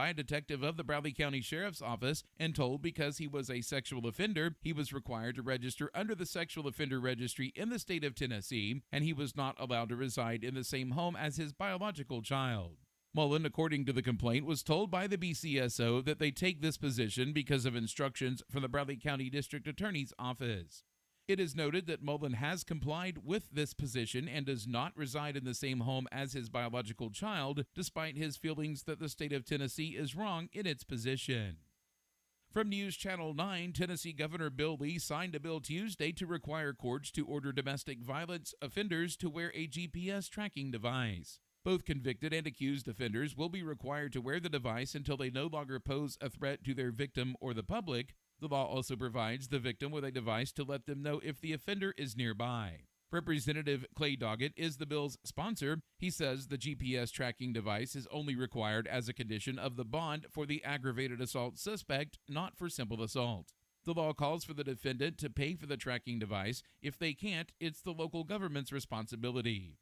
by a detective of the Bradley County Sheriff's Office and told because he was a sexual offender, he was required to register under the Sexual Offender Registry in the state of Tennessee, and he was not allowed to reside in the same home as his biological child. Mullen, according to the complaint, was told by the BCSO that they take this position because of instructions from the Bradley County District Attorney's Office. It is noted that Mullen has complied with this position and does not reside in the same home as his biological child, despite his feelings that the state of Tennessee is wrong in its position. From News Channel 9, Tennessee Governor Bill Lee signed a bill Tuesday to require courts to order domestic violence offenders to wear a GPS tracking device. Both convicted and accused offenders will be required to wear the device until they no longer pose a threat to their victim or the public. The law also provides the victim with a device to let them know if the offender is nearby. Representative Clay Doggett is the bill's sponsor. He says the GPS tracking device is only required as a condition of the bond for the aggravated assault suspect, not for simple assault. The law calls for the defendant to pay for the tracking device. If they can't, it's the local government's responsibility.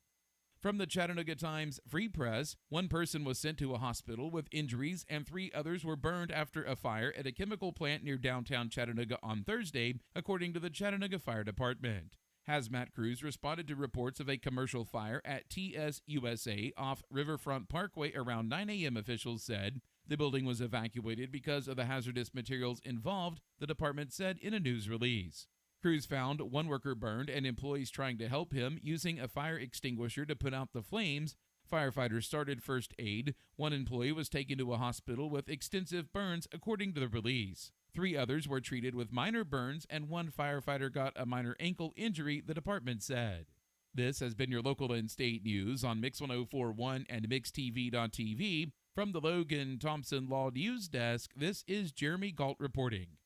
From the Chattanooga Times Free Press, one person was sent to a hospital with injuries and 3 others were burned after a fire at a chemical plant near downtown Chattanooga on Thursday, according to the Chattanooga Fire Department. Hazmat crews responded to reports of a commercial fire at TS USA off Riverfront Parkway around 9 a.m., officials said. The building was evacuated because of the hazardous materials involved, the department said in a news release. Crews found one worker burned and employees trying to help him using a fire extinguisher to put out the flames. Firefighters started first aid. One employee was taken to a hospital with extensive burns, according to the release. 3 others were treated with minor burns, and 1 firefighter got a minor ankle injury, the department said. This has been your local and state news on Mix 104.1 and MixTV.tv. From the Logan Thompson Law News Desk, this is Jeremy Galt reporting.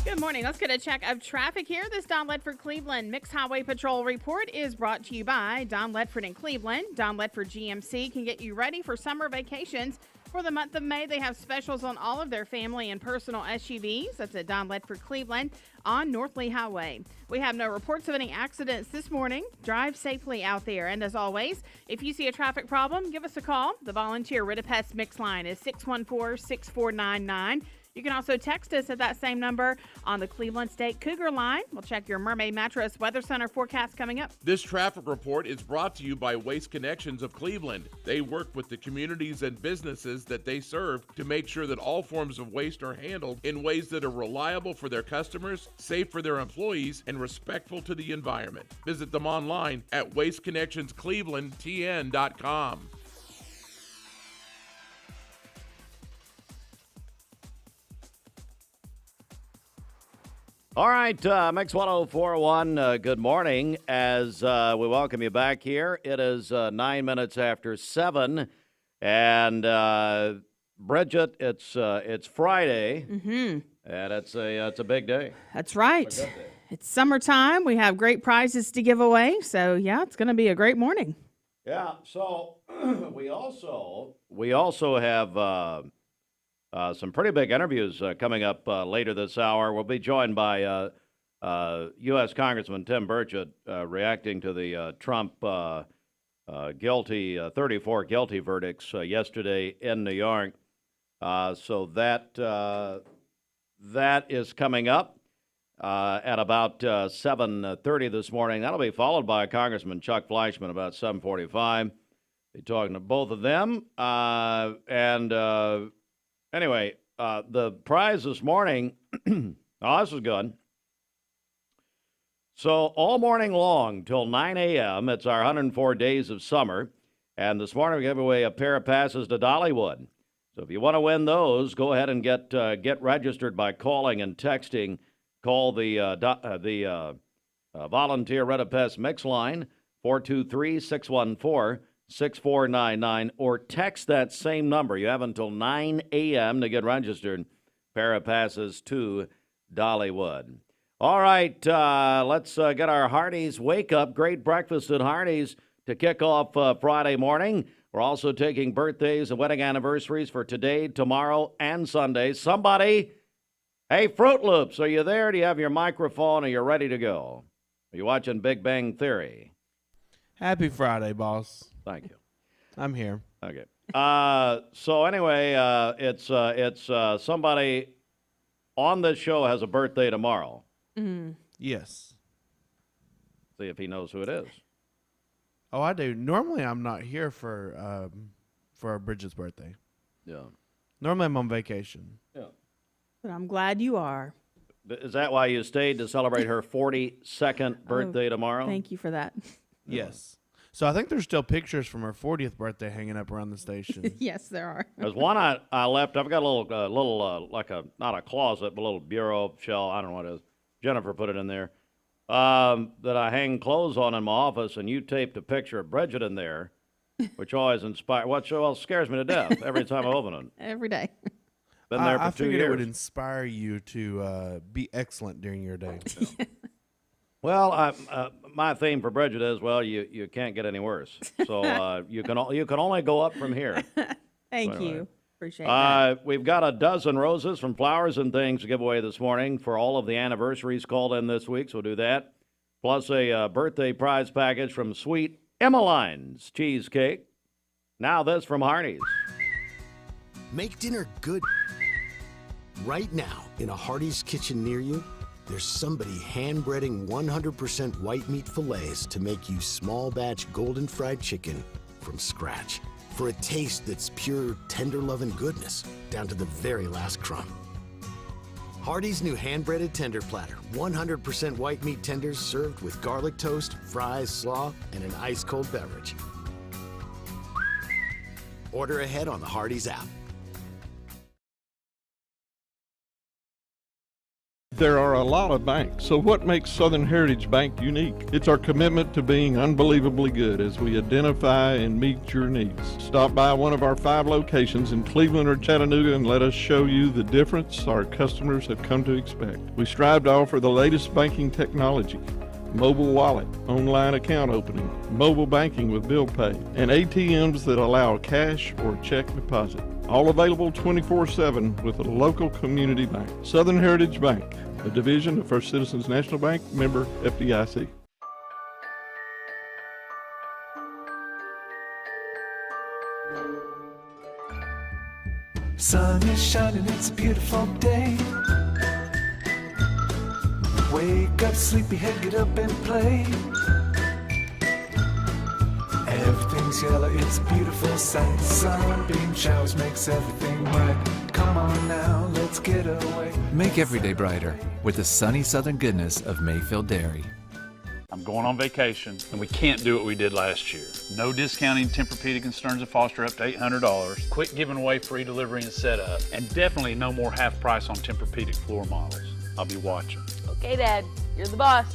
Good morning. Let's get a check of traffic here. This Don Ledford Cleveland Mixed Highway Patrol report is brought to you by Don Ledford in Cleveland. Don Ledford GMC can get you ready for summer vacations. For the month of May, they have specials on all of their family and personal SUVs. That's at Don Ledford Cleveland on North Lee Highway. We have no reports of any accidents this morning. Drive safely out there. And as always, if you see a traffic problem, give us a call. The volunteer Rid-a-Pest Mix line is 614-6499. You can also text us at that same number on the Cleveland State Cougar line. We'll check your Mermaid Mattress Weather Center forecast coming up. This traffic report is brought to you by Waste Connections of Cleveland. They work with the communities and businesses that they serve to make sure that all forms of waste are handled in ways that are reliable for their customers, safe for their employees, and respectful to the environment. Visit them online at wasteconnectionsclevelandtn.com. All right, Mix 104.1, good morning. As we welcome you back here, it is 9 minutes after 7, and Bridget, it's Friday, and it's a big day. That's right. It's summertime. We have great prizes to give away, so yeah, it's going to be a great morning. Yeah. So we also have. Some pretty big interviews coming up later this hour. We'll be joined by U.S. Congressman Tim Burchett reacting to the Trump 34 guilty verdicts yesterday in New York. So that is coming up at about 7:30 this morning. That'll be followed by Congressman Chuck Fleischmann about 7:45. Be talking to both of them. Anyway, the prize this morning, oh, this is good. So all morning long till 9 a.m., it's our 104 days of summer. And this morning we gave away a pair of passes to Dollywood. So if you want to win those, go ahead and get registered by calling and texting. Call the volunteer Rid-a-Pest Mix line, 423-614-6499, or text that same number. You have until 9 a.m. to get registered. Pair of passes to Dollywood. All right, let's get our Hardee's Wake Up. Great breakfast at Hardee's to kick off Friday morning. We're also taking birthdays and wedding anniversaries for today, tomorrow, and Sunday. Somebody, hey, Fruit Loops, are you there? Do you have your microphone? Are you ready to go? Are you watching Big Bang Theory? Happy Friday, boss. Thank you. I'm here. Okay. So anyway, it's somebody on this show has a birthday tomorrow. Yes. See if he knows who it is. Oh, I do. Normally, I'm not here for Bridget's birthday. Yeah. Normally, I'm on vacation. Yeah. But I'm glad you are. Is that why you stayed to celebrate her 42nd birthday tomorrow? Thank you for that. Yes. So I think there's still pictures from her 40th birthday hanging up around the station. Yes, there are. There's one I left. I've got a little like not a closet, but a little bureau shell. I don't know what it is. Jennifer put it in there. That I hang clothes on in my office, and you taped a picture of Bridget in there, which always scares me to death every time I open it. Every day. Been there for I 2 figured years. it would inspire you to be excellent during your day. Well, my theme for Bridget is, you can't get any worse. So you can only go up from here. Thank you. Appreciate that. We've got a dozen roses from Flowers and Things to give away this morning for all of the anniversaries called in this week, so we'll do that. Plus a birthday prize package from Sweet Emmeline's Cheesecake. Now this from Harney's. Make dinner good. Right now, in a Hardee's kitchen near you, there's somebody hand-breading 100% white meat fillets to make you small batch golden fried chicken from scratch. For a taste that's pure, tender love and goodness, down to the very last crumb. Hardee's new hand-breaded tender platter, 100% white meat tenders served with garlic toast, fries, slaw, and an ice-cold beverage. Order ahead on the Hardee's app. There are a lot of banks, so what makes Southern Heritage Bank unique? It's our commitment to being unbelievably good as we identify and meet your needs. Stop by one of our 5 locations in Cleveland or Chattanooga and let us show you the difference our customers have come to expect. We strive to offer the latest banking technology, mobile wallet, online account opening, mobile banking with bill pay, and ATMs that allow cash or check deposit. All available 24/7 with a local community bank. Southern Heritage Bank, a division of First Citizens National Bank, member FDIC. Sun is shining, it's a beautiful day. Wake up, sleepyhead, get up and play. Everything's yellow, it's a beautiful sight. Sunbeam showers makes everything right. Come on now, let's get away. Make every day brighter with the sunny southern goodness of Mayfield Dairy. I'm going on vacation, and we can't do what we did last year. No discounting Tempur-Pedic and Stearns & Foster up to $800. Quit giving away free delivery and setup. And definitely no more half price on Tempur-Pedic floor models. I'll be watching. Okay, Dad, you're the boss.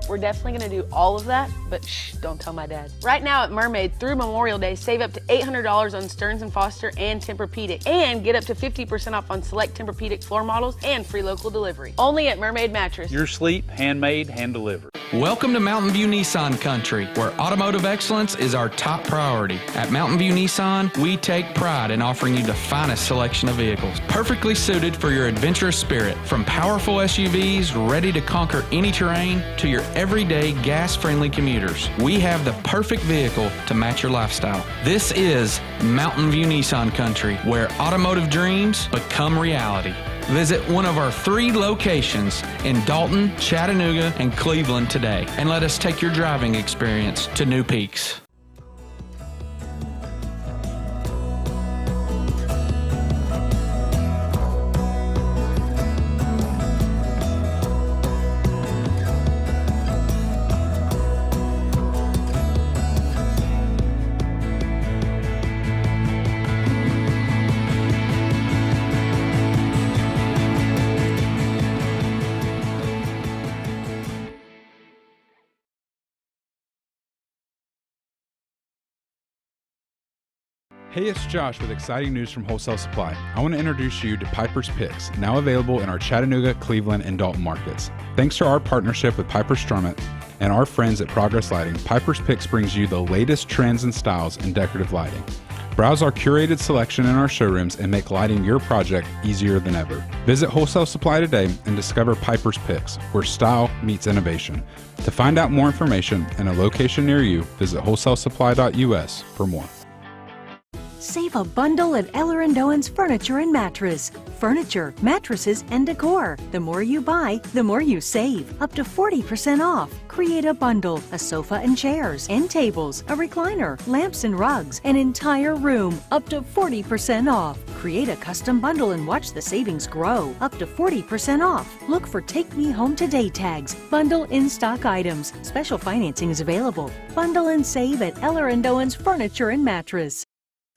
We're definitely going to do all of that, but shh, don't tell my dad. Right now at Mermaid, through Memorial Day, save up to $800 on Stearns & Foster and Tempur-Pedic, and get up to 50% off on select Tempur-Pedic floor models and free local delivery. Only at Mermaid Mattress. Your sleep, handmade, hand-delivered. Welcome to Mountain View Nissan Country, where automotive excellence is our top priority. At Mountain View Nissan, we take pride in offering you the finest selection of vehicles, perfectly suited for your adventurous spirit. From powerful SUVs ready to conquer any terrain to your everyday gas-friendly commuters, we have the perfect vehicle to match your lifestyle. This is Mountain View Nissan Country, where automotive dreams become reality. Visit one of our 3 locations in Dalton, Chattanooga, and Cleveland today, and let us take your driving experience to new peaks. Hey, it's Josh with exciting news from Wholesale Supply. I want to introduce you to Piper's Picks, now available in our Chattanooga, Cleveland, and Dalton markets. Thanks to our partnership with Piper Strummett and our friends at Progress Lighting, Piper's Picks brings you the latest trends and styles in decorative lighting. Browse our curated selection in our showrooms and make lighting your project easier than ever. Visit Wholesale Supply today and discover Piper's Picks, where style meets innovation. To find out more information and a location near you, visit wholesalesupply.us for more. Save a bundle at Eller & Owen's Furniture and Mattress. Furniture, mattresses, and decor. The more you buy, the more you save. Up to 40% off. Create a bundle, a sofa and chairs, end tables, a recliner, lamps and rugs, an entire room. Up to 40% off. Create a custom bundle and watch the savings grow. Up to 40% off. Look for Take Me Home Today tags. Bundle in-stock items. Special financing is available. Bundle and save at Eller & Owen's Furniture and Mattress.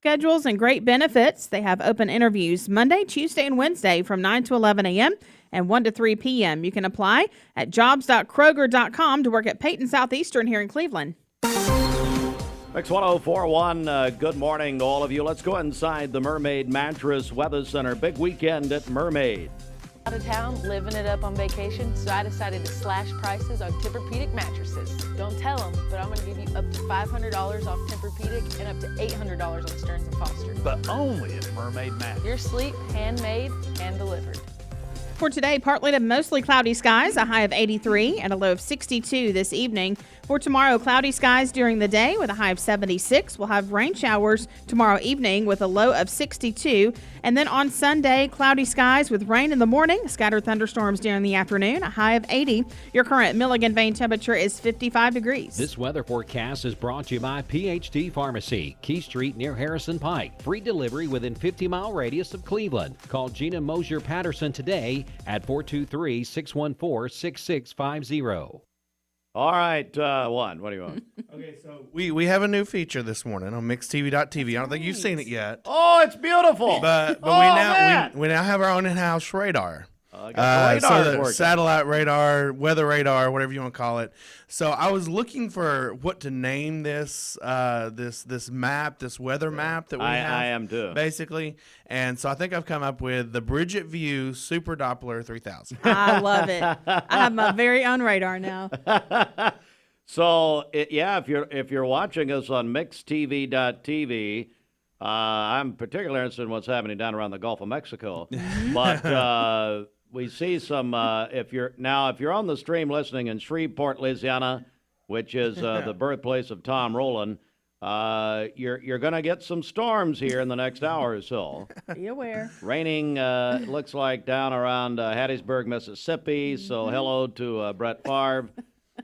Schedules and great benefits. They have open interviews Monday, Tuesday, and Wednesday from 9 to 11 a.m. and 1 to 3 p.m. You can apply at jobs.kroger.com to work at Peyton Southeastern here in Cleveland. Mix 1041, good morning to all of you. Let's go inside the Mermaid Mattress Weather Center. Big weekend at Mermaid. Out of town, living it up on vacation, so I decided to slash prices on Tempur-Pedic mattresses. Don't tell them, but I'm going to give you up to $500 off Tempur-Pedic and up to $800 on Stearns & Foster. But only at Mermaid Mattress. Your sleep, handmade, hand-delivered. For today, partly to mostly cloudy skies, a high of 83 and a low of 62 this evening. For tomorrow, cloudy skies during the day with a high of 76. We'll have rain showers tomorrow evening with a low of 62. And then on Sunday, cloudy skies with rain in the morning, scattered thunderstorms during the afternoon, a high of 80. Your current Milligan Vane temperature is 55 degrees. This weather forecast is brought to you by PhD Pharmacy, Key Street near Harrison Pike. Free delivery within 50-mile radius of Cleveland. Call Gina Mosier Patterson today at 423-614-6650. All right, what do you want? Okay, so we have a new feature this morning on mixtv.tv. I don't think you've seen it yet. Oh, it's beautiful. But we now have our own in-house radar. So the satellite radar, weather radar, whatever you want to call it. So I was looking for what to name this this map, this weather map that we have. I am too. Basically. And so I think I've come up with the Bridget View Super Doppler 3000. I love it. I have my very own radar now. So, if you're watching us on mixtv.tv, I'm particularly interested in what's happening down around the Gulf of Mexico. But we see some. If you're on the stream listening in Shreveport, Louisiana, which is the birthplace of Tom Rowland, you're going to get some storms here in the next hour or so. Be aware. Raining looks like down around Hattiesburg, Mississippi. So hello to Brett Favre,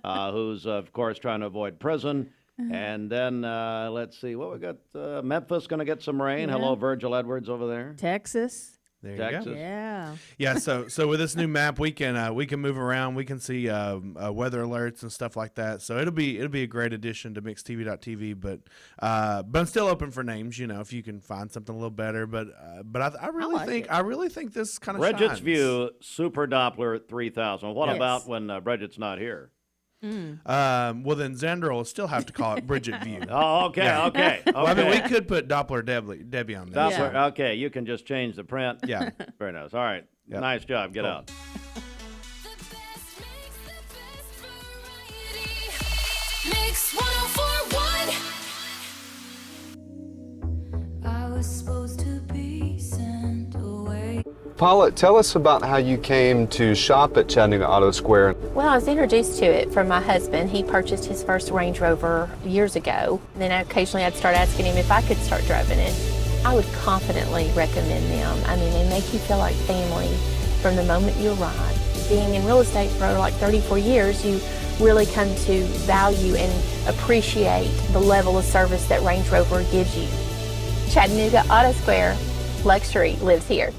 who's of course trying to avoid prison. And then let's see what we got. Memphis going to get some rain. Yeah. Hello, Virgil Edwards over there. Texas. There Texas. you go. Yeah. Yeah. So with this new map, we can move around. We can see weather alerts and stuff like that. So it'll be a great addition to mixtv.tv. But I'm still open for names. You know, if you can find something a little better. But I really think this kind of Bridget's shines. View Super Doppler 3000. What about when Bridget's not here? Well, then Zandra will still have to call it Bridget View. Oh, okay, Yeah. okay. Well, I mean, we could put Doppler Debbie on there. Doppler, okay, you can just change the print. Yeah. Very nice. All right. Yep. Nice job. Get out. Mix 1041. I was supposed to be sent away. Paula, tell us about how you came to shop at Chattanooga Auto Square. Well, I was introduced to it from my husband. He purchased his first Range Rover years ago. Then occasionally I'd start asking him if I could start driving it. I would confidently recommend them. I mean, they make you feel like family from the moment you arrive. Being in real estate for like 34 years, you really come to value and appreciate the level of service that Range Rover gives you. Chattanooga Auto Square, luxury lives here.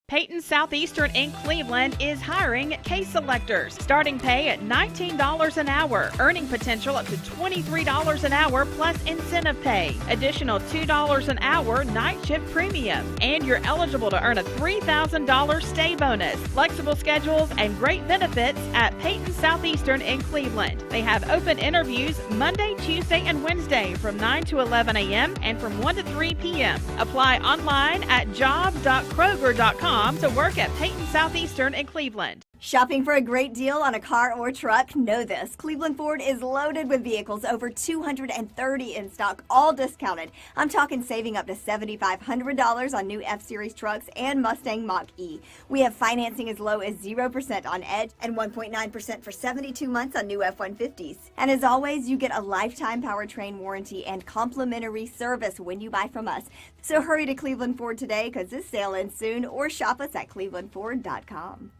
Peyton Southeastern in Cleveland is hiring case selectors. Starting pay at $19 an hour. Earning potential up to $23 an hour plus incentive pay. Additional $2 an hour night shift premium. And you're eligible to earn a $3,000 stay bonus. Flexible schedules and great benefits at Peyton Southeastern in Cleveland. They have open interviews Monday, Tuesday, and Wednesday from 9 to 11 a.m. and from 1 to 3 p.m. Apply online at job.kroger.com to work at Peyton Southeastern in Cleveland. Shopping for a great deal on a car or truck? Know this. Cleveland Ford is loaded with vehicles, over 230 in stock, all discounted. I'm talking saving up to $7,500 on new F-Series trucks and Mustang Mach-E. We have financing as low as 0% on Edge and 1.9% for 72 months on new F-150s. And as always, you get a lifetime powertrain warranty and complimentary service when you buy from us. So hurry to Cleveland Ford today, because this sale ends soon, or shop us at clevelandford.com.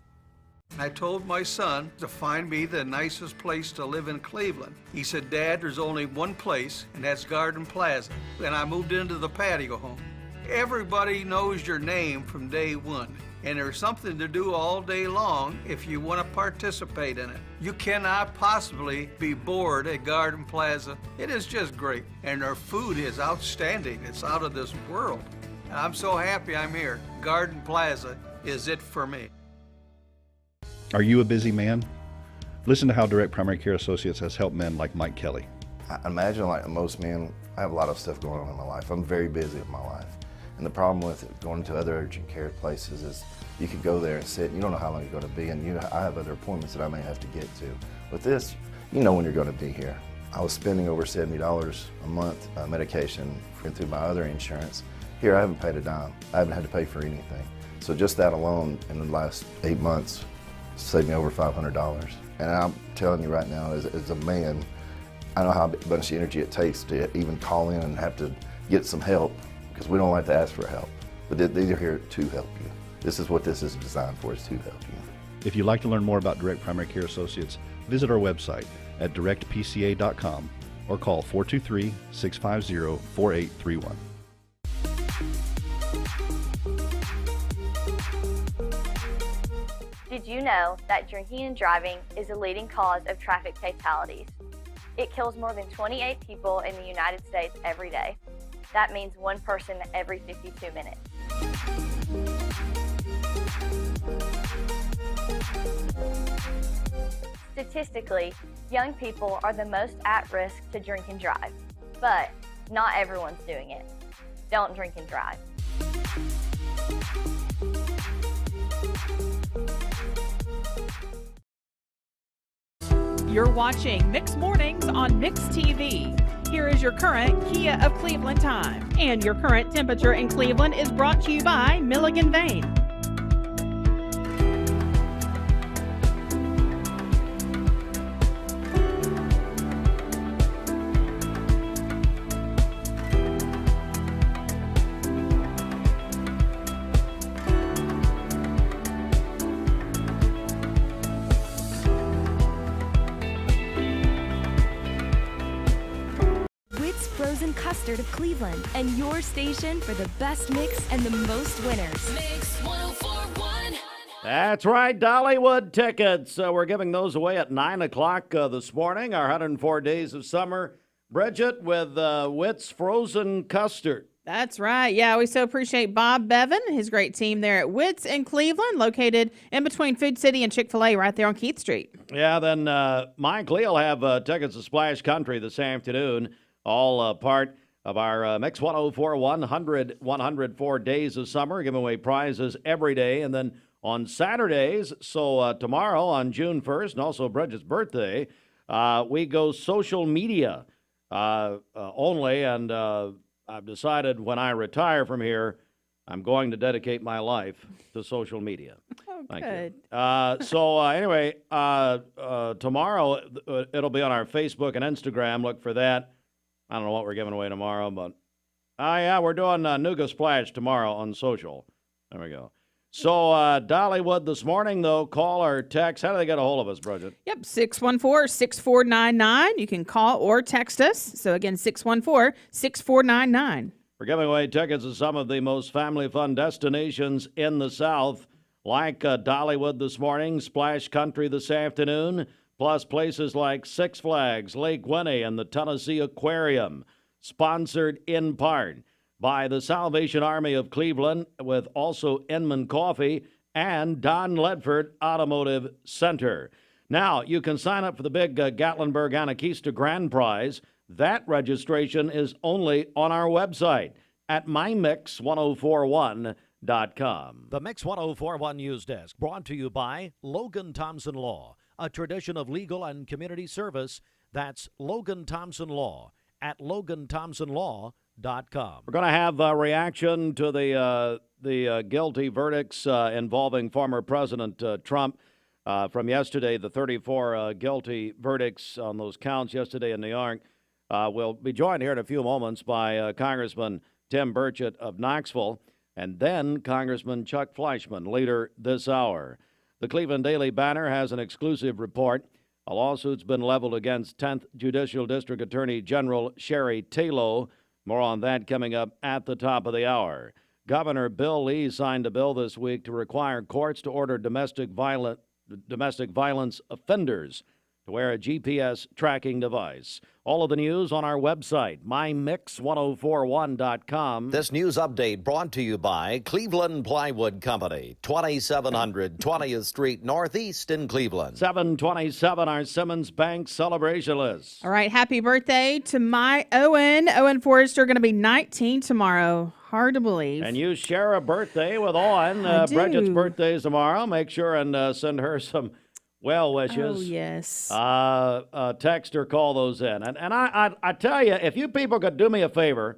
I told my son to find me the nicest place to live in Cleveland. He said, Dad, there's only one place, and that's Garden Plaza. And I moved into the patio home. Everybody knows your name from day one, and there's something to do all day long if you want to participate in it. You cannot possibly be bored at Garden Plaza. It is just great, and their food is outstanding. It's out of this world. And I'm so happy I'm here. Garden Plaza is it for me. Are you a busy man? Listen to how Direct Primary Care Associates has helped men like Mike Kelly. I imagine like most men, I have a lot of stuff going on in my life. I'm very busy with my life. And the problem with going to other urgent care places is you could go there and sit, and you don't know how long you're going to be, and I have other appointments that I may have to get to. With this, you know when you're going to be here. I was spending over $70 a month medication through my other insurance. Here, I haven't paid a dime. I haven't had to pay for anything. So just that alone in the last 8 months saved me over $500. And I'm telling you right now, as a man, I know how much energy it takes to even call in and have to get some help, because we don't like to ask for help. But these are here to help you. This is what this is designed for, is to help you. If you'd like to learn more about Direct Primary Care Associates, visit our website at directpca.com or call 423-650-4831. Did you know that drinking and driving is a leading cause of traffic fatalities? It kills more than 28 people in the United States every day. That means one person every 52 minutes. Statistically, young people are the most at risk to drink and drive, but not everyone's doing it. Don't drink and drive. You're watching Mix Mornings on Mix TV. Here is your current Kia of Cleveland time. And your current temperature in Cleveland is brought to you by Milligan Vane. Custard of Cleveland, and your station for the best mix and the most winners. Mix 104.1. That's right, Dollywood tickets. We're giving those away at 9 o'clock this morning. Our 104 Days of Summer. Bridget with Witt's Frozen Custard. That's right. Yeah, we so appreciate Bob Bevan, his great team there at Witt's in Cleveland, located in between Food City and Chick-fil-A right there on Keith Street. Yeah, then Mike Lee will have tickets to Splash Country this afternoon, all part of our Mix 104 104 Days of Summer, giving away prizes every day. And then on Saturdays, so tomorrow on June 1st, and also Bridget's birthday, we go social media only. And I've decided when I retire from here, I'm going to dedicate my life to social media. Oh, Thank good. you. So anyway, tomorrow it'll be on our Facebook and Instagram. Look for that. I don't know what we're giving away tomorrow, but yeah, we're doing Nougat Splash tomorrow on social. There we go. So Dollywood this morning, though, call or text. How do they get a hold of us, Bridget? Yep, 614-6499. You can call or text us. So again, 614-6499. We're giving away tickets to some of the most family fun destinations in the South, like Dollywood this morning, Splash Country this afternoon, plus places like Six Flags, Lake Winnie, and the Tennessee Aquarium, sponsored in part by the Salvation Army of Cleveland, with also Inman Coffee and Don Ledford Automotive Center. Now, you can sign up for the big Gatlinburg Anarchista Grand Prize. That registration is only on our website at mymix1041.com. The Mix 1041 News Desk brought to you by Logan Thompson Law, a tradition of legal and community service. That's Logan Thompson Law at LoganThompsonLaw.com. We're going to have a reaction to the guilty verdicts involving former President Trump from yesterday, the 34 guilty verdicts on those counts yesterday in New York. We'll be joined here in a few moments by Congressman Tim Burchett of Knoxville, and then Congressman Chuck Fleischmann later this hour. The Cleveland Daily Banner has an exclusive report. A lawsuit's been leveled against 10th Judicial District Attorney General Sherry Taylor. More on that coming up at the top of the hour. Governor Bill Lee signed a bill this week to require courts to order domestic violence offenders to wear a GPS tracking device. All of the news on our website, mymix1041.com. This news update brought to you by Cleveland Plywood Company, 2700 20th Street Northeast in Cleveland. 727, our Simmons Bank celebration list. All right, happy birthday to my Owen. Owen Forrester going to be 19 tomorrow. Hard to believe. And you share a birthday with Owen. Bridget's birthday is tomorrow. Make sure and send her some well wishes. Oh, yes. Text or call those in. And I tell you, if you people could do me a favor,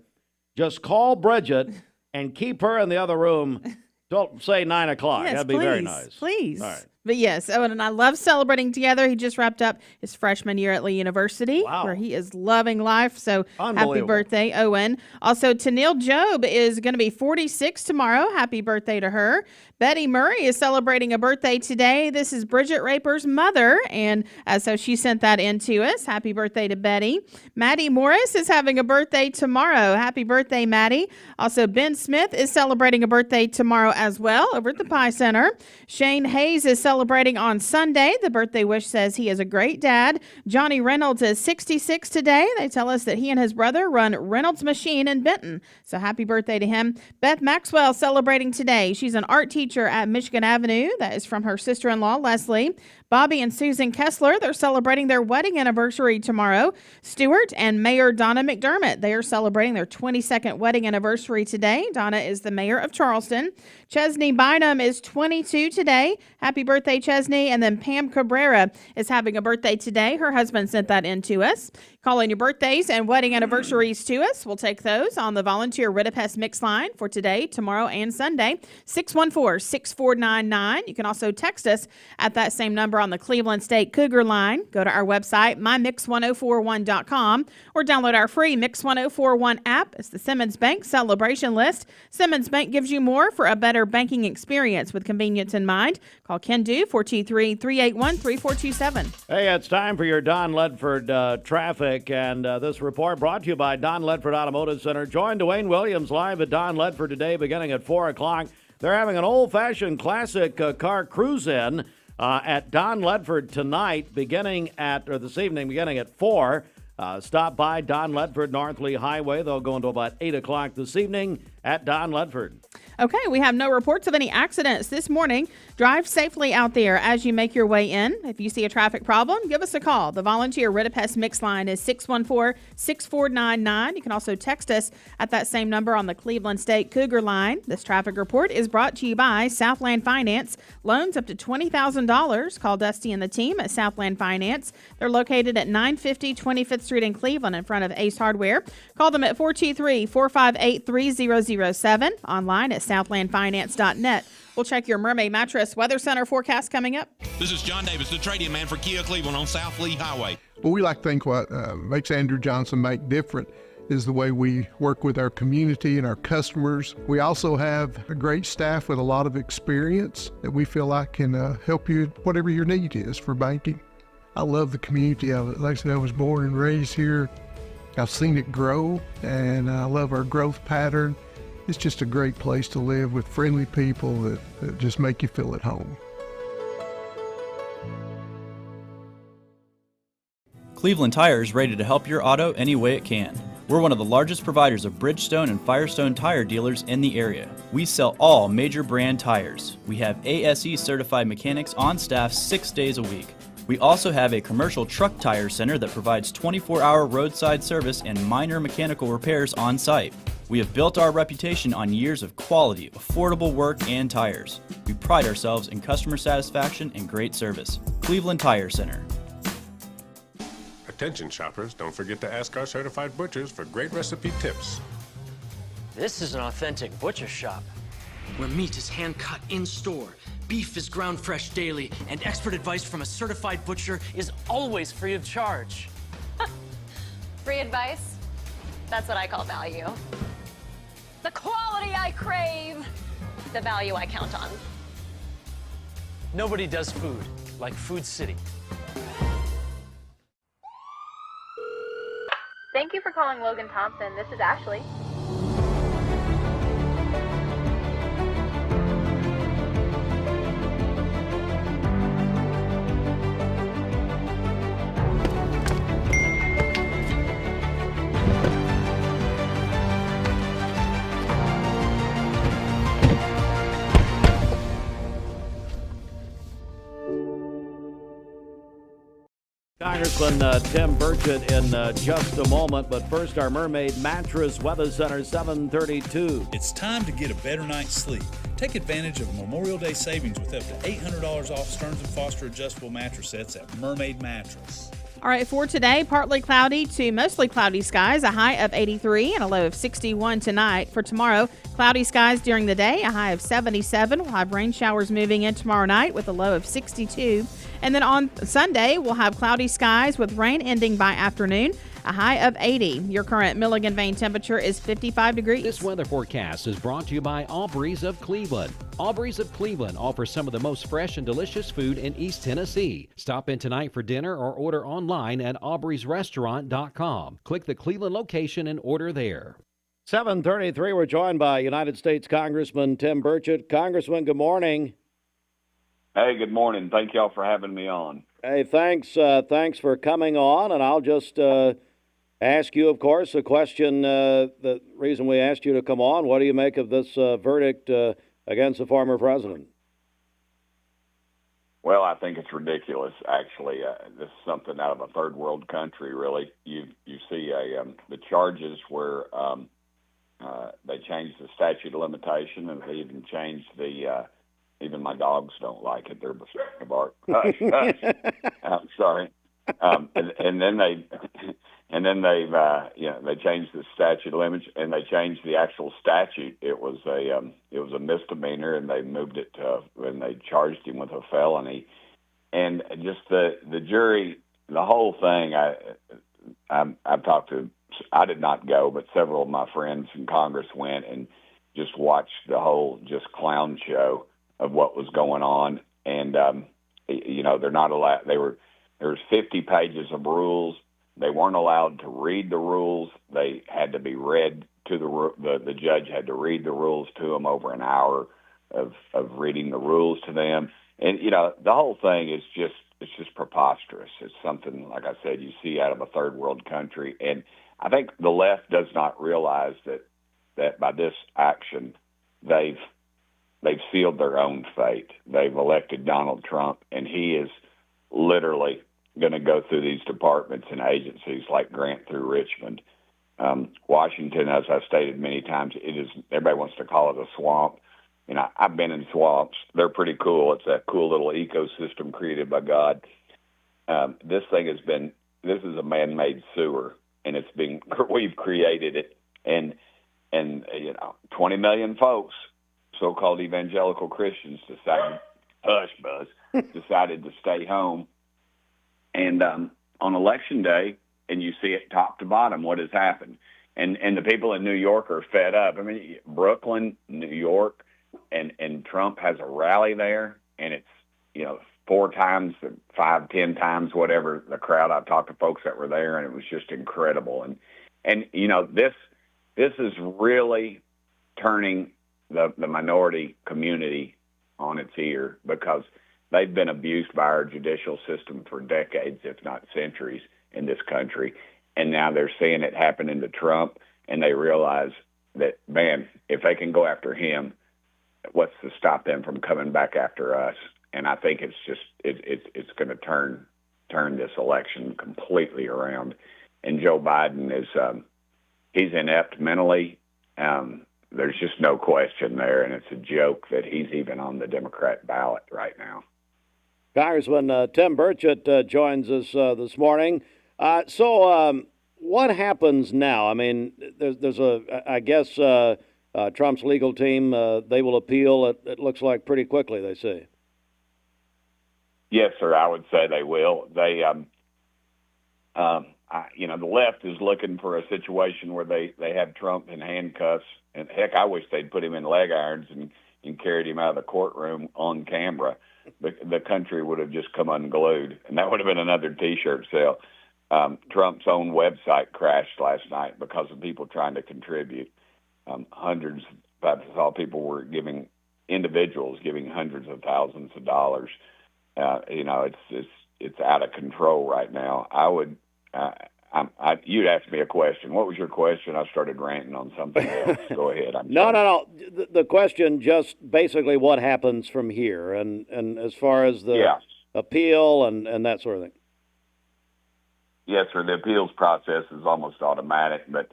just call Bridget and keep her in the other room. Don't say 9 o'clock. Yes, That'd be very nice. Please. All right. But yes, Owen and I love celebrating together. He just wrapped up his freshman year at Lee University, where he is loving life. So happy birthday, Owen. Also, Tanil Job is going to be 46 tomorrow. Happy birthday to her. Betty Murray is celebrating a birthday today. This is Bridget Raper's mother, and so she sent that in to us. Happy birthday to Betty. Maddie Morris is having a birthday tomorrow. Happy birthday, Maddie. Also, Ben Smith is celebrating a birthday tomorrow as well over at the Pie Center. Shane Hayes is celebrating on Sunday. The birthday wish says he is a great dad. Johnny Reynolds is 66 today. They tell us that he and his brother run Reynolds Machine in Benton. So happy birthday to him. Beth Maxwell celebrating today. She's an art teacher at Michigan Avenue. That is from her sister-in-law, Leslie. Bobby and Susan Kessler, they're celebrating their wedding anniversary tomorrow. Stuart and Mayor Donna McDermott, they are celebrating their 22nd wedding anniversary today. Donna is the mayor of Charleston. Chesney Bynum is 22 today. Happy birthday, Chesney. And then Pam Cabrera is having a birthday today. Her husband sent that in to us. Call in your birthdays and wedding anniversaries to us. We'll take those on the volunteer Ridipest Mix line for today, tomorrow, and Sunday, 614-6499. You can also text us at that same number on the Cleveland State Cougar line. Go to our website, mymix1041.com, or download our free Mix 1041 app. It's the Simmons Bank celebration list. Simmons Bank gives you more for a better banking experience with convenience in mind. Call Ken Do, 423-381-3427. Hey, it's time for your Don Ledford traffic, and this report brought to you by Don Ledford Automotive Center. Join Dwayne Williams live at Don Ledford today beginning at 4 o'clock. They're having an old-fashioned classic car cruise-in at Don Ledford tonight, this evening, beginning at 4. Stop by Don Ledford, North Lee Highway. They'll go until about 8 o'clock this evening at Don Ledford. Okay, we have no reports of any accidents this morning. Drive safely out there as you make your way in. If you see a traffic problem, give us a call. The volunteer Ridipest Mix line is 614-6499. You can also text us at that same number on the Cleveland State Cougar line. This traffic report is brought to you by Southland Finance. Loans up to $20,000. Call Dusty and the team at Southland Finance. They're located at 950 25th Street in Cleveland in front of Ace Hardware. Call them at 423-458-3007. Online at southlandfinance.net. We'll check your Mermaid Mattress Weather Center forecast coming up. This is John Davis, the trading man for Kia Cleveland on South Lee Highway. Well, we like to think what makes Andrew Johnson make different is the way we work with our community and our customers. We also have a great staff with a lot of experience that we feel like can help you whatever your need is for banking. I love the community of it. Like I said, I was born and raised here. I've seen it grow, and I love our growth pattern. It's just a great place to live with friendly people that just make you feel at home. Cleveland Tire is ready to help your auto any way it can. We're one of the largest providers of Bridgestone and Firestone tire dealers in the area. We sell all major brand tires. We have ASE certified mechanics on staff 6 days a week. We also have a commercial truck tire center that provides 24-hour roadside service and minor mechanical repairs on site. We have built our reputation on years of quality, affordable work and tires. We pride ourselves in customer satisfaction and great service. Cleveland Tire Center. Attention shoppers, don't forget to ask our certified butchers for great recipe tips. This is an authentic butcher shop, where meat is hand-cut in-store, beef is ground fresh daily, and expert advice from a certified butcher is always free of charge. Free advice? That's what I call value. The quality I crave, the value I count on. Nobody does food like Food City. Thank you for calling Logan Thompson. This is Ashley. Congressman Tim Burchett in just a moment, but first our Mermaid Mattress Weather Center 732. It's time to get a better night's sleep. Take advantage of Memorial Day savings with up to $800 off Stearns & Foster adjustable mattress sets at Mermaid Mattress. All right, for today, partly cloudy to mostly cloudy skies, a high of 83 and a low of 61 tonight. For tomorrow, cloudy skies during the day, a high of 77. We'll have rain showers moving in tomorrow night with a low of 62. And then on Sunday, we'll have cloudy skies with rain ending by afternoon, a high of 80. Your current Milligan Vane temperature is 55 degrees. This weather forecast is brought to you by Aubrey's of Cleveland. Aubrey's of Cleveland offers some of the most fresh and delicious food in East Tennessee. Stop in tonight for dinner or order online at aubreysrestaurant.com. Click the Cleveland location and order there. 733, we're joined by United States Congressman Tim Burchett. Congressman, good morning. Hey, good morning. Thank y'all for having me on. Hey, thanks for coming on, and I'll just ask you, of course, a question. The reason we asked you to come on, what do you make of this verdict against the former president? Well, I think it's ridiculous, actually. This is something out of a third world country, really. You see the charges where they changed the statute of limitation, and they even changed the even my dogs don't like it. They're starting to bark. Hush, hush. I'm sorry. And then they changed the statute of limits, and they changed the actual statute. It was a misdemeanor, and they moved it to when they charged him with a felony. And just the jury, the whole thing. I've talked to. I did not go, but several of my friends in Congress went and just watched the whole just clown show of what was going on. And they're not allowed. There was 50 pages of rules. They weren't allowed to read the rules. They had to be read to the judge had to read the rules to them over an hour of reading the rules to them. And the whole thing is just preposterous. It's something, like I said, you see out of a third world country. And I think the left does not realize that by this action they've sealed their own fate. They've elected Donald Trump, and he is literally going to go through these departments and agencies like Grant through Richmond. Washington, as I've stated many times, everybody wants to call it a swamp. I've been in swamps. They're pretty cool. It's a cool little ecosystem created by God. This is a man-made sewer, and we've created it. And 20 million folks, so-called evangelical Christians, decided to stay home. And on Election Day, and you see it top to bottom, what has happened. And the people in New York are fed up. I mean, Brooklyn, New York, and Trump has a rally there, and it's, 4 times, 5, 10 times, whatever the crowd. I've talked to folks that were there, and it was just incredible. And this is really turning the minority community on its ear, because they've been abused by our judicial system for decades, if not centuries, in this country. And now they're seeing it happen to Trump, and they realize that, man, if they can go after him, what's to stop them from coming back after us? And I think it's going to turn this election completely around. And Joe Biden he's inept mentally. There's just no question there, and it's a joke that he's even on the Democrat ballot right now. Congressman Tim Burchett joins us this morning. So what happens now? I mean, there's I guess Trump's legal team, they will appeal, it looks like, pretty quickly, they say. Yes, sir, I would say they will. They, the left is looking for a situation where they have Trump in handcuffs. And heck, I wish they'd put him in leg irons and carried him out of the courtroom on camera. The country would have just come unglued, and that would have been another T-shirt sale. Trump's own website crashed last night because of people trying to contribute. Hundreds, I saw people were individuals giving hundreds of thousands of dollars. It's out of control right now. You'd asked me a question. What was your question? I started ranting on something else. Go ahead. No. The question just basically what happens from here, and as far as the appeal and that sort of thing. Yes, sir. The appeals process is almost automatic, but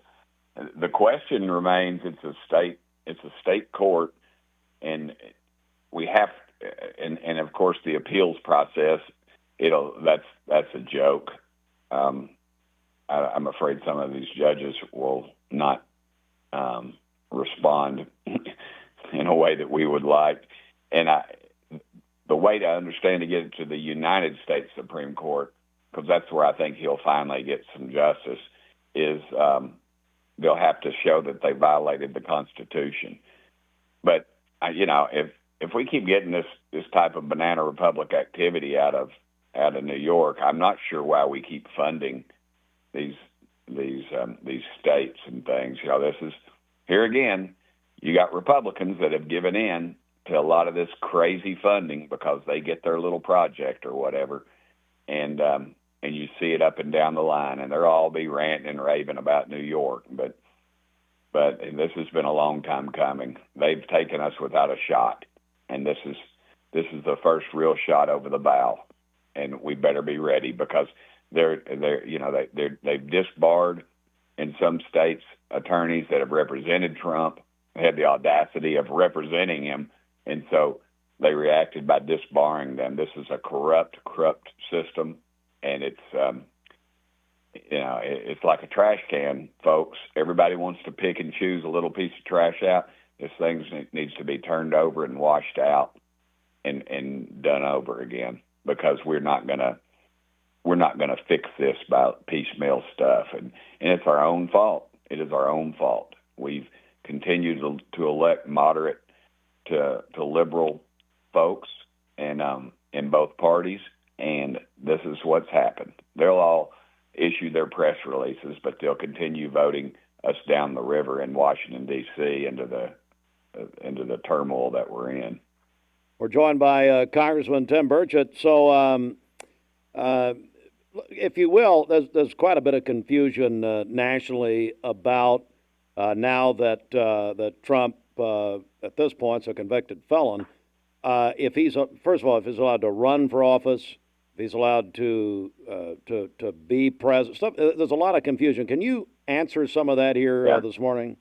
the question remains: it's a state court, and we have, and of course the appeals process. That's a joke. I'm afraid some of these judges will not respond in a way that we would like. And the way to understand to get it to the United States Supreme Court, because that's where I think he'll finally get some justice, is they'll have to show that they violated the Constitution. But if we keep getting this type of banana republic activity out of New York, I'm not sure why we keep funding these states and things. This is, here again, you got Republicans that have given in to a lot of this crazy funding because they get their little project or whatever, and you see it up and down the line, and they'll all be ranting and raving about New York, but this has been a long time coming. They've taken us without a shot, and this is the first real shot over the bow, and we better be ready because they've disbarred in some states attorneys that have represented Trump. They had the audacity of representing him, and so they reacted by disbarring them. This is a corrupt system, and it's like a trash can, folks. Everybody wants to pick and choose a little piece of trash out. This thing needs to be turned over and washed out and done over again, because we're not gonna fix this by piecemeal stuff, and it's our own fault. It is our own fault. We've continued to elect moderate to liberal folks, and in both parties, and this is what's happened. They'll all issue their press releases, but they'll continue voting us down the river in Washington D.C. into the turmoil that we're in. We're joined by Congressman Tim Burchett. So, if you will, there's quite a bit of confusion nationally about now that Trump, at this point, is a convicted felon. If he's allowed to run for office, if he's allowed to be president, there's a lot of confusion. Can you answer some of that here this morning?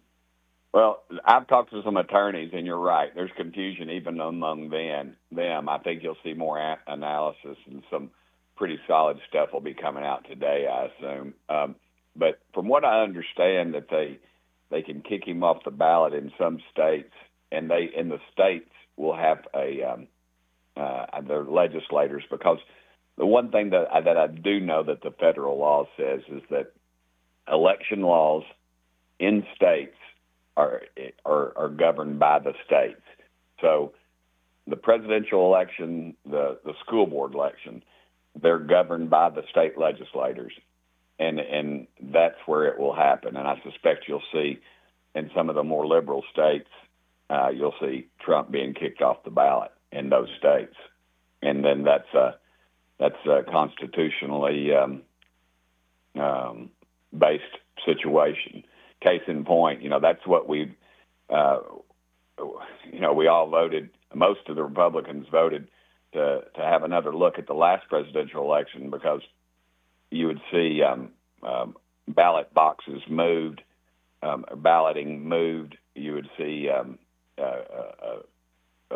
Well, I've talked to some attorneys, and you're right. There's confusion even among them. I think you'll see more analysis, and some pretty solid stuff will be coming out today, I assume. But from what I understand, that they can kick him off the ballot in some states, and the states will have their legislators, because the one thing that I do know that the federal law says is that election laws in states are governed by the states. So the presidential election, the school board election, they're governed by the state legislators, and that's where it will happen. And I suspect you'll see in some of the more liberal states, you'll see Trump being kicked off the ballot in those states, and then that's a constitutionally based situation. Case in point, that's what we all voted. Most of the Republicans voted to have another look at the last presidential election, because you would see ballot boxes moved balloting moved, you would see a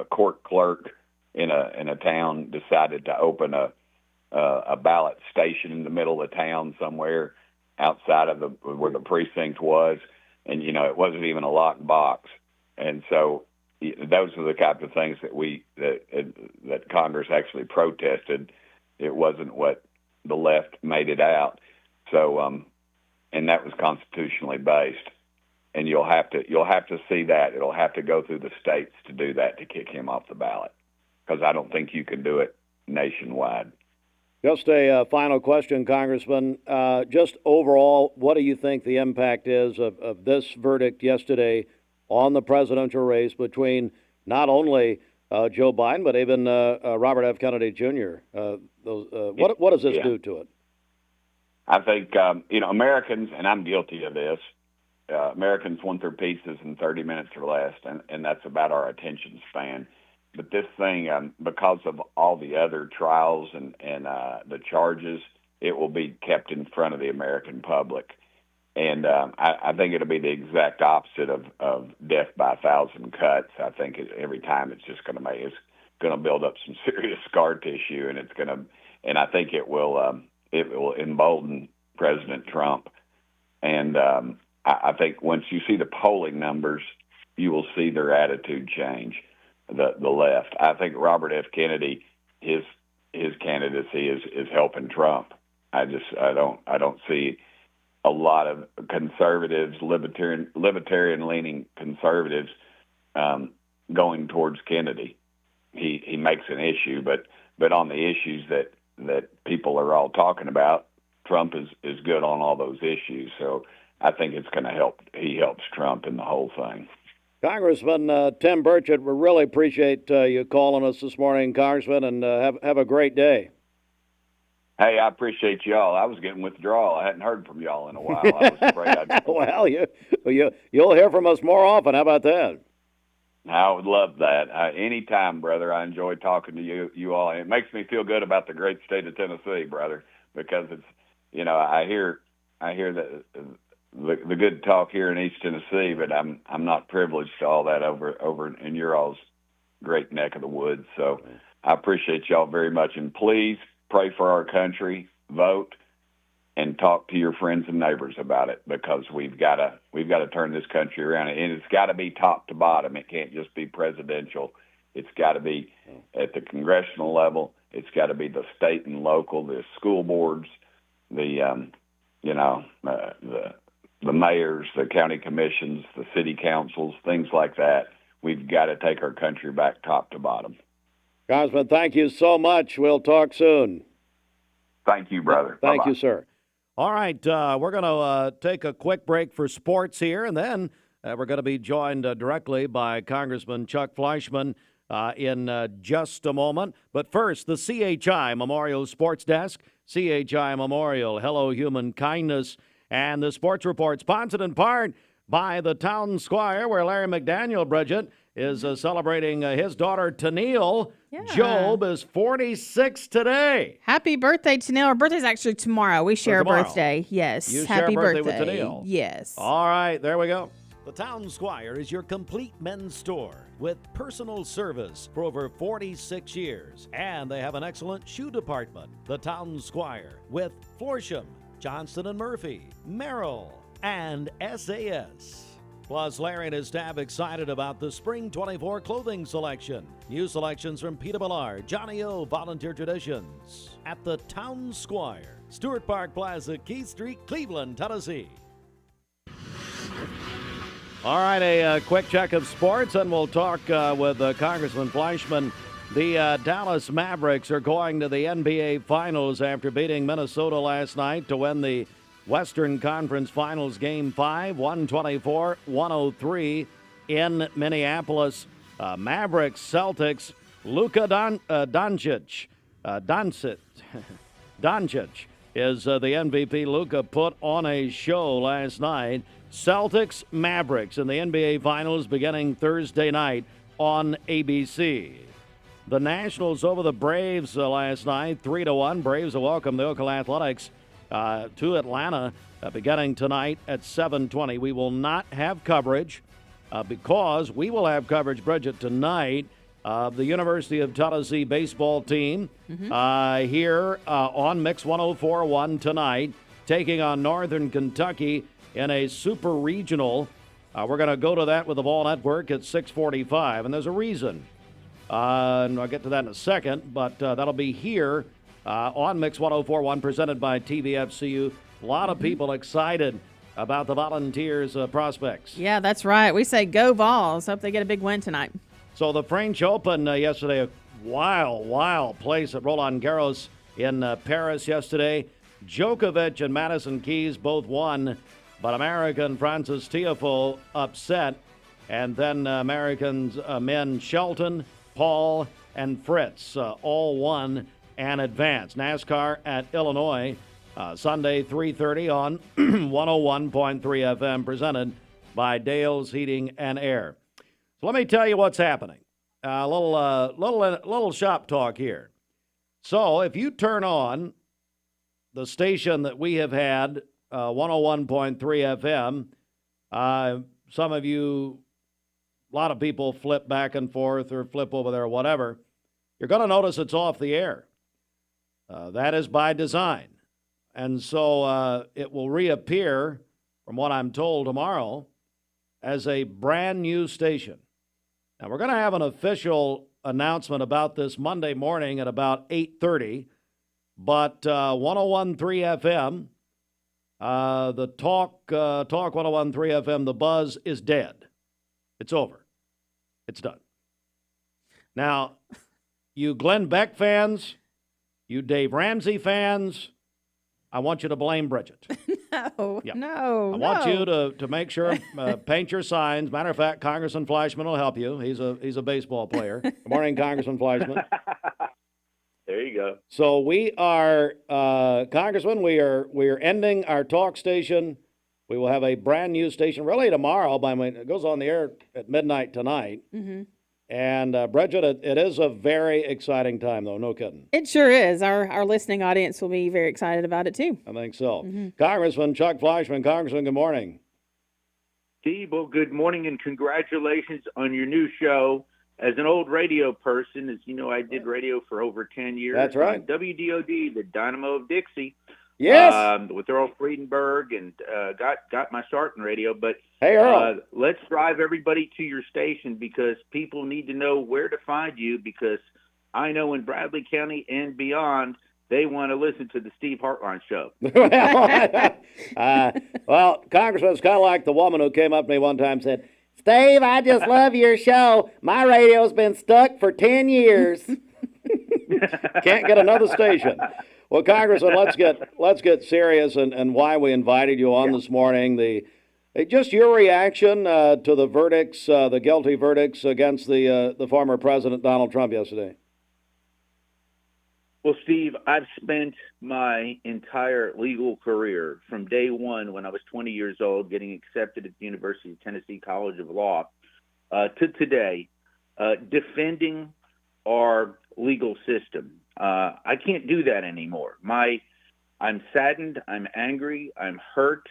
court clerk in a town decided to open a ballot station in the middle of the town somewhere outside of where the precinct was, and it wasn't even a locked box. And so those are the type of things that Congress actually protested. It wasn't what the left made it out. So and that was constitutionally based. And you'll have to see that. It'll have to go through the states to do that, to kick him off the ballot, because I don't think you can do it nationwide. Just a final question, Congressman. Just overall, what do you think the impact is of this verdict yesterday on the presidential race between not only Joe Biden, but even Robert F. Kennedy Jr.? What does this do to it? I think, Americans, and I'm guilty of this, Americans want their pizzas in 30 minutes or less, and that's about our attention span. But this thing, because of all the other trials and the charges, it will be kept in front of the American public. And I think it'll be the exact opposite of death by 1,000 cuts. I think every time it's just going to build up some serious scar tissue, and I think it will embolden President Trump. And I think once you see the polling numbers, you will see their attitude change. The left. I think Robert F. Kennedy, his candidacy is helping Trump. I don't see a lot of conservatives, libertarian leaning conservatives, going towards Kennedy. He makes an issue, but on the issues that people are all talking about, Trump is good on all those issues. So I think it's going to help. He helps Trump in the whole thing. Congressman Tim Burchett, we really appreciate you calling us this morning, Congressman, and have a great day. Hey, I appreciate y'all. I was getting withdrawal. I hadn't heard from y'all in a while. I was afraid I'd... Well, you'll hear from us more often. How about that? I would love that. Anytime, brother. I enjoy talking to you all. And it makes me feel good about the great state of Tennessee, brother, because it's, I hear the good talk here in East Tennessee, but I'm not privileged to all that over in your all's great neck of the woods. So I appreciate y'all very much, and please pray for our country, vote, and talk to your friends and neighbors about it, because we've got to turn this country around, and it's got to be top to bottom. It can't just be presidential. It's got to be at the congressional level. It's got to be the state and local, the school boards, the mayors, the county commissions, the city councils, things like that. We've got to take our country back top to bottom. Congressman, thank you so much. We'll talk soon. Thank you, brother. Thank Bye-bye. you, sir. All right, we're going to take a quick break for sports here, and then we're going to be joined directly by Congressman Chuck Fleischmann in just a moment. But first, the CHI Memorial Sports Desk, CHI Memorial, Hello Human Kindness, and the Sports Report, sponsored in part by the Town Squire, where Larry McDaniel, Bridget, is celebrating his daughter, Tennille. Yeah. Job is 46 today. Happy birthday, Tennille. Her birthday's actually tomorrow. We share a birthday. Yes. You Happy share a birthday birthday with Tennille. Yes. All right, there we go. The Town Squire is your complete men's store with personal service for over 46 years. And they have an excellent shoe department. The Town Squire with Florsham, Johnston & Murphy, Merrill, and SAS. Plus, Larry and his staff excited about the Spring 24 clothing selection. New selections from Peter Ballard, Johnny O, Volunteer Traditions. At the Town Squire, Stewart Park Plaza, Keith Street, Cleveland, Tennessee. All right, a quick check of sports, and we'll talk with Congressman Fleischmann. The Dallas Mavericks are going to the NBA Finals after beating Minnesota last night to win the Western Conference Finals Game 5, 124-103 in Minneapolis. Mavericks, Celtics, Luka Doncic. Doncic is the MVP. Luka put on a show last night. Celtics, Mavericks in the NBA Finals beginning Thursday night on ABC. The Nationals over the Braves last night, 3-1. Braves will welcome the Oakland Athletics to Atlanta beginning tonight at 7:20. We will not have coverage because we will have coverage, Bridget, tonight of the University of Tennessee baseball team here on Mix 104.1 tonight, taking on Northern Kentucky in a super regional. We're going to go to that with the Ball Network at 6:45, and there's a reason. And I'll get to that in a second, but that'll be here on Mix 104.1, presented by TVFCU. A lot of people excited about the Volunteers' prospects. Yeah, that's right. We say go Vols. Hope they get a big win tonight. So the French Open yesterday, a wild place at Roland Garros in Paris yesterday. Djokovic and Madison Keys both won, but American Francis Tiafoe upset. And then Americans men Shelton, Paul, and Fritz all won and advanced. NASCAR at Illinois, Sunday 3:30 on 101.3 FM, presented by Dale's Heating and Air. So let me tell you what's happening. A little shop talk here. So if you turn on the station that we have had, 101.3 FM, some of you, a lot of people flip back and forth or flip over there or whatever, you're going to notice it's off the air. That is by design. And so it will reappear, from what I'm told, tomorrow as a brand new station. Now, we're going to have an official announcement about this Monday morning at about 8:30, but 101.3 FM, the Talk 101.3 FM, the buzz is dead. It's over. It's done. Now, you Glenn Beck fans, you Dave Ramsey fans, I want you to blame Bridget. No. I want you to make sure, paint your signs. Matter of fact, Congressman Fleischmann will help you. He's a baseball player. Good morning, Congressman Fleischmann. There you go. So we are, Congressman, we are ending our talk station. We will have a brand new station really tomorrow. It goes on the air at midnight tonight. Mm-hmm. And Bridget, it is a very exciting time, though. No kidding. It sure is. Our listening audience will be very excited about it, too. I think so. Mm-hmm. Congressman Chuck Fleischmann. Congressman, good morning. Steve, well, good morning and congratulations on your new show. As an old radio person, as you know, I did radio for over 10 years. That's right. On WDOD, the Dynamo of Dixie. Yes. With Earl Friedenberg, and got my start in radio. But hey, Earl, let's drive everybody to your station because people need to know where to find you, because I know in Bradley County and beyond, they want to listen to the Steve Hartline Show. Well, Congressman, it's kind of like the woman who came up to me one time and said, Steve, I just love your show. My radio's been stuck for 10 years. Can't get another station. Well, Congressman, let's get serious and why we invited you on this morning. Just your reaction to the verdicts, the guilty verdicts against the former President Donald Trump yesterday. Well, Steve, I've spent my entire legal career from day one when I was 20 years old getting accepted at the University of Tennessee College of Law to today defending our legal system. I can't do that anymore. I'm saddened, I'm angry, I'm hurt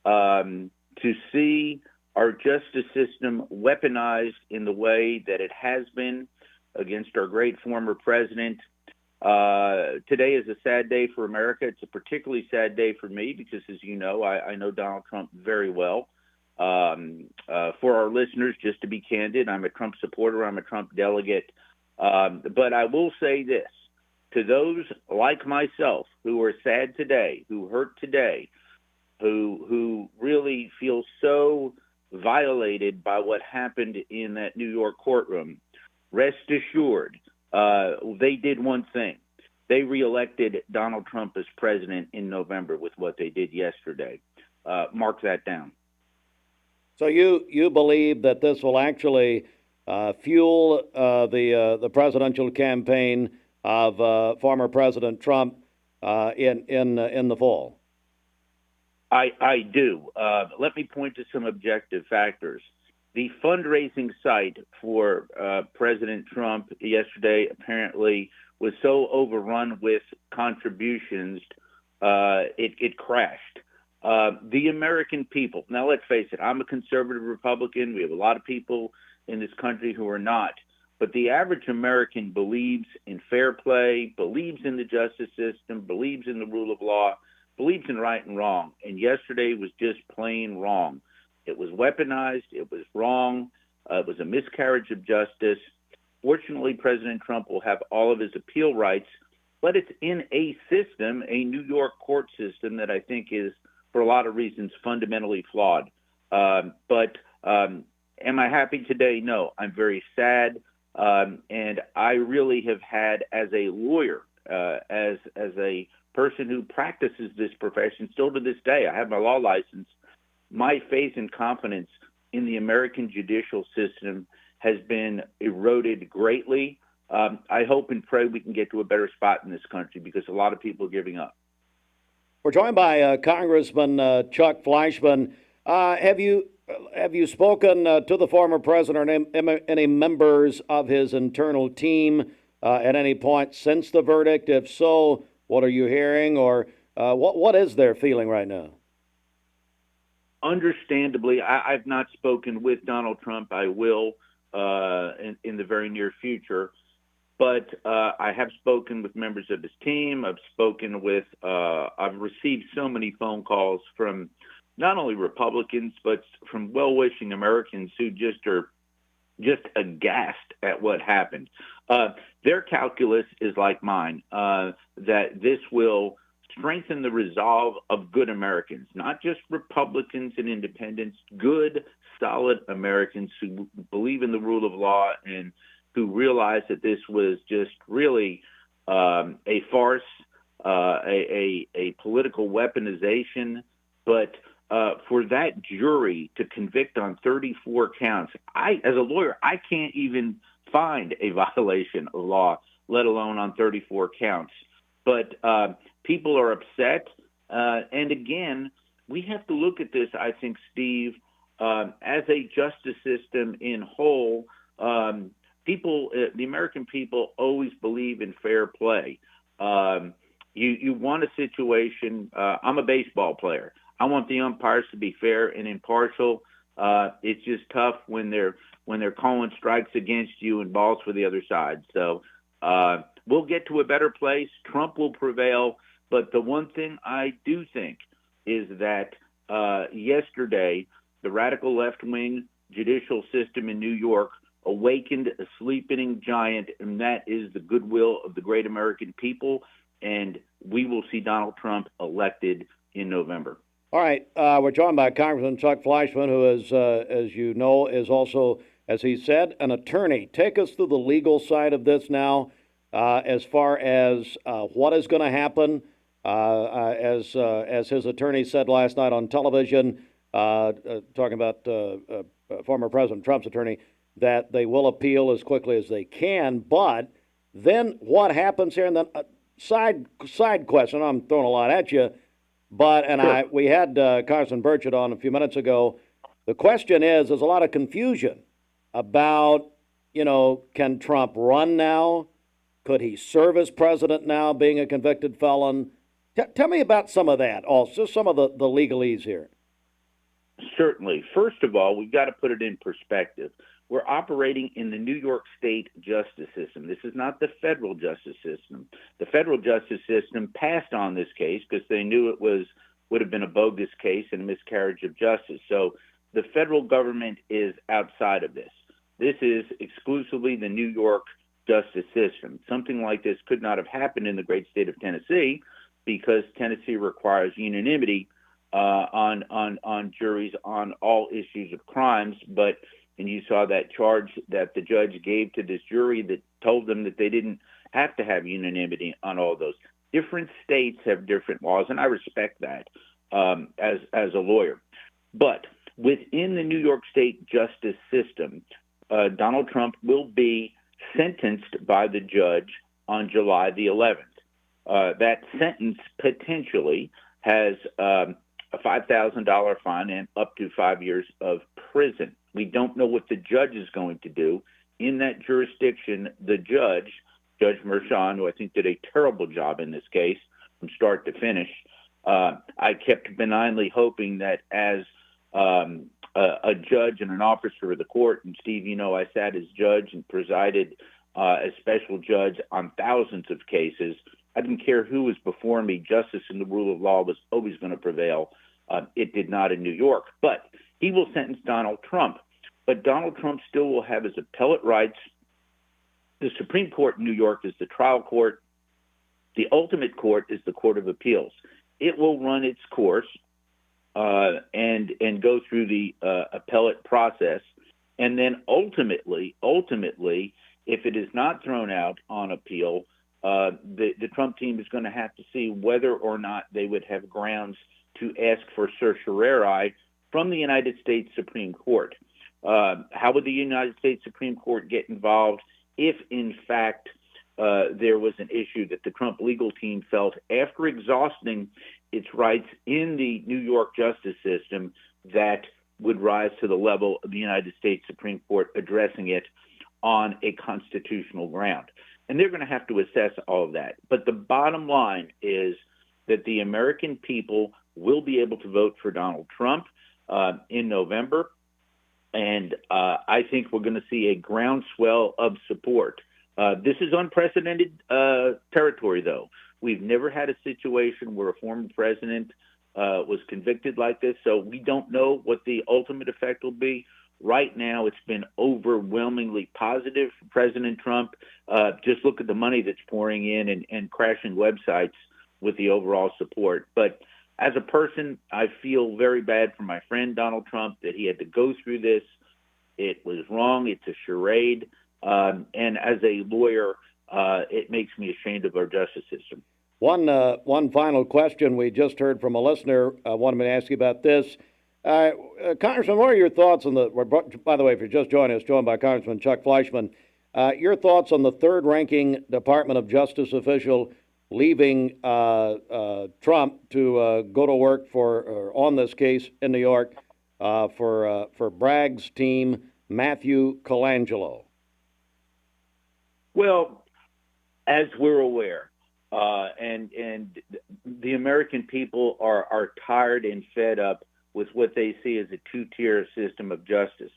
to see our justice system weaponized in the way that it has been against our great former president. Today is a sad day for America. It's a particularly sad day for me because, as you know, I know Donald Trump very well. For our listeners, just to be candid, I'm a Trump supporter. I'm a Trump delegate. But I will say this. To those like myself who are sad today, who hurt today, who really feel so violated by what happened in that New York courtroom, rest assured, they did one thing. They reelected Donald Trump as president in November with what they did yesterday. Mark that down. So you believe that this will actually fuel the presidential campaign of former President Trump in the fall? I do. Let me point to some objective factors. The fundraising site for President Trump yesterday apparently was so overrun with contributions it crashed. The American people, now let's face it, I'm a conservative Republican. We have a lot of people in this country who are not. But the average American believes in fair play, believes in the justice system, believes in the rule of law, believes in right and wrong. And yesterday was just plain wrong. It was weaponized. It was wrong. It was a miscarriage of justice. Fortunately, President Trump will have all of his appeal rights, but it's in a system, a New York court system that I think is, for a lot of reasons, fundamentally flawed. But am I happy today? No. I'm very sad. And I really have had, as a lawyer, as a person who practices this profession, still to this day, I have my law license, my faith and confidence in the American judicial system has been eroded greatly. I hope and pray we can get to a better spot in this country because a lot of people are giving up. We're joined by Congressman Chuck Fleischmann. Have you spoken to the former president or any members of his internal team at any point since the verdict? If so, what are you hearing, or what is their feeling right now? Understandably, I've not spoken with Donald Trump. I will in the very near future. But I have spoken with members of his team. I've received so many phone calls from not only Republicans, but from well-wishing Americans who are just aghast at what happened. Their calculus is like mine, that this will strengthen the resolve of good Americans, not just Republicans and independents, good, solid Americans who believe in the rule of law and who realize that this was just really a farce, a political weaponization. But for that jury to convict on 34 counts, as a lawyer, I can't even find a violation of law, let alone on 34 counts. But people are upset. And again, we have to look at this, I think, Steve, as a justice system in whole. The American people always believe in fair play. You want a situation. I'm a baseball player. I want the umpires to be fair and impartial. It's just tough when they're calling strikes against you and balls for the other side. So we'll get to a better place. Trump will prevail. But the one thing I do think is that yesterday the radical left-wing judicial system in New York awakened a sleeping giant, and that is the goodwill of the great American people. And we will see Donald Trump elected in November. All right. We're joined by Congressman Chuck Fleischmann, who is, as you know, is also, as he said, an attorney. Take us through the legal side of this now, as far as what is going to happen. As his attorney said last night on television, talking about former President Trump's attorney, that they will appeal as quickly as they can. But then what happens here? And then side question, I'm throwing a lot at you, but sure. We had Congressman Burchett on a few minutes ago. The question is, there's a lot of confusion about, can Trump run now? Could he serve as president now, being a convicted felon? Tell me about some of that, also some of the legalese here. Certainly. First of all, we've got to put it in perspective. We're operating in the New York State justice system. This is not the federal justice system. The federal justice system passed on this case because they knew it would have been a bogus case and a miscarriage of justice. So the federal government is outside of this. This is exclusively the New York justice system. Something like this could not have happened in the great state of Tennessee because Tennessee requires unanimity on juries on all issues of crimes. And you saw that charge that the judge gave to this jury that told them that they didn't have to have unanimity on all those. Different states have different laws, and I respect that as a lawyer. But within the New York State justice system, Donald Trump will be sentenced by the judge on July the 11th. That sentence potentially has a $5,000 fine and up to 5 years of prison. We don't know what the judge is going to do. In that jurisdiction, the Judge Merchan, who I think did a terrible job in this case, from start to finish. I kept benignly hoping that as a judge and an officer of the court, and Steve, I sat as judge and presided as special judge on thousands of cases. I didn't care who was before me. Justice and the rule of law was always going to prevail. It did not in New York. But he will sentence Donald Trump. But Donald Trump still will have his appellate rights. The Supreme Court in New York is the trial court. The ultimate court is the Court of Appeals. It will run its course and go through the appellate process. And then ultimately, if it is not thrown out on appeal, the Trump team is going to have to see whether or not they would have grounds to ask for certiorari from the United States Supreme Court. How would the United States Supreme Court get involved if, in fact, there was an issue that the Trump legal team felt, after exhausting its rights in the New York justice system, that would rise to the level of the United States Supreme Court addressing it on a constitutional ground? And they're going to have to assess all of that. But the bottom line is that the American people will be able to vote for Donald Trump in November. And I think we're going to see a groundswell of support. This is unprecedented territory, though. We've never had a situation where a former president was convicted like this, so we don't know what the ultimate effect will be. Right now, it's been overwhelmingly positive for President Trump. Just look at the money that's pouring in and crashing websites with the overall support. But as a person, I feel very bad for my friend Donald Trump that he had to go through this. It was wrong. It's a charade. And as a lawyer, it makes me ashamed of our justice system. One final question. We just heard from a listener. I wanted me to ask you about this. Congressman, what are your thoughts on by the way, if you're just joining us, joined by Congressman Chuck Fleischmann, your thoughts on the third-ranking Department of Justice official leaving Trump to go to work on this case in New York for Bragg's team, Matthew Colangelo? Well, as we're aware, and the American people are tired and fed up with what they see as a two-tier system of justice.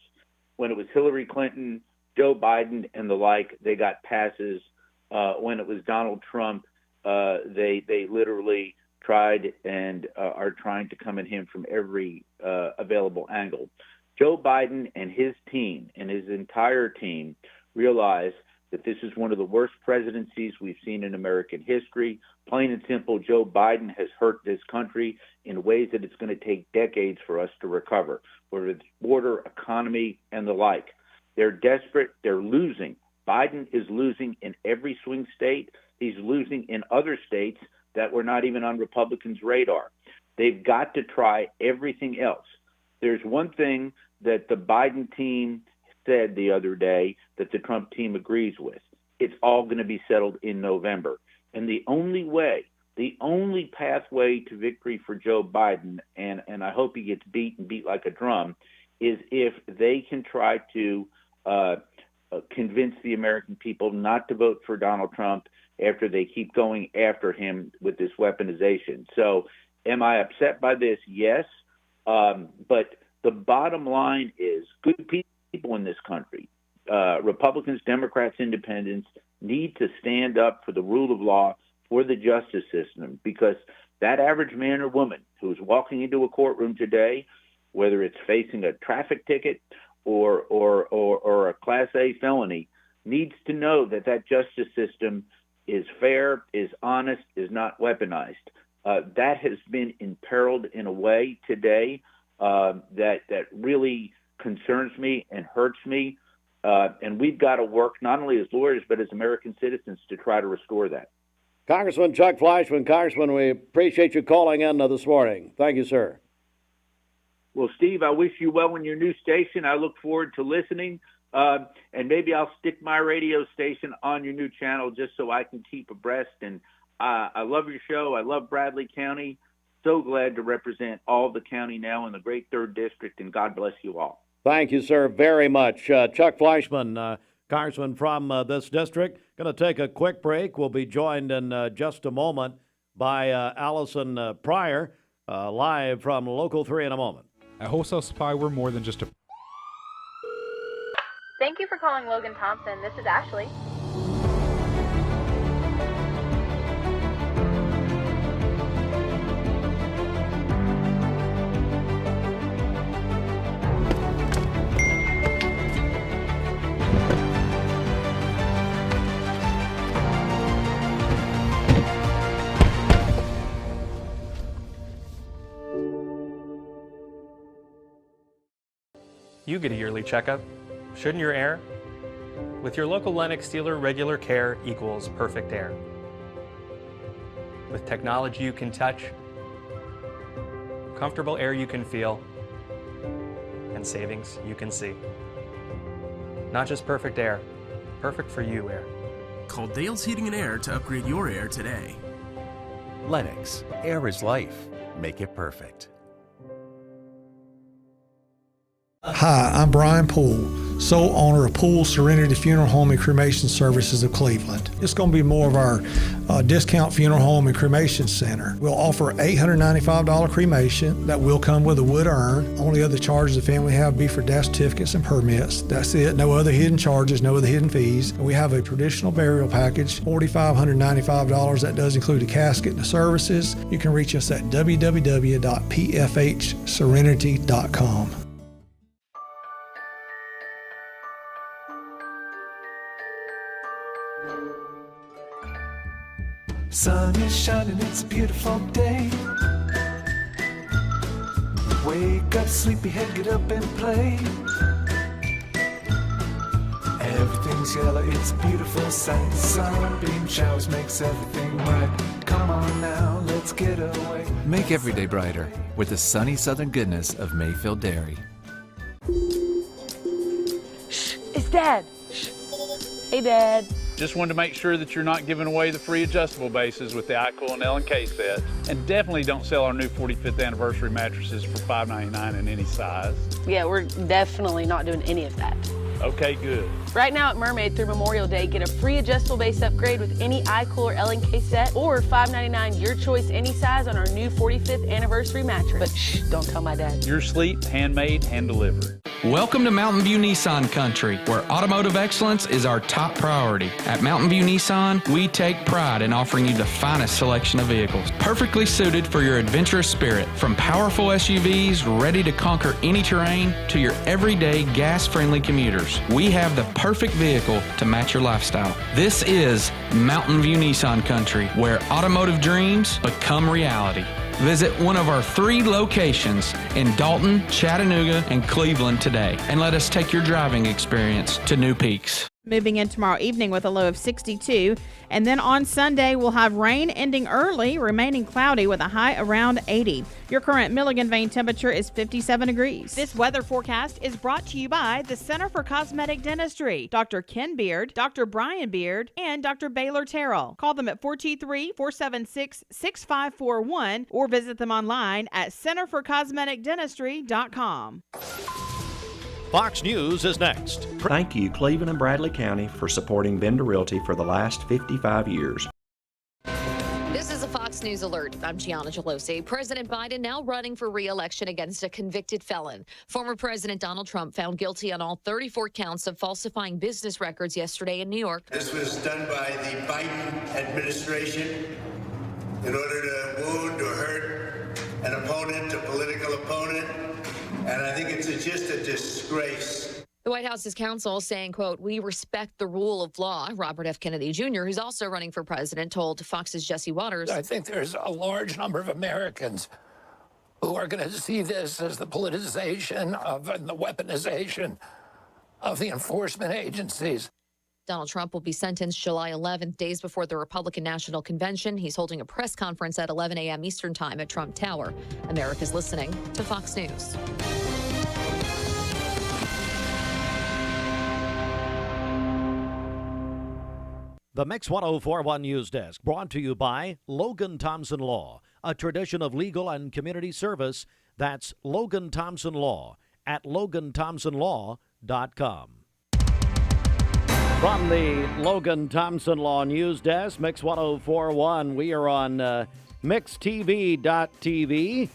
When it was Hillary Clinton, Joe Biden, and the like, they got passes. When it was Donald Trump, they literally tried and are trying to come at him from every available angle. Joe Biden and his team and his entire team realize that this is one of the worst presidencies we've seen in American history. Plain and simple, Joe Biden has hurt this country in ways that it's going to take decades for us to recover, whether it's border, economy, and the like. They're desperate. They're losing. Biden is losing in every swing state. He's losing in other states that were not even on Republicans' radar. They've got to try everything else. There's one thing that the Biden team said the other day that the Trump team agrees with. It's all going to be settled in November. And the only pathway to victory for Joe Biden, and I hope he gets beat like a drum, is if they can try to convince the American people not to vote for Donald Trump after they keep going after him with this weaponization. So am I upset by this? Yes. But the bottom line is good people in this country, Republicans, Democrats, Independents, need to stand up for the rule of law, for the justice system, because that average man or woman who's walking into a courtroom today, whether it's facing a traffic ticket or a Class A felony, needs to know that justice system is fair, is honest, is not weaponized. That has been imperiled in a way today that really concerns me and hurts me. And we've got to work not only as lawyers but as American citizens to try to restore that. Congressman Chuck Fleischmann, Congressman, we appreciate you calling in this morning. Thank you, sir. Well, Steve, I wish you well in your new station. I look forward to listening. And maybe I'll stick my radio station on your new channel just so I can keep abreast. And I love your show. I love Bradley County. So glad to represent all the county now in the great 3rd District, and God bless you all. Thank you, sir, very much. Chuck Fleischmann, Congressman from this district. Going to take a quick break. We'll be joined in just a moment by Alison Pryor, live from Local 3 in a moment. At Wholesale Supply, we're more than just a... Thank you for calling Logan Thompson. This is Ashley. You get a yearly checkup. Shouldn't your air? With your local Lennox dealer, regular care equals perfect air. With technology you can touch, comfortable air you can feel, and savings you can see. Not just perfect air, perfect for you air. Call Dale's Heating and Air to upgrade your air today. Lennox, air is life. Make it perfect. Hi, I'm Brian Poole, sole owner of Poole Serenity Funeral Home and Cremation Services of Cleveland. It's going to be more of our discount funeral home and cremation center. We'll offer $895 cremation that will come with a wood urn. Only other charges the family have be for death certificates and permits. That's it. No other hidden charges, no other hidden fees. And we have a traditional burial package, $4,595. That does include a casket and the services. You can reach us at www.pfhserenity.com. Sun is shining, it's a beautiful day. Wake up, sleepyhead, get up and play. Everything's yellow, it's a beautiful sight. Sunbeam showers makes everything right. Come on now, let's get away. Make every day brighter with the sunny southern goodness of Mayfield Dairy. Shh, it's Dad. Shh. Hey, Dad. Just wanted to make sure that you're not giving away the free adjustable bases with the iCool and L&K sets. And definitely don't sell our new 45th anniversary mattresses for $5.99 in any size. Yeah, we're definitely not doing any of that. Okay, good. Right now at Mermaid through Memorial Day, get a free adjustable base upgrade with any iCool or L&K set, or $5.99 your choice any size on our new 45th anniversary mattress. But shh, don't tell my dad. Your sleep, handmade, hand delivered. Welcome to Mountain View Nissan Country, where automotive excellence is our top priority. At Mountain View Nissan, we take pride in offering you the finest selection of vehicles, perfectly suited for your adventurous spirit. From powerful SUVs ready to conquer any terrain to your everyday gas-friendly commuters, we have the perfect vehicle to match your lifestyle. This is Mountain View Nissan Country, where automotive dreams become reality. Visit one of our 3 locations in Dalton, Chattanooga, and Cleveland today, and let us take your driving experience to new peaks. Moving in tomorrow evening with a low of 62. And then on Sunday, we'll have rain ending early, remaining cloudy with a high around 80. Your current Milligan Vein temperature is 57 degrees. This weather forecast is brought to you by the Center for Cosmetic Dentistry, Dr. Ken Beard, Dr. Brian Beard, and Dr. Baylor Terrell. Call them at 423-476-6541 or visit them online at centerforcosmeticdentistry.com. Fox News is next. Thank you, Cleveland and Bradley County, for supporting Bender Realty for the last 55 years. This is a Fox News alert. I'm Gianna Gelosi. President Biden now running for re-election against a convicted felon. Former President Donald Trump found guilty on all 34 counts of falsifying business records yesterday in New York. This was done by the Biden administration in order to wound or hurt an opponent, a political opponent. And I think it's just a disgrace. The White House's counsel saying, quote, "We respect the rule of law." Robert F. Kennedy Jr., who's also running for president, told Fox's Jesse Waters. I think there's a large number of Americans who are going to see this as the politicization of and the weaponization of the enforcement agencies. Donald Trump will be sentenced July 11th, days before the Republican National Convention. He's holding a press conference at 11 a.m. Eastern Time at Trump Tower. America's listening to Fox News. The Mix 1041 News Desk brought to you by Logan Thompson Law, a tradition of legal and community service. That's Logan Thompson Law at LoganThompsonLaw.com. From the Logan Thompson Law News Desk, Mix 104.1, we are on mixtv.tv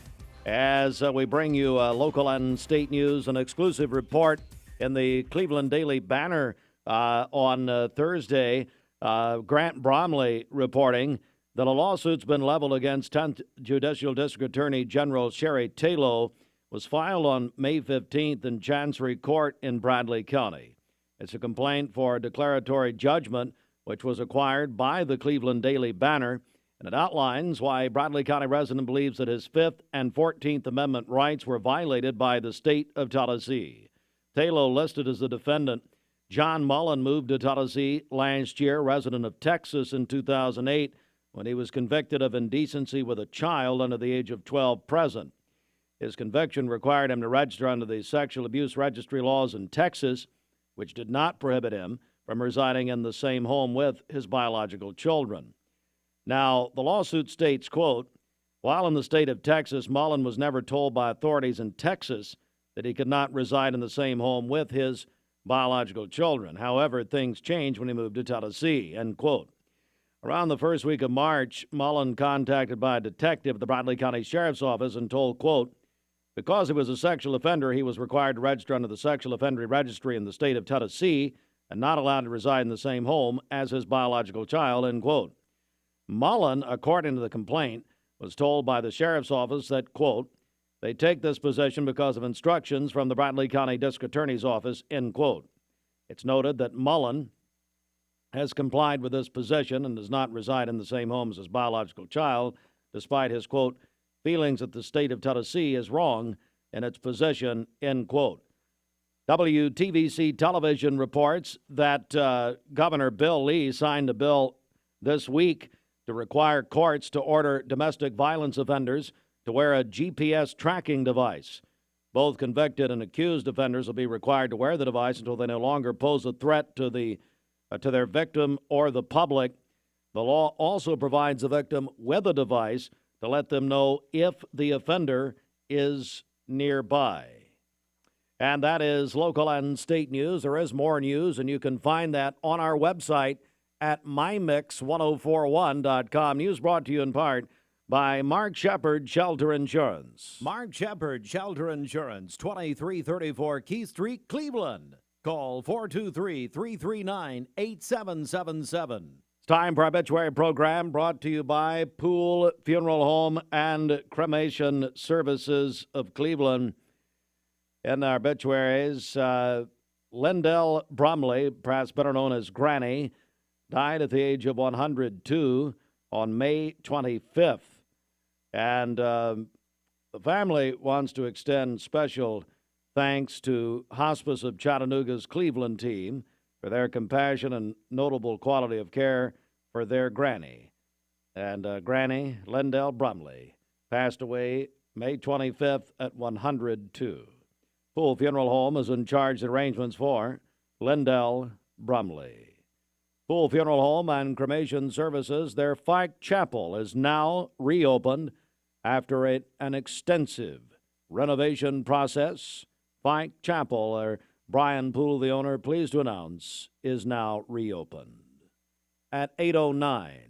as we bring you local and state news, an exclusive report in the Cleveland Daily Banner on Thursday. Grant Bromley reporting that a lawsuit's been leveled against 10th Judicial District Attorney General Sherry Taylor was filed on May 15th in Chancery Court in Bradley County. It's a complaint for a declaratory judgment, which was acquired by the Cleveland Daily Banner, and it outlines why Bradley County resident believes that his 5th and 14th Amendment rights were violated by the state of Tennessee. Taylor listed as the defendant. John Mullen moved to Tennessee last year, resident of Texas in 2008, when he was convicted of indecency with a child under the age of 12 present. His conviction required him to register under the sexual abuse registry laws in Texas, which did not prohibit him from residing in the same home with his biological children. Now, the lawsuit states, quote, while in the state of Texas, Mullen was never told by authorities in Texas that he could not reside in the same home with his biological children. However, things changed when he moved to Tennessee, end quote. Around the first week of March, Mullen contacted by a detective at the Bradley County Sheriff's Office and told, quote, because he was a sexual offender, he was required to register under the Sexual Offender Registry in the state of Tennessee and not allowed to reside in the same home as his biological child, end quote. Mullen, according to the complaint, was told by the Sheriff's Office that, quote, they take this position because of instructions from the Bradley County District Attorney's Office, end quote. It's noted that Mullen has complied with this position and does not reside in the same home as his biological child, despite his, quote, feelings that the state of Tennessee is wrong in its position, end quote. WTVC television reports that Governor Bill Lee signed a bill this week to require courts to order domestic violence offenders to wear a GPS tracking device. Both convicted and accused offenders will be required to wear the device until they no longer pose a threat to their victim or the public. The law also provides the victim with a device to let them know if the offender is nearby. And that is local and state news. There is more news, and you can find that on our website at mymix1041.com. News brought to you in part by Mark Shepard Shelter Insurance. Mark Shepard Shelter Insurance, 2334 Keith Street, Cleveland. Call 423-339-8777. Time for our obituary program brought to you by Pool Funeral Home and Cremation Services of Cleveland. In our obituaries, Lindell Bromley, perhaps better known as Granny, died at the age of 102 on May 25th. And the family wants to extend special thanks to Hospice of Chattanooga's Cleveland team for their compassion and notable quality of care for their granny. And Granny Lindell Brumley passed away May 25th at 102. Pool Funeral Home is in charge of arrangements for Lindell Brumley. Pool Funeral Home and Cremation Services, their Fike Chapel is now reopened after an extensive renovation process. Fike Chapel, or Brian Poole, the owner, pleased to announce, is now reopened. At 8:09.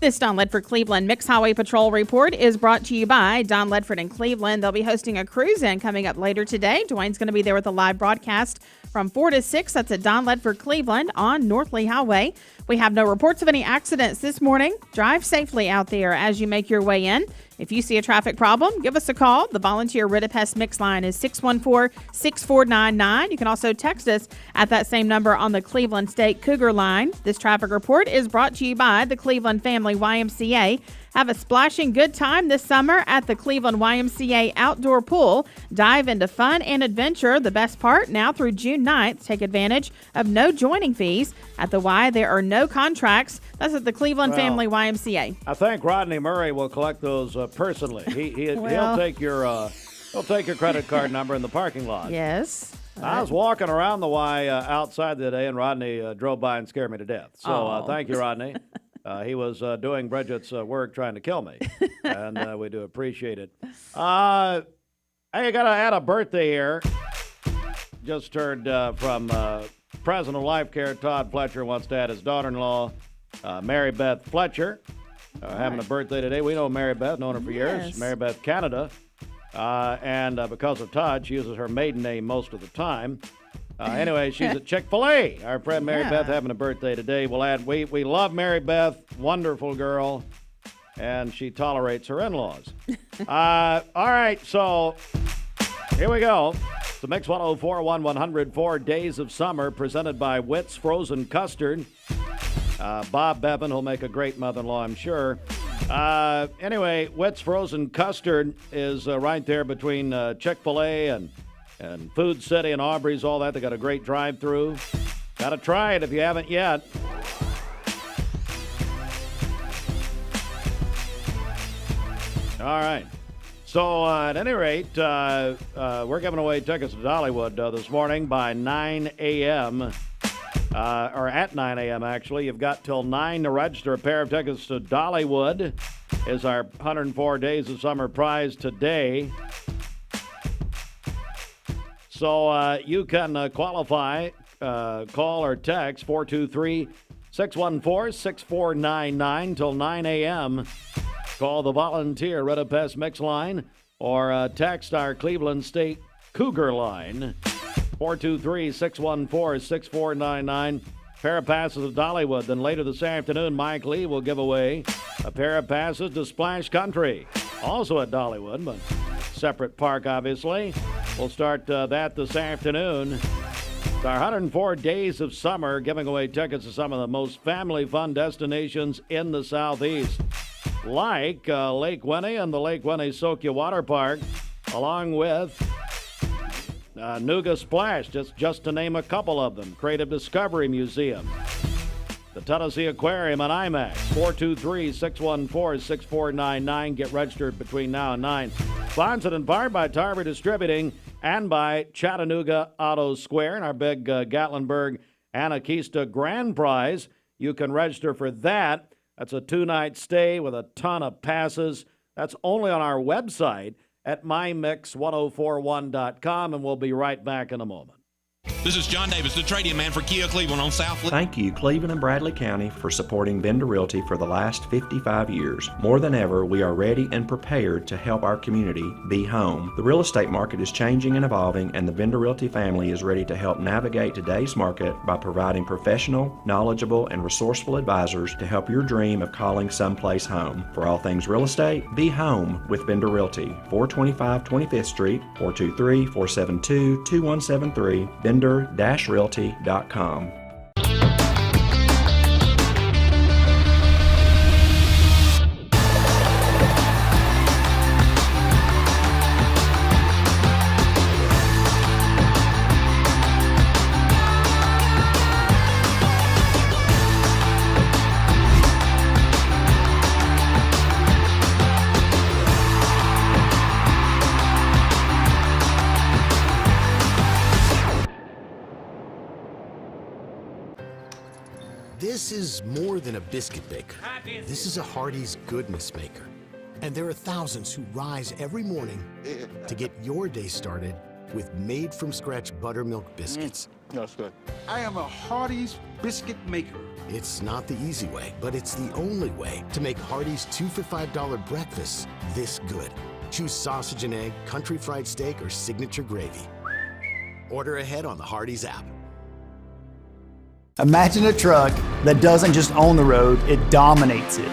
This Don Ledford Cleveland Mixed Highway Patrol report is brought to you by Don Ledford in Cleveland. They'll be hosting a cruise-in coming up later today. Dwayne's going to be there with a live broadcast from 4 to 6. That's at Don Ledford Cleveland on North Lee Highway. We have no reports of any accidents this morning. Drive safely out there as you make your way in. If you see a traffic problem, give us a call. The volunteer Rid of Pest Mix line is 614-6499. You can also text us at that same number on the Cleveland State Cougar line. This traffic report is brought to you by the Cleveland Family YMCA. Have a splashing good time this summer at the Cleveland YMCA Outdoor Pool. Dive into fun and adventure. The best part, now through June 9th, take advantage of no joining fees. At the Y, there are no contracts. That's at the Cleveland Family YMCA. I think Rodney Murray will collect those personally. He'll take your credit card number in the parking lot. Yes. I was walking around the Y outside the day, and Rodney drove by and scared me to death. So thank you, Rodney. He was doing Bridget's work trying to kill me, and we do appreciate it. Hey, I got to add a birthday here. Just heard from President of Life Care, Todd Fletcher, wants to add his daughter-in-law, Mary Beth Fletcher, having a birthday today. We know Mary Beth, known her for years. Mary Beth Canada. And because of Todd, she uses her maiden name most of the time. Anyway, she's at Chick-fil-A. Our friend Mary Beth having a birthday today. We'll add, we love Mary Beth, wonderful girl, and she tolerates her in-laws. All right, so here we go. The Mix 104.1 104 Days of Summer presented by Witt's Frozen Custard. Bob Bevan will make a great mother-in-law, I'm sure. Anyway, Witt's Frozen Custard is right there between Chick-fil-A and Food City and Aubrey's, all that. They got a great drive-through. Got to try it if you haven't yet. All right. So, at any rate, we're giving away tickets to Dollywood this morning by 9 a.m., or at 9 a.m., actually. You've got till 9 to register. A pair of tickets to Dollywood is our 104 Days of Summer prize today. So, you can qualify, call or text 423-614-6499 till 9 a.m., Call the volunteer Red Up Pest Mix line or text our Cleveland State Cougar line, 423-614-6499. Pair of passes to Dollywood. Then later this afternoon, Mike Lee will give away a pair of passes to Splash Country, also at Dollywood, but separate park, obviously. We'll start that this afternoon. It's our 104 Days of Summer, giving away tickets to some of the most family fun destinations in the Southeast, like Lake Wendy and the Lake Wendy Sokia Water Park, along with Nuga Splash, just to name a couple of them. Creative Discovery Museum, the Tennessee Aquarium and IMAX. 423-614-6499. Get registered between now and 9. Sponsored in part by Tarver Distributing and by Chattanooga Auto Square and our big Gatlinburg Anarchista Grand Prize. You can register for that. That's a 2-night stay with a ton of passes. That's only on our website at mymix1041.com, and we'll be right back in a moment. This is John Davis, the trading man for Kia Cleveland on South. Thank you, Cleveland and Bradley County, for supporting Bender Realty for the last 55 years. More than ever, we are ready and prepared to help our community be home. The real estate market is changing and evolving, and the Bender Realty family is ready to help navigate today's market by providing professional, knowledgeable, and resourceful advisors to help your dream of calling someplace home. For all things real estate, be home with Bender Realty, 425 25th Street, 423-472-2173, Bender-Realty.com. This is more than a biscuit baker. This is a Hardee's goodness maker. And there are thousands who rise every morning to get your day started with made-from-scratch buttermilk biscuits. That's good. I am a Hardee's biscuit maker. It's not the easy way, but it's the only way to make Hardee's 2 for $5 breakfasts this good. Choose sausage and egg, country fried steak, or signature gravy. Order ahead on the Hardee's app. Imagine a truck that doesn't just own the road, it dominates it.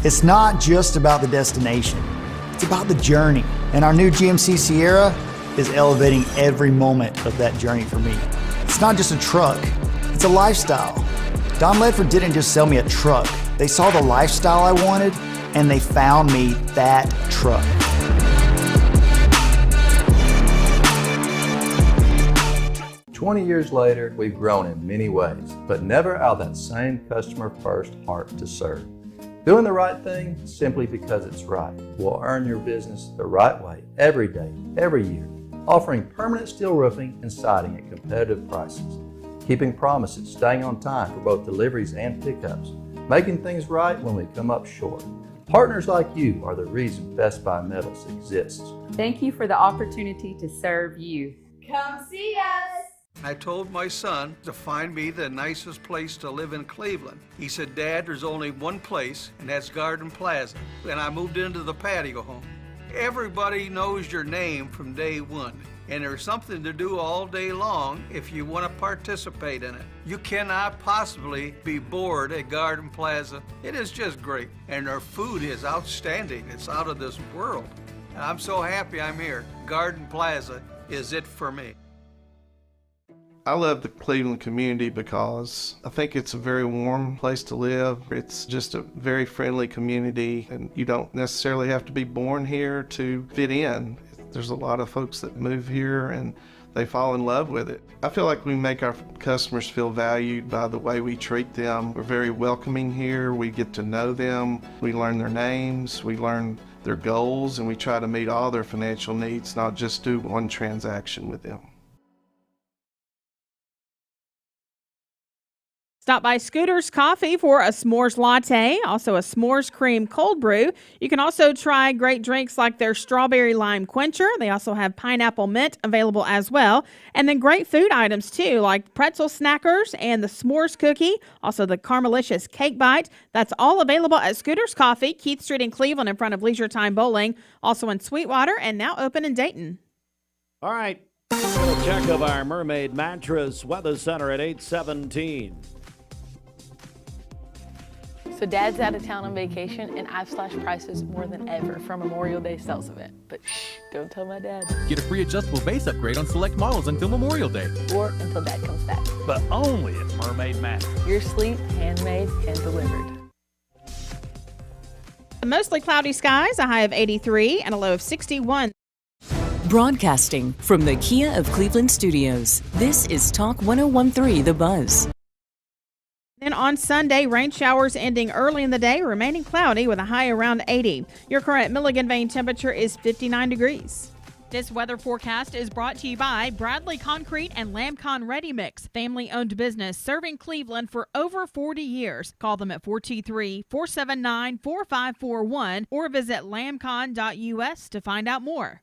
It's not just about the destination, it's about the journey. And our new GMC Sierra is elevating every moment of that journey for me. It's not just a truck, it's a lifestyle. Don Ledford didn't just sell me a truck. They saw the lifestyle I wanted and they found me that truck. "20 years later, we've grown in many ways, but never out of that same customer-first heart to serve. Doing the right thing simply because it's right will earn your business the right way every day, every year, offering permanent steel roofing and siding at competitive prices, keeping promises, staying on time for both deliveries and pickups, making things right when we come up short. Partners like you are the reason Best Buy Metals exists. Thank you for the opportunity to serve you. Come see us. I told my son to find me the nicest place to live in Cleveland. He said, Dad, there's only one place, and that's Garden Plaza. And I moved into the patio home. Everybody knows your name from day one, and there's something to do all day long if you want to participate in it. You cannot possibly be bored at Garden Plaza. It is just great, and their food is outstanding. It's out of this world. And I'm so happy I'm here. Garden Plaza is it for me. I love the Cleveland community because I think it's a very warm place to live. It's just a very friendly community, and you don't necessarily have to be born here to fit in. There's a lot of folks that move here and they fall in love with it. I feel like we make our customers feel valued by the way we treat them. We're very welcoming here. We get to know them. We learn their names. We learn their goals, and we try to meet all their financial needs, not just do one transaction with them. Stop by Scooter's Coffee for a s'mores latte, also a s'mores cream cold brew. You can also try great drinks like their strawberry lime quencher. They also have pineapple mint available as well. And then great food items too, like pretzel snackers and the s'mores cookie, also the Caramelicious cake bite. That's all available at Scooter's Coffee, Keith Street in Cleveland in front of Leisure Time Bowling, also in Sweetwater and now open in Dayton. All right, get a check of our Mermaid Mattress Weather Center at 8:17. So Dad's out of town on vacation, and I've slashed prices more than ever for Memorial Day sales event. But shh, don't tell my dad. Get a free adjustable base upgrade on select models until Memorial Day. Or until Dad comes back. But only at Mermaid Mattress. Your sleep, handmade, hand delivered. Mostly cloudy skies, a high of 83 and a low of 61. Broadcasting from the Kia of Cleveland studios, this is Talk 101.3 The Buzz. Then on Sunday, rain showers ending early in the day, remaining cloudy with a high around 80. Your current Milligan Vane temperature is 59 degrees. This weather forecast is brought to you by Bradley Concrete and Lamcon Ready Mix, family-owned business serving Cleveland for over 40 years. Call them at 423-479-4541 or visit lamcon.us to find out more.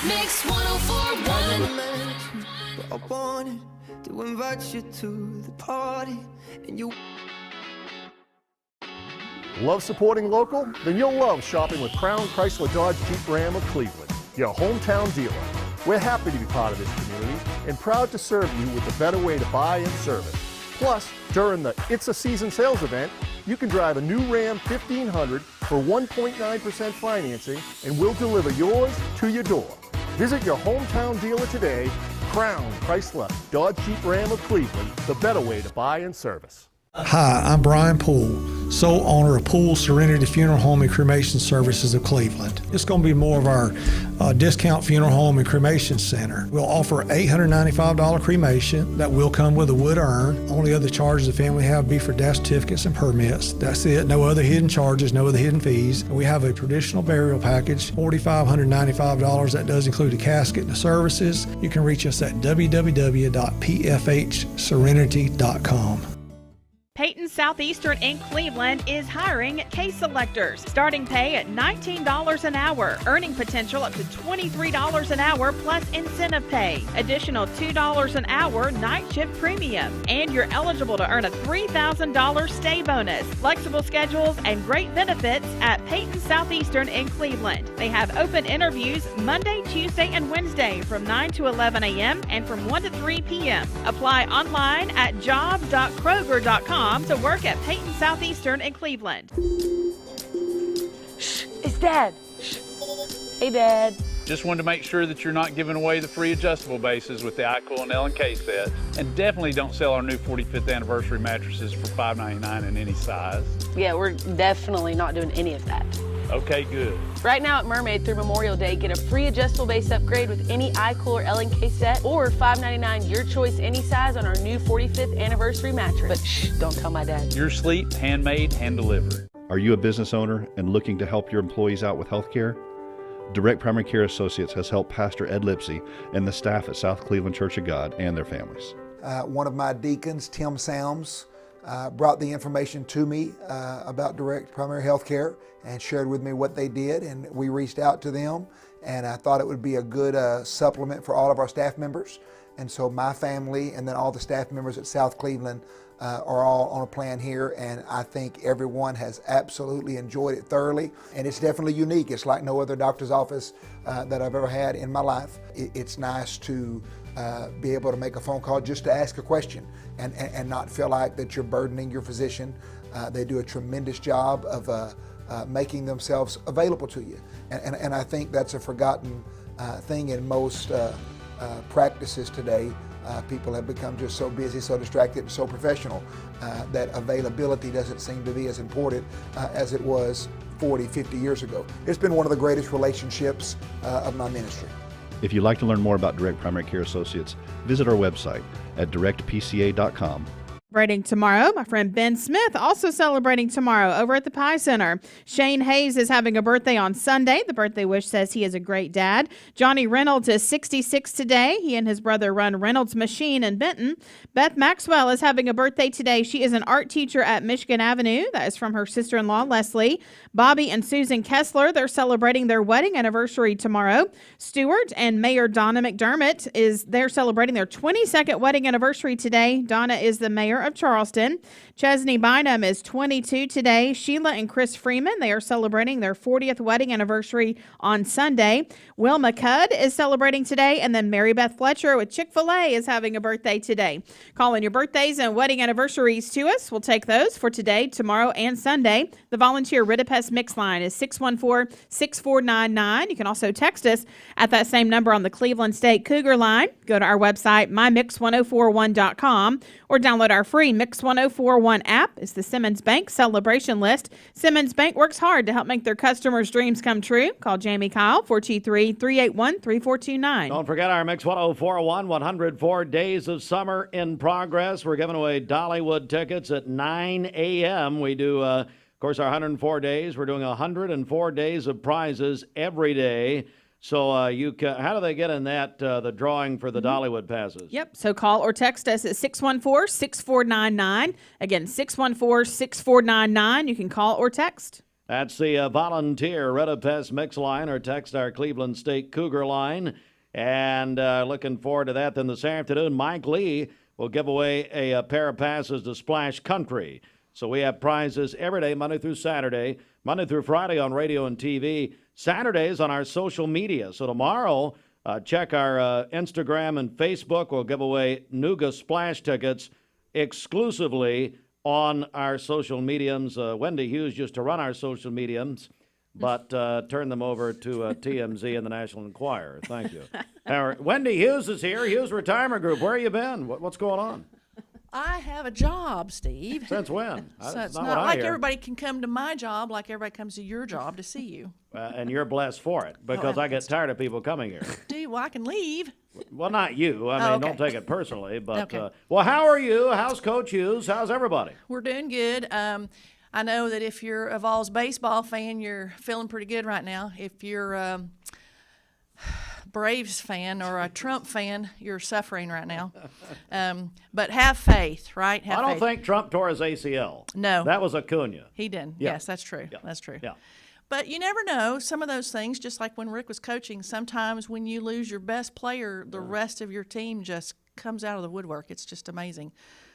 Mix 104.1. I wanted to invite you to the party, and you love supporting local? Then you'll love shopping with Crown Chrysler Dodge Jeep Ram of Cleveland, your hometown dealer. We're happy to be part of this community and proud to serve you with a better way to buy and service. Plus, during the It's a Season sales event, you can drive a new Ram 1500 for 1.9% financing, and we'll deliver yours to your door. Visit your hometown dealer today, Crown Chrysler Dodge Jeep Ram of Cleveland, the better way to buy and service. Hi, I'm Brian Poole, sole owner of Poole Serenity Funeral Home and Cremation Services of Cleveland. It's going to be more of our discount funeral home and cremation center. We'll offer $895 cremation that will come with a wood urn. Only other charges the family have be for death certificates and permits. That's it. No other hidden charges, no other hidden fees. We have a traditional burial package, $4,595. That does include the casket and the services. You can reach us at www.pfhserenity.com. Peyton Southeastern in Cleveland is hiring case selectors. Starting pay at $19 an hour. Earning potential up to $23 an hour plus incentive pay. Additional $2 an hour night shift premium. And you're eligible to earn a $3,000 stay bonus. Flexible schedules and great benefits at Peyton Southeastern in Cleveland. They have open interviews Monday, Tuesday, and Wednesday from 9 to 11 a.m. and from 1 to 3 p.m. Apply online at job.kroger.com to work at Peyton Southeastern in Cleveland. Shh, it's Dad. Shh. Hey, Dad. Just wanted to make sure that you're not giving away the free adjustable bases with the iCool and L&K sets. And definitely don't sell our new 45th anniversary mattresses for $5.99 in any size. Yeah, we're definitely not doing any of that. Okay, good. Right now at Mermaid through Memorial Day, get a free adjustable base upgrade with any iCool or L&K set, or $5.99 your choice any size on our new 45th anniversary mattress. But shh, don't tell my dad. Your sleep, handmade, hand delivered. Are you a business owner and looking to help your employees out with health care? Direct Primary Care Associates has helped Pastor Ed Lipsy and the staff at South Cleveland Church of God and their families. one of my deacons, Tim Sams, brought the information to me about direct primary health care and shared with me what they did, and we reached out to them, and I thought it would be a good supplement for all of our staff members. And so my family and then all the staff members at South Cleveland are all on a plan here, and I think everyone has absolutely enjoyed it thoroughly, and it's definitely unique. It's like no other doctor's office that I've ever had in my life. It's nice to be able to make a phone call just to ask a question and not feel like that you're burdening your physician. They do a tremendous job of making themselves available to you, and I think that's a forgotten thing in most practices today. People have become just so busy, so distracted, and so professional that availability doesn't seem to be as important as it was 40, 50 years ago. It's been one of the greatest relationships of my ministry. If you'd like to learn more about Direct Primary Care Associates, visit our website at directpca.com. Celebrating tomorrow, my friend Ben Smith also celebrating tomorrow over at the Pie Center. Shane Hayes is having a birthday on Sunday. The birthday wish says he is a great dad. Johnny Reynolds is 66 today. He and his brother run Reynolds Machine in Benton. Beth Maxwell is having a birthday today. She is an art teacher at Michigan Avenue. That is from her sister-in-law, Leslie. Bobby and Susan Kessler, they're celebrating their wedding anniversary tomorrow. Stewart and Mayor Donna McDermott they're celebrating their 22nd wedding anniversary today. Donna is the mayor of Charleston. Chesney Bynum is 22 today. Sheila and Chris Freeman, they are celebrating their 40th wedding anniversary on Sunday. Wilma Cudd is celebrating today, and then Mary Beth Fletcher with Chick-fil-A is having a birthday today. Call in your birthdays and wedding anniversaries to us. We'll take those for today, tomorrow, and Sunday. The volunteer Ridipest Mix line is 614-6499. You can also text us at that same number on the Cleveland State Cougar line. Go to our website, mymix1041.com, or download our free Mix 1041 app. It's the Simmons Bank celebration list. Simmons Bank works hard to help make their customers' dreams come true. Call Jamie Kyle, 423-381-3429. Don't forget our Mix 1041 104 Days of Summer in progress. We're giving away Dollywood tickets at 9 a.m. We do, of course, our 104 days. We're doing 104 days of prizes every day. So how do they get in that, the drawing for the Dollywood passes? Yep. So call or text us at 614-6499. Again, 614-6499. You can call or text. That's the volunteer Ridipest Mix line, or text our Cleveland State Cougar line. And looking forward to that. Then this afternoon, Mike Lee will give away a pair of passes to Splash Country. So we have prizes every day, Monday through Saturday, Monday through Friday on radio and TV, Saturdays on our social media. So tomorrow, check our Instagram and Facebook. We'll give away Nuga Splash tickets exclusively on our social mediums. Wendy Hughes used to run our social mediums, but turn them over to TMZ and the National Enquirer. Thank you. Wendy Hughes is here. Hughes Retirement Group. Where you been? What's going on? I have a job, Steve. Since when? So it's not like everybody can come to my job like everybody comes to your job to see you. And you're blessed for it, because I get tired of people coming here. Well, I can leave. Well, not you. I mean, okay. Don't take it personally. But Okay. Well, how are you? How's Coach Hughes? How's everybody? We're doing good. I know that if you're a Vols baseball fan, you're feeling pretty good right now. If you're Braves fan or a Trump fan, you're suffering right now. But have faith, right? I don't think Trump tore his ACL. No. That was Acuna. He didn't. Yeah. Yes, that's true. Yeah. That's true. Yeah. But you never know. Some of those things, just like when Rick was coaching, sometimes when you lose your best player, the rest of your team just comes out of the woodwork. It's just amazing.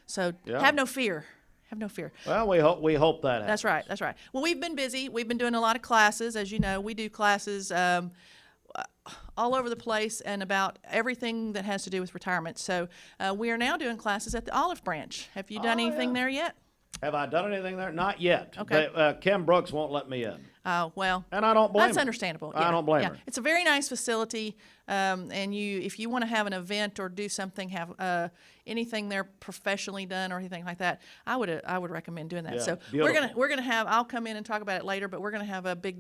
So have no fear. Have no fear. Well, we hope that happens. That's right. That's right. Well, we've been busy. We've been doing a lot of classes. As you know, we do classes all over the place and about everything that has to do with retirement. So we are now doing classes at the Olive Branch. Have you done anything there yet? Have I done anything there? Not yet. Okay. Kim Brooks won't let me in. Oh, well. And I don't blame her. That's understandable. I don't blame her. It's a very nice facility, and if you want to have an event or do something, have anything there professionally done or anything like that, I would recommend doing that. Yeah, so beautiful. we're gonna have. I'll come in and talk about it later, but we're gonna have a big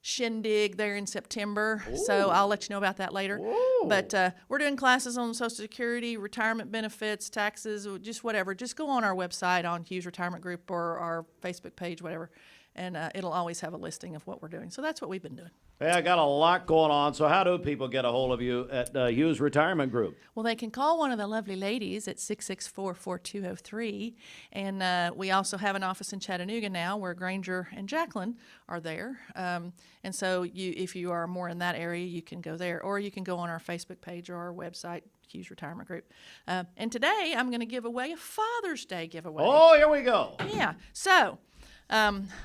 shindig there in September. Ooh. So I'll let you know about that later. Ooh. But we're doing classes on Social Security, retirement benefits, taxes, just whatever. Just go on our website on Hughes Retirement Group or our Facebook page, whatever, and it'll always have a listing of what we're doing. So that's what we've been doing. Hey, I got a lot going on. So how do people get a hold of you at Hughes Retirement Group? Well, they can call one of the lovely ladies at 664-4203. And we also have an office in Chattanooga now where Granger and Jacqueline are there. And so if you are more in that area, you can go there. Or you can go on our Facebook page or our website, Hughes Retirement Group. And today I'm going to give away a Father's Day giveaway. Oh, here we go. Yeah. So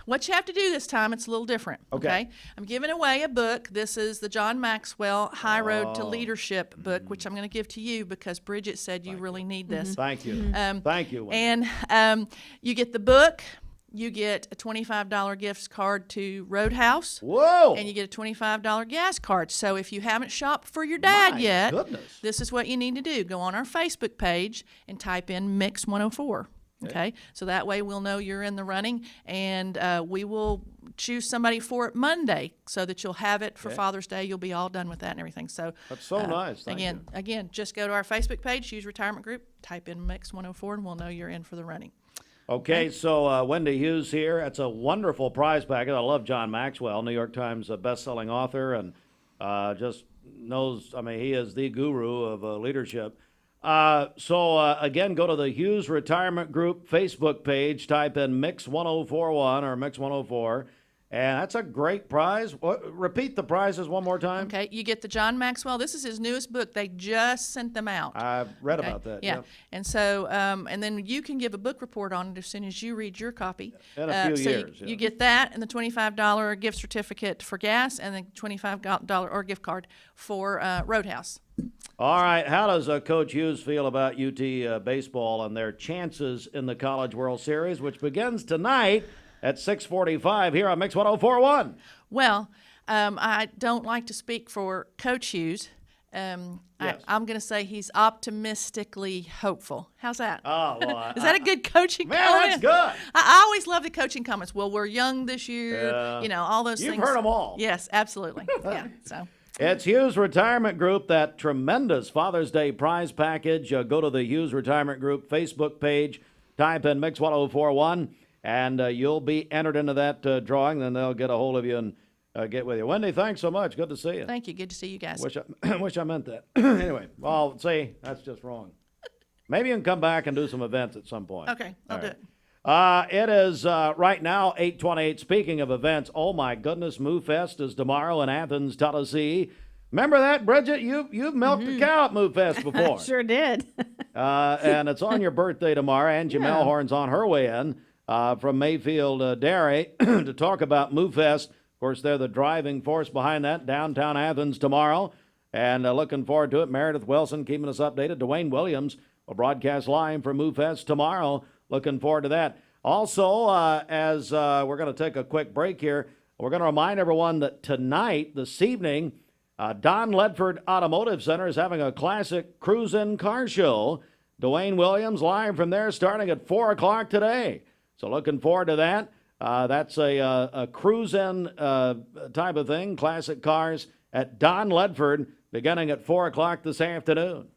what you have to do this time, it's a little different. Okay. I'm giving away a book. This is the John Maxwell High Road to Leadership book, which I'm going to give to you because Bridget said you really need this. Thank you. Thank you, Wendy. And you get the book. You get a $25 gift card to Roadhouse. Whoa! And you get a $25 gas card. So if you haven't shopped for your dad yet, goodness. This is what you need to do. Go on our Facebook page and type in Mix 104. Okay, so that way we'll know you're in the running, and we will choose somebody for it Monday so that you'll have it for Father's Day. You'll be all done with that and everything. So that's so nice. Thank you. Again, just go to our Facebook page, Hughes Retirement Group, type in Mix 104, and we'll know you're in for the running. Okay, so Wendy Hughes here. That's a wonderful prize packet. I love John Maxwell, New York Times best-selling author, and just knows, I mean, he is the guru of leadership. Again, go to the Hughes Retirement Group Facebook page, type in Mix 1041 or Mix 104, and that's a great prize. Repeat the prizes one more time. Okay, you get the John Maxwell. This is his newest book. They just sent them out. I've read about that. Yeah, and so, and then you can give a book report on it as soon as you read your copy. In a few years. You get that and the $25 gift certificate for gas and the $25 or gift card for Roadhouse. All right, how does Coach Hughes feel about UT baseball and their chances in the College World Series, which begins tonight at 6:45 here on Mix 1041? Well, I don't like to speak for Coach Hughes. I'm going to say he's optimistically hopeful. How's that? Oh, well, is that a good coaching comment? Man, that's good. I always love the coaching comments. Well, we're young this year. You know, all those things. You've heard them all. Yes, absolutely. Yeah. So. It's Hughes Retirement Group, that tremendous Father's Day prize package. Go to the Hughes Retirement Group Facebook page, type in Mix 1041, and you'll be entered into that drawing. Then they'll get a hold of you and get with you. Wendy, thanks so much. Good to see you. Thank you. Good to see you guys. Wish I meant that. Anyway, well, see, that's just wrong. Maybe you can come back and do some events at some point. Okay, I'll do it. It is right now 8:28. Speaking of events, oh my goodness, Moo Fest is tomorrow in Athens, Tennessee. Remember that, Bridget? You've milked a cow at Moo Fest before. Sure did. And it's on your birthday tomorrow. Angie Melhorn's on her way in from Mayfield Dairy to talk about Moo Fest. Of course, they're the driving force behind that, downtown Athens tomorrow. And looking forward to it. Meredith Wilson keeping us updated. Dwayne Williams will broadcast live from Moo Fest tomorrow. Looking forward to that. Also, as we're going to take a quick break here, we're going to remind everyone that tonight, this evening, Don Ledford Automotive Center is having a classic cruise-in car show. Dwayne Williams live from there starting at 4 o'clock today. So looking forward to that. That's a cruise-in type of thing, classic cars at Don Ledford beginning at 4 o'clock this afternoon.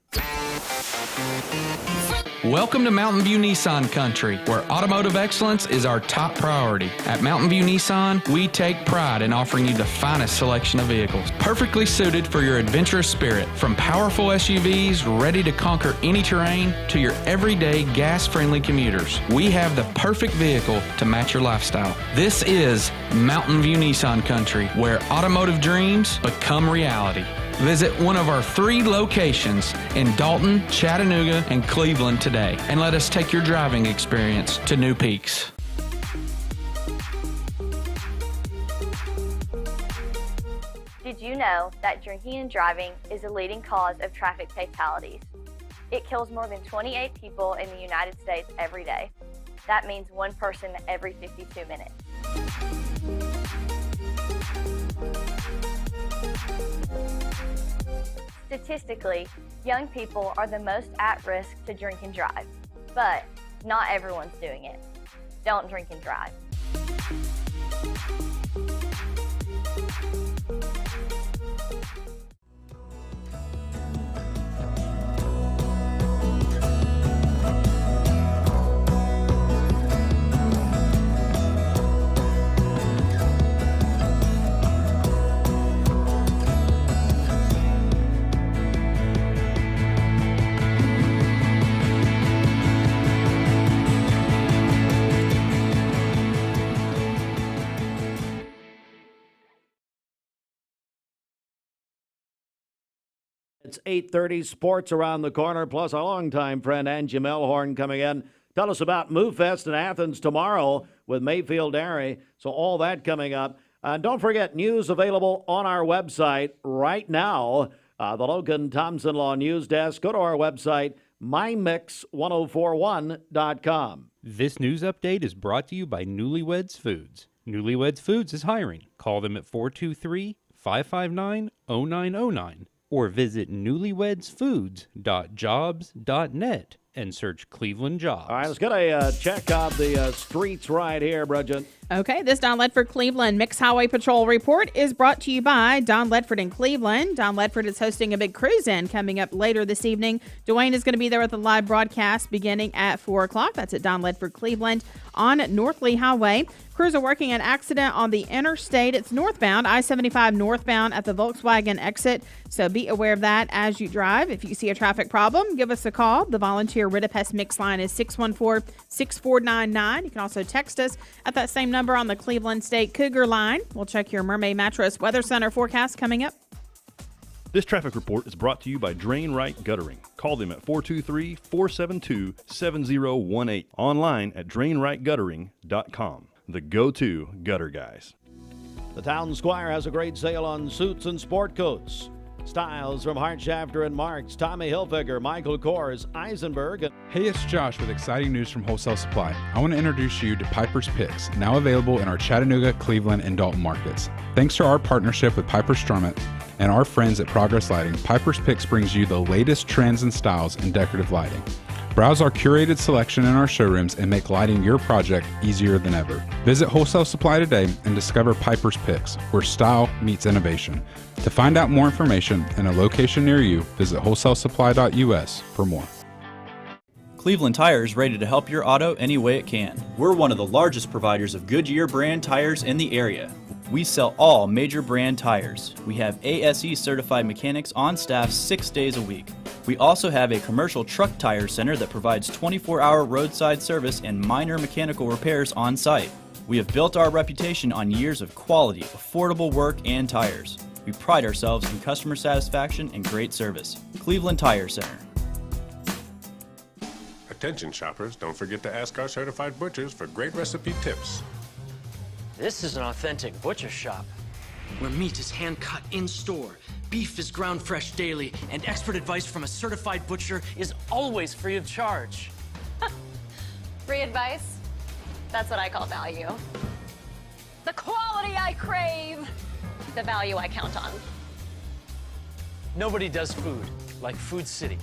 Welcome to Mountain View Nissan Country, where automotive excellence is our top priority. At Mountain View Nissan, we take pride in offering you the finest selection of vehicles, perfectly suited for your adventurous spirit. From powerful SUVs ready to conquer any terrain to your everyday gas-friendly commuters, we have the perfect vehicle to match your lifestyle. This is Mountain View Nissan Country, where automotive dreams become reality. Visit one of our 3 locations in Dalton, Chattanooga, and Cleveland today, and let us take your driving experience to new peaks. Did you know that drinking and driving is a leading cause of traffic fatalities? It kills more than 28 people in the United States every day. That means 1 person every 52 minutes. Statistically, young people are the most at risk to drink and drive, but not everyone's doing it. Don't drink and drive. It's 8:30, sports around the corner, plus our longtime friend Angie Melhorn coming in. Tell us about Move Fest in Athens tomorrow with Mayfield Dairy. So all that coming up. Don't forget, news available on our website right now. The Logan Thompson Law News Desk. Go to our website, mymix1041.com. This news update is brought to you by Newlyweds Foods. Newlyweds Foods is hiring. Call them at 423-559-0909 or visit newlywedsfoods.jobs.net and search Cleveland Jobs. All right, let's get a check of the streets right here, Bridget. Okay, this Don Ledford Cleveland Mixed Highway Patrol report is brought to you by Don Ledford in Cleveland. Don Ledford is hosting a big cruise-in coming up later this evening. Dwayne is going to be there with a live broadcast beginning at 4 o'clock. That's at Don Ledford Cleveland on North Lee Highway. Crews are working an accident on the interstate. It's northbound, I-75 northbound at the Volkswagen exit. So be aware of that as you drive. If you see a traffic problem, give us a call. The volunteer Ridipest Mix line is 614-6499. You can also text us at that same number on the Cleveland State Cougar line. We'll check your Mermaid Mattress Weather Center forecast coming up. This traffic report is brought to you by Drain Right Guttering. Call them at 423-472-7018. Online at drainrightguttering.com. The go-to gutter guys. The Town Squire has a great sale on suits and sport coats. Styles from Hartshafter and Marks, Tommy Hilfiger, Michael Kors, Eisenberg. Hey, it's Josh with exciting news from Wholesale Supply. I want to introduce you to Piper's Picks, now available in our Chattanooga, Cleveland, and Dalton markets. Thanks to our partnership with Piper Strummett and our friends at Progress Lighting, Piper's Picks brings you the latest trends and styles in decorative lighting. Browse our curated selection in our showrooms and make lighting your project easier than ever. Visit Wholesale Supply today and discover Piper's Picks, where style meets innovation. To find out more information and a location near you, visit wholesalesupply.us for more. Cleveland Tire is ready to help your auto any way it can. We're one of the largest providers of Goodyear brand tires in the area. We sell all major brand tires. We have ASE certified mechanics on staff 6 days a week. We also have a commercial truck tire center that provides 24-hour roadside service and minor mechanical repairs on site. We have built our reputation on years of quality, affordable work and tires. We pride ourselves in customer satisfaction and great service. Cleveland Tire Center. Attention shoppers, don't forget to ask our certified butchers for great recipe tips. This is an authentic butcher shop, where meat is hand-cut in-store, beef is ground fresh daily, and expert advice from a certified butcher is always free of charge. Free advice? That's what I call value. The quality I crave. The value I count on. Nobody does food like Food City.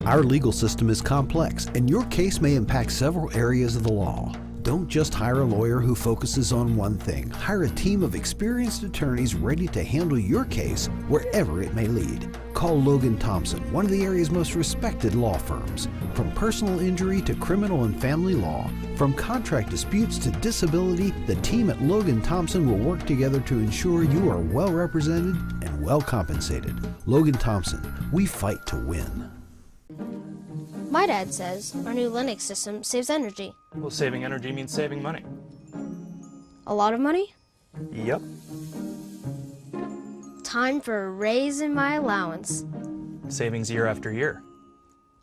Our legal system is complex, and your case may impact several areas of the law. Don't just hire a lawyer who focuses on one thing. Hire a team of experienced attorneys ready to handle your case wherever it may lead. Call Logan Thompson, one of the area's most respected law firms. From personal injury to criminal and family law, from contract disputes to disability, the team at Logan Thompson will work together to ensure you are well represented and well compensated. Logan Thompson, we fight to win. My dad says our new Linux system saves energy. Well, saving energy means saving money. A lot of money? Yep. Time for a raise in my allowance. Savings year after year.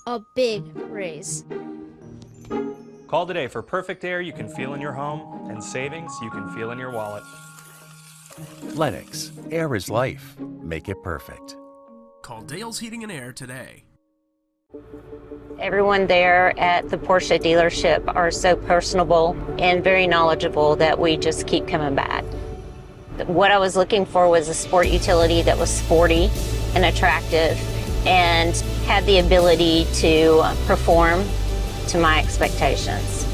A big raise. Call today for perfect air you can feel in your home and savings you can feel in your wallet. Lennox. Air is life. Make it perfect. Call Dale's Heating and Air today. Everyone there at the Porsche dealership are so personable and very knowledgeable that we just keep coming back. What I was looking for was a sport utility that was sporty and attractive and had the ability to perform to my expectations.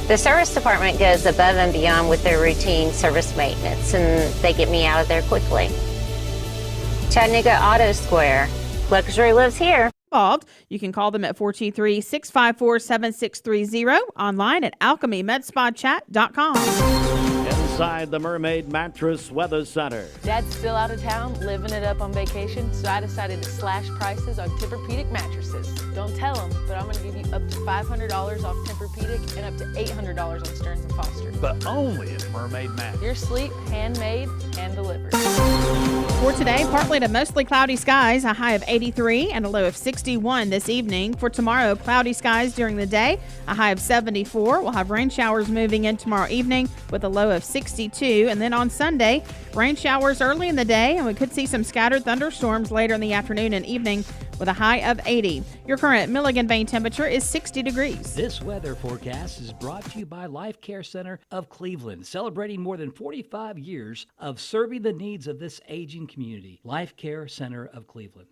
The service department goes above and beyond with their routine service maintenance, and they get me out of there quickly. Chattanooga Auto Square. Luxury lives here. You can call them at 423-654-7630, online at alchemymedspachat.com. inside the Mermaid Mattress Weather Center. Dad's still out of town, living it up on vacation, so I decided to slash prices on Tempur-Pedic mattresses. Don't tell him, but I'm going to give you up to $500 off Tempur-Pedic and up to $800 on Stearns & Foster. But only at Mermaid Mattress. Your sleep, handmade, hand delivered. For today, partly to mostly cloudy skies, a high of 83 and a low of 61 this evening. For tomorrow, cloudy skies during the day, a high of 74. We'll have rain showers moving in tomorrow evening with a low of 62. And then on Sunday, rain showers early in the day, and we could see some scattered thunderstorms later in the afternoon and evening with a high of 80. Your current Milligan Bay temperature is 60 degrees. This weather forecast is brought to you by Life Care Center of Cleveland, celebrating more than 45 years of serving the needs of this aging community. Life Care Center of Cleveland.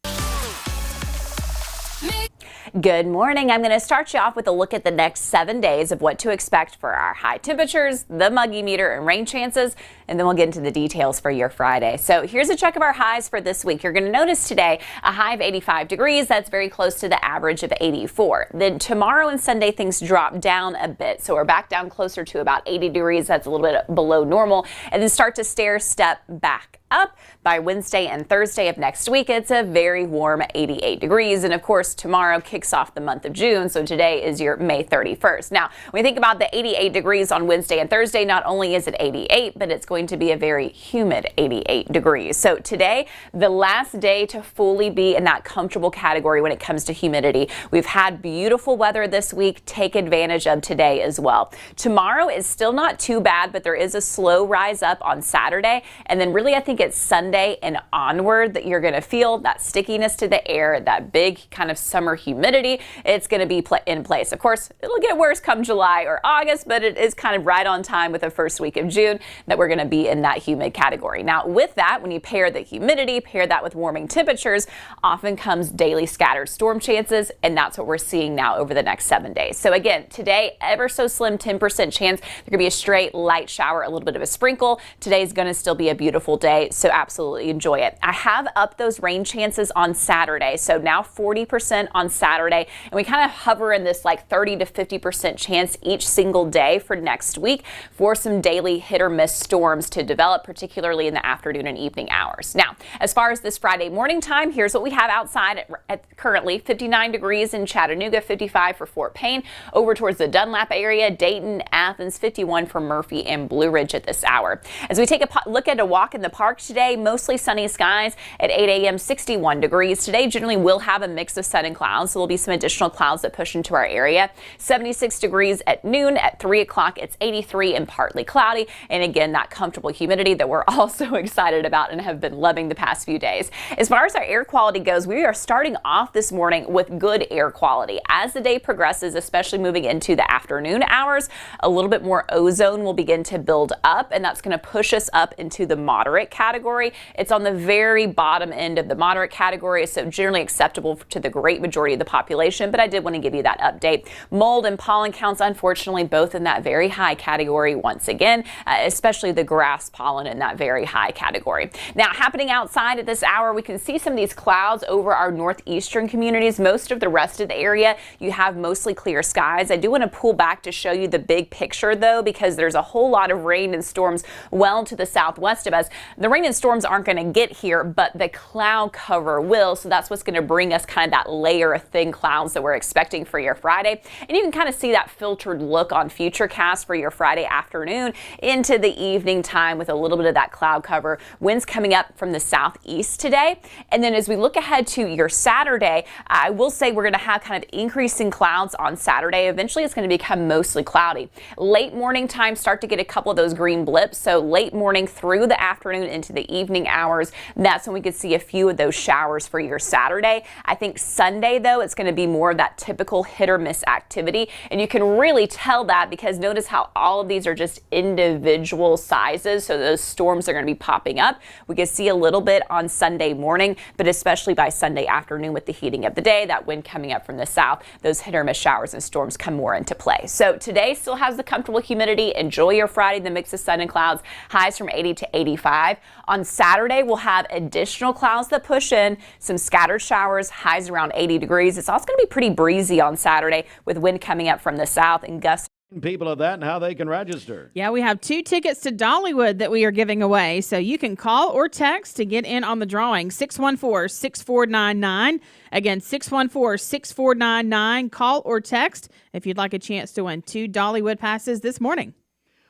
Good morning. I'm going to start you off with a look at the next 7 days of what to expect for our high temperatures, the muggy meter, and rain chances, and then we'll get into the details for your Friday. So here's a check of our highs for this week. You're going to notice today a high of 85 degrees. That's very close to the average of 84. Then tomorrow and Sunday things drop down a bit. So we're back down closer to about 80 degrees. That's a little bit below normal, and then start to stair step back up. By Wednesday and Thursday of next week, it's a very warm 88 degrees. And of course, tomorrow kicks off the month of June. So today is your May 31st. Now, when we think about the 88 degrees on Wednesday and Thursday, not only is it 88, but it's going to be a very humid 88 degrees. So today, the last day to fully be in that comfortable category when it comes to humidity. We've had beautiful weather this week. Take advantage of today as well. Tomorrow is still not too bad, but there is a slow rise up on Saturday. And then really, I think it's Sunday and onward that you're going to feel that stickiness to the air, that big kind of summer humidity. It's going to be in place. Of course, it'll get worse come July or August, but it is kind of right on time with the first week of June that we're going to be in that humid category. Now, with that, when you pair the humidity, pair that with warming temperatures, often comes daily scattered storm chances, and that's what we're seeing now over the next 7 days. So again, today, ever so slim 10% chance there could be a straight light shower, a little bit of a sprinkle. Today's going to still be a beautiful day, so absolutely enjoy it. I have upped those rain chances on Saturday, so now 40% on Saturday, and we kind of hover in this like 30 to 50% chance each single day for next week for some daily hit or miss storms to develop, particularly in the afternoon and evening hours. Now, as far as this Friday morning time, here's what we have outside at currently 59 degrees in Chattanooga, 55 for Fort Payne, over towards the Dunlap area, Dayton, Athens, 51 for Murphy and Blue Ridge at this hour. As we take a look at a walk in the park today, mostly sunny skies at 8 a.m., 61 degrees. Today generally will have a mix of sun and clouds, so there'll be some additional clouds that push into our area. 76 degrees at noon. At 3 o'clock, it's 83 and partly cloudy. And again, that comfortable humidity that we're all so excited about and have been loving the past few days. As far as our air quality goes, we are starting off this morning with good air quality. As the day progresses, especially moving into the afternoon hours, a little bit more ozone will begin to build up, and that's going to push us up into the moderate category. It's on the very bottom end of the moderate category, so generally acceptable to the great majority of the population, but I did want to give you that update. Mold and pollen counts, unfortunately, both in that very high category once again, especially the grass pollen in that very high category. Now, happening outside at this hour, we can see some of these clouds over our northeastern communities. Most of the rest of the area, you have mostly clear skies. I do want to pull back to show you the big picture, though, because there's a whole lot of rain and storms well to the southwest of us. The rain and storms aren't going to get here, but the cloud cover will, so that's what's going to bring us kind of that layer of thin clouds that we're expecting for your Friday. And you can kind of see that filtered look on Futurecast for your Friday afternoon into the evening time with a little bit of that cloud cover. Winds coming up from the southeast today. And then as we look ahead to your Saturday, I will say we're going to have kind of increasing clouds on Saturday. Eventually it's going to become mostly cloudy. Late morning time, start to get a couple of those green blips. So late morning through the afternoon into the evening hours, that's when we could see a few of those showers for your Saturday. I think Sunday, though, it's going to be more of that typical hit or miss activity. And you can really tell that because notice how all of these are just individual sizes. So those storms are going to be popping up. We can see a little bit on Sunday morning, but especially by Sunday afternoon with the heating of the day, that wind coming up from the south, those hit or miss showers and storms come more into play. So today still has the comfortable humidity. Enjoy your Friday, the mix of sun and clouds, highs from 80 to 85. On Saturday, we'll have additional clouds that push in, some scattered showers, highs around 80 degrees. It's also going to be pretty breezy on Saturday with wind coming up from the south and gusts People of that and how they can register. Yeah, we have 2 tickets to Dollywood that we are giving away. So you can call or text to get in on the drawing. 614-6499. Again, 614-6499. Call or text if you'd like a chance to win 2 Dollywood passes this morning.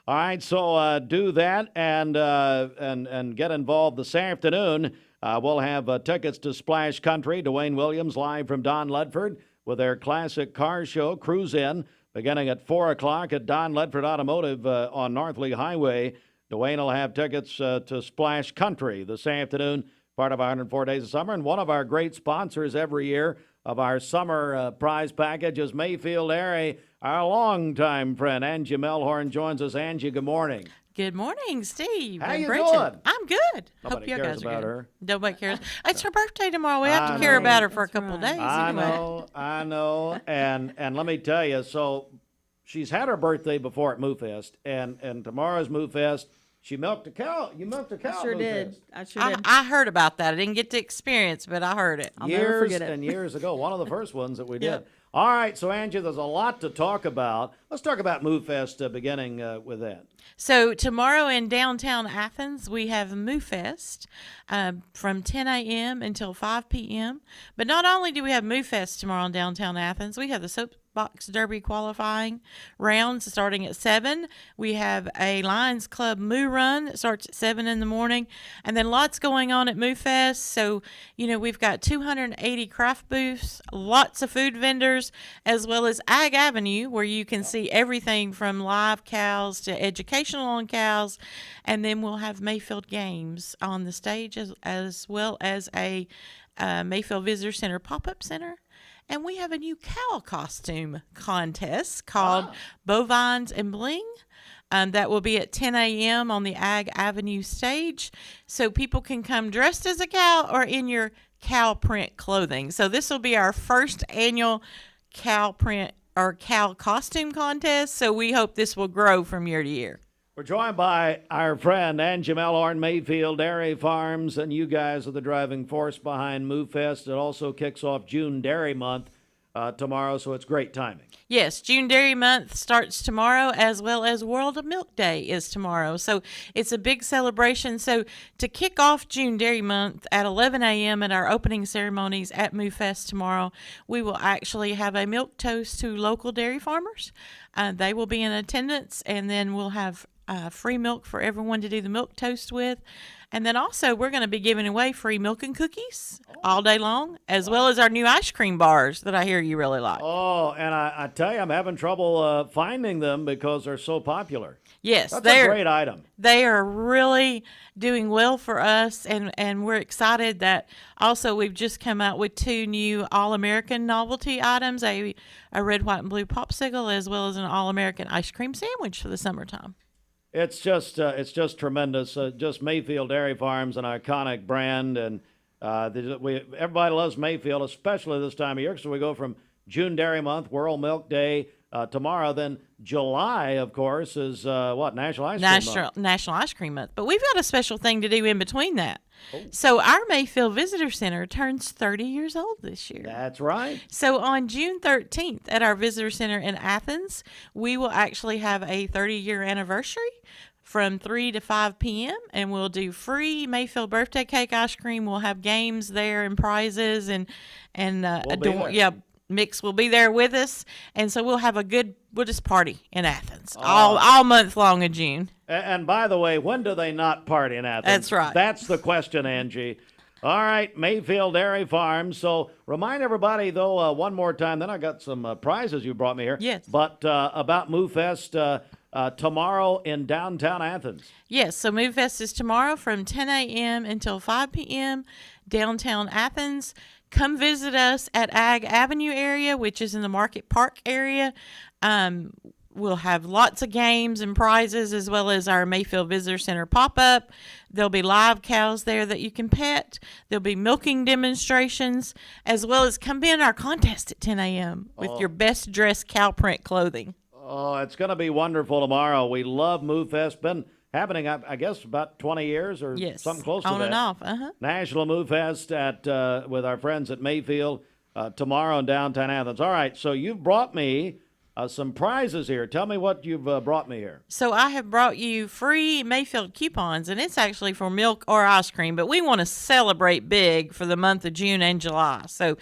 All right, so do that and get involved this afternoon. We'll have tickets to Splash Country. Dwayne Williams live from Don Ledford with their classic car show, Cruise In, beginning at 4 o'clock at Don Ledford Automotive on North Lee Highway. Dwayne will have tickets to Splash Country this afternoon, part of our 104 Days of Summer. And one of our great sponsors every year of our summer prize package is Mayfield area. Our longtime friend Angie Melhorn joins us. Angie, good morning. Good morning, Steve. How you Bridget. doing? I'm good. Nobody Hope you cares guys are about good. her. Nobody cares. It's her birthday tomorrow. We have to care about her for a couple of days. I anyway. know. And let me tell you, so she's had her birthday before at MooFest, and tomorrow's MooFest. She milked a cow. You milked a cow. I sure at did. MooFest. I sure did. I heard about that. I didn't get to experience, but I heard it. I'll never forget it. And years ago, one of the first ones that we did. Yeah. All right, so Angie, there's a lot to talk about. Let's talk about MooFest, beginning with that. So tomorrow in downtown Athens, we have MooFest from 10 a.m. until 5 p.m. But not only do we have MooFest tomorrow in downtown Athens, we have the Soapbox Derby qualifying rounds starting at 7. We have a Lions Club Moo Run that starts at 7 in the morning. And then lots going on at MooFest. So, we've got 280 craft booths, lots of food vendors, as well as Ag Avenue, where you can see everything from live cows to educational on cows. And then we'll have Mayfield Games on the stage as well as a Mayfield Visitor Center pop-up center. And we have a new cow costume contest called Bovines and Bling. That will be at 10 a.m. on the Ag Avenue stage. So people can come dressed as a cow or in your cow print clothing. So this will be our first annual cow print or cow costume contest. So we hope this will grow from year to year. We're joined by our friend Angie Melhorn, Mayfield Dairy Farms, and you guys are the driving force behind MooFest. It also kicks off June Dairy Month tomorrow, so it's great timing. Yes, June Dairy Month starts tomorrow, as well as World of Milk Day is tomorrow. So it's a big celebration. So to kick off June Dairy Month at 11 a.m. at our opening ceremonies at MooFest tomorrow, we will actually have a milk toast to local dairy farmers. They will be in attendance, and then we'll have free milk for everyone to do the milk toast with. And then also we're going to be giving away free milk and cookies all day long, as well as our new ice cream bars that I hear you really like. Oh, and I tell you, I'm having trouble finding them because they're so popular. Yes, that's a great item. They are really doing well for us, and we're excited that also we've just come out with 2 new All-American novelty items, a red, white, and blue popsicle, as well as an All-American ice cream sandwich for the summertime. It's just tremendous. Just Mayfield Dairy Farms, an iconic brand, and everybody loves Mayfield, especially this time of year. So we go from June Dairy Month, World Milk Day tomorrow. Then July, of course, is National Ice Cream Month. National Ice Cream Month. But we've got a special thing to do in between that. Oh. So our Mayfield Visitor Center turns 30 years old this year. That's right. So on June 13th at our Visitor Center in Athens, we will actually have a 30-year anniversary from 3 to 5 p.m. and we'll do free Mayfield birthday cake ice cream. We'll have games there and prizes Mix will be there with us, and so we'll have we'll just party in Athens all month long in June. And by the way, when do they not party in Athens? That's right. That's the question, Angie. All right, Mayfield Dairy Farms. So remind everybody, though, one more time, then I got some prizes you brought me here. Yes. But about MooFest tomorrow in downtown Athens. Yes, so MooFest is tomorrow from 10 a.m. until 5 p.m. downtown Athens. Come visit us at Ag Avenue area, which is in the Market Park area. We'll have lots of games and prizes, as well as our Mayfield Visitor Center pop-up. There'll be live cows there that you can pet. There'll be milking demonstrations, as well as come in our contest at 10 a.m. with your best dressed cow print clothing. Oh, it's going to be wonderful tomorrow. We love MooFest. Been happening, I guess, about 20 years or something close to that. On and off, National MooFest with our friends at Mayfield tomorrow in downtown Athens. All right, so you've brought me some prizes here. Tell me what you've brought me here. So I have brought you free Mayfield coupons, and it's actually for milk or ice cream, but we want to celebrate big for the month of June and July. So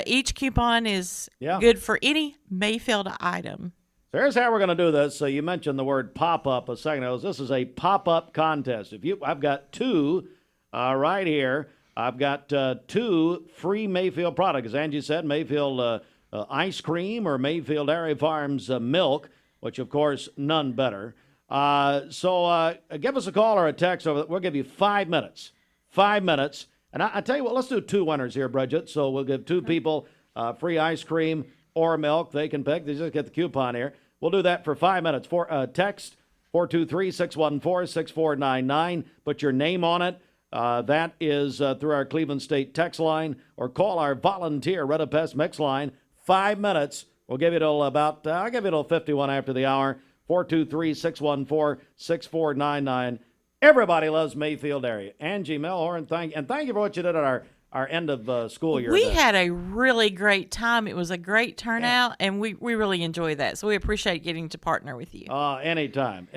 each coupon is good for any Mayfield item. So here's how we're going to do this. So you mentioned the word pop-up a second ago. This is a pop-up contest. I've got two right here. I've got two free Mayfield products. As Angie said, Mayfield ice cream or Mayfield Dairy Farms milk, which, of course, none better. So give us a call or a text. We'll give you 5 minutes. 5 minutes. And I tell you what, let's do two winners here, Bridget. So we'll give two people free ice cream or milk. They can pick. They just get the coupon here. We'll do that for 5 minutes. Text 423-614-6499. Put your name on it. That is through our Cleveland State text line, or call our volunteer Redapest mix line. 5 minutes. We'll give you till about, I'll give you till 51 after the hour. 423-614-6499. Everybody loves Mayfield area. Angie Melhorn, thank you for what you did at our end of school year. We had a really great time. It was a great turnout, and we really enjoyed that. So we appreciate getting to partner with you. Anytime.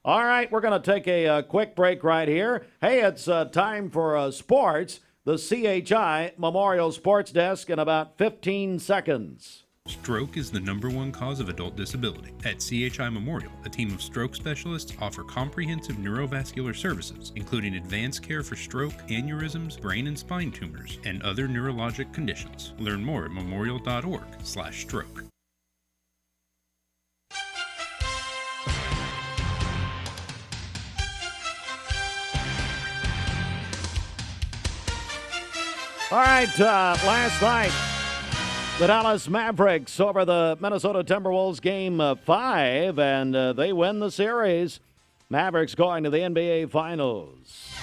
All right, we're going to take a quick break right here. Hey, it's time for sports. The CHI Memorial Sports Desk in about 15 seconds. Stroke is the #1 cause of adult disability. At CHI Memorial, a team of stroke specialists offer comprehensive neurovascular services, including advanced care for stroke, aneurysms, brain and spine tumors, and other neurologic conditions. Learn more at memorial.org/stroke. All right, last night, the Dallas Mavericks over the Minnesota Timberwolves Game 5, and they win the series. Mavericks going to the NBA Finals.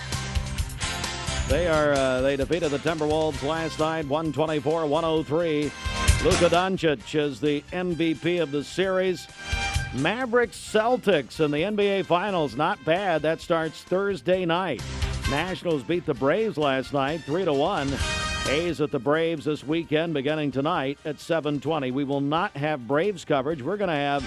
They defeated the Timberwolves last night, 124-103. Luka Doncic is the MVP of the series. Mavericks Celtics in the NBA Finals, not bad. That starts Thursday night. Nationals beat the Braves last night, 3-1. A's at the Braves this weekend, beginning tonight at 7:20. We will not have Braves coverage. We're going to have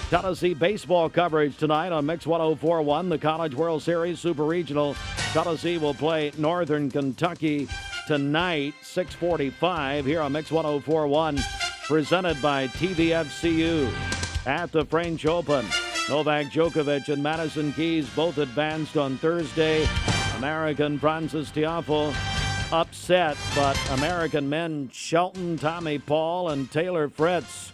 Tennessee baseball coverage tonight on Mix 104.1, the College World Series Super Regional. Tennessee will play Northern Kentucky tonight, 6:45 here on Mix 104.1, presented by TVFCU. At the French Open, Novak Djokovic and Madison Keys both advanced on Thursday. American Francis Tiafoe upset, but American men Shelton, Tommy Paul, and Taylor Fritz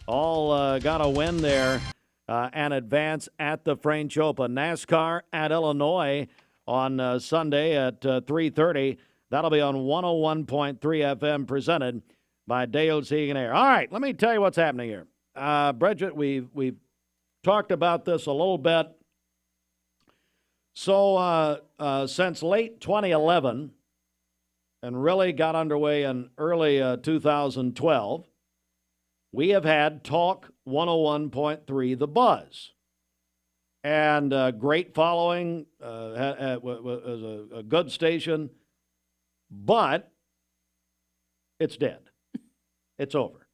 all got a win there and advance at the French Open. NASCAR at Illinois on Sunday at 3:30. That'll be on 101.3 FM, presented by Dale's Heating and Air. All right, let me tell you what's happening here. Bridget, we've talked about this a little bit. So since late 2011, and really got underway in early 2012, we have had Talk 101.3 The Buzz. And great following, was a good station, but it's dead. It's over.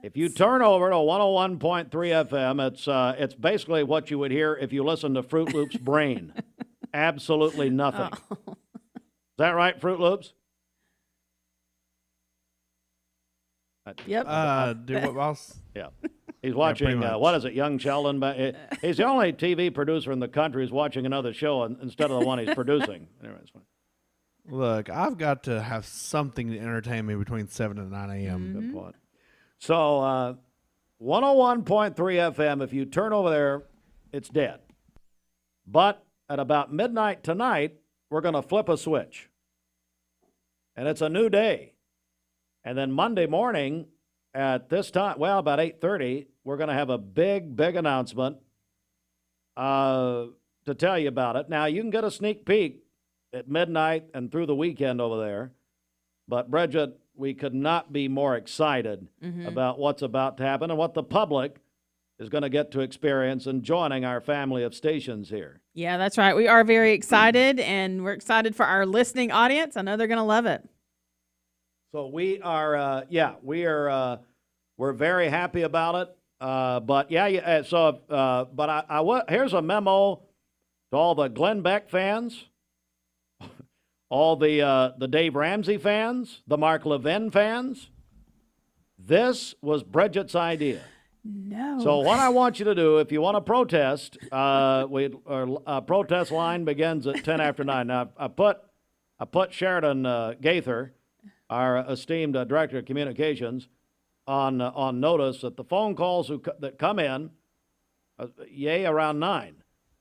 If you turn over to 101.3 FM, it's basically what you would hear if you listen to Fruit Loops Brain. Absolutely nothing. Oh. Is that right, Fruit Loops? Yep. What else? Yeah. He's watching, what is it, Young Sheldon? He's the only TV producer in the country who's watching another show instead of the one he's producing. Anyway, it's fine. Look, I've got to have something to entertain me between 7 and 9 a.m. Mm-hmm. Good point. So 101.3 FM, if you turn over there, it's dead. But at about midnight tonight, we're going to flip a switch. And it's a new day. And then Monday morning at this time, well, about 8:30, we're going to have a big announcement to tell you about it. Now, you can get a sneak peek at midnight and through the weekend over there. But, Bridget, we could not be more excited about what's about to happen and what the public is going to get to experience in joining our family of stations here. Yeah, that's right. We are very excited, and we're excited for our listening audience. I know they're going to love it. So we are, we are We're very happy about it. But here's a memo to all the Glenn Beck fans, all the Dave Ramsey fans, the Mark Levin fans. This was Bridget's idea. No. So what I want you to do, if you want to protest, our protest line begins at 10 after 9. Now, I put Sheridan Gaither, our esteemed director of communications, on notice that the phone calls that come in, around 9,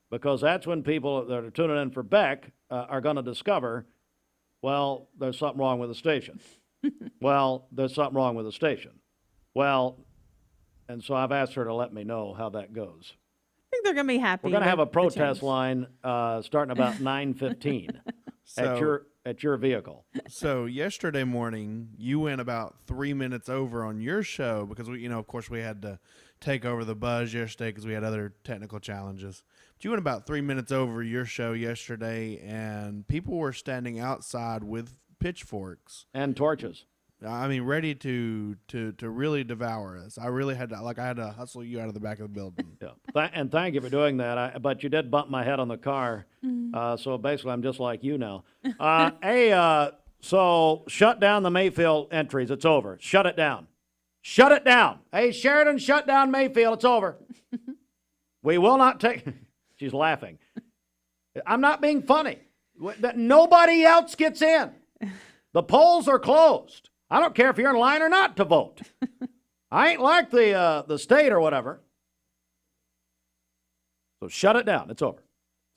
because that's when people that are tuning in for Beck are going to discover, well, there's something wrong with the station. There's something wrong with the station. And so I've asked her to let me know how that goes. I think they're going to be happy. We're going to have a protest line starting about 9:15 at your vehicle. So yesterday morning, you went about 3 minutes over on your show because of course, we had to take over the buzz yesterday because we had other technical challenges. But you went about 3 minutes over your show yesterday, and people were standing outside with pitchforks and torches. I mean, ready to really devour us. I really had to hustle you out of the back of the building. Yeah, and thank you for doing that. But you did bump my head on the car, so basically I'm just like you now. So shut down the Mayfield entries. It's over. Shut it down. Shut it down. Hey, Sheridan, shut down Mayfield. It's over. We will not take. She's laughing. I'm not being funny. Nobody else gets in. The polls are closed. I don't care if you're in line or not to vote. I ain't like the state or whatever. So shut it down. It's over.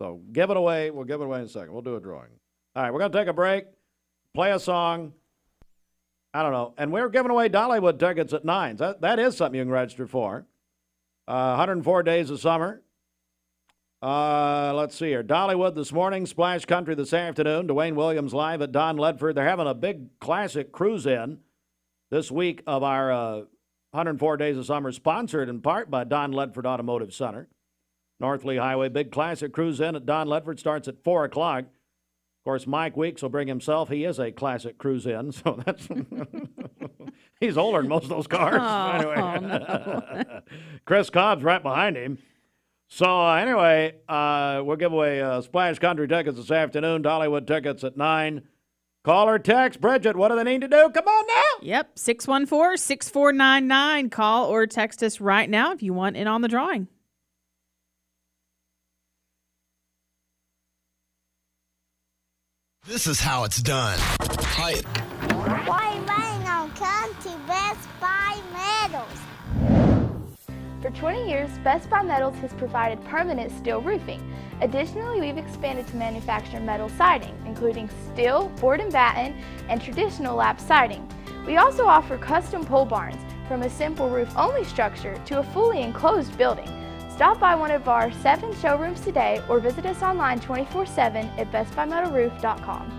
So give it away. We'll give it away in a second. We'll do a drawing. All right, we're going to take a break, play a song. I don't know. And we're giving away Dollywood tickets at 9. That is something you can register for. 104 Days of Summer. Let's see here. Dollywood this morning, Splash Country this afternoon, Dwayne Williams live at Don Ledford. They're having a big classic cruise-in this week of our 104 Days of Summer, sponsored in part by Don Ledford Automotive Center. North Lee Highway, big classic cruise-in at Don Ledford starts at 4 o'clock. Of course, Mike Weeks will bring himself. He is a classic cruise-in, so that's he's older than most of those cars. Anyway. No. Chris Cobb's right behind him. So, anyway, we'll give away Splash Country tickets this afternoon, Dollywood tickets at 9. Call or text. Bridget, what do they need to do? Come on now. Yep, 614-6499. Call or text us right now if you want in on the drawing. This is how it's done. Hi. Why rain on country Best Buy medals? For 20 years, Best Buy Metals has provided permanent steel roofing. Additionally, we've expanded to manufacture metal siding, including steel, board and batten, and traditional lap siding. We also offer custom pole barns, from a simple roof-only structure to a fully enclosed building. Stop by one of our 7 showrooms today or visit us online 24/7 at bestbuymetalroof.com.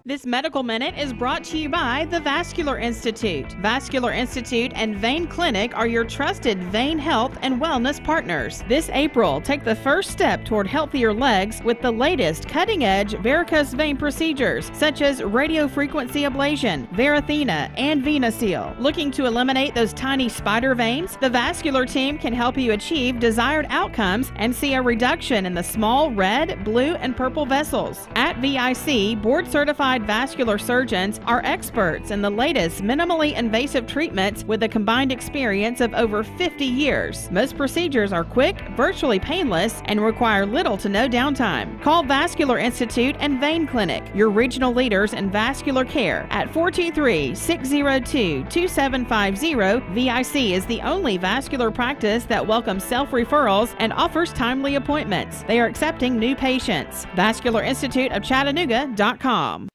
This Medical Minute is brought to you by the Vascular Institute. Vascular Institute and Vein Clinic are your trusted vein health and wellness partners. This April, take the first step toward healthier legs with the latest cutting-edge varicose vein procedures, such as radiofrequency ablation, Varithena, and VenaSeal. Looking to eliminate those tiny spider veins? The Vascular team can help you achieve desired outcomes and see a reduction in the small red, blue, and purple vessels. At VIC, board-certified vascular surgeons are experts in the latest minimally invasive treatments with a combined experience of over 50 years. Most procedures are quick, virtually painless, and require little to no downtime. Call Vascular Institute and Vein Clinic, your regional leaders in vascular care, at 423-602-2750. VIC is the only vascular practice that welcomes self-referrals and offers timely appointments. They are accepting new patients. VascularInstituteofChattanooga.com.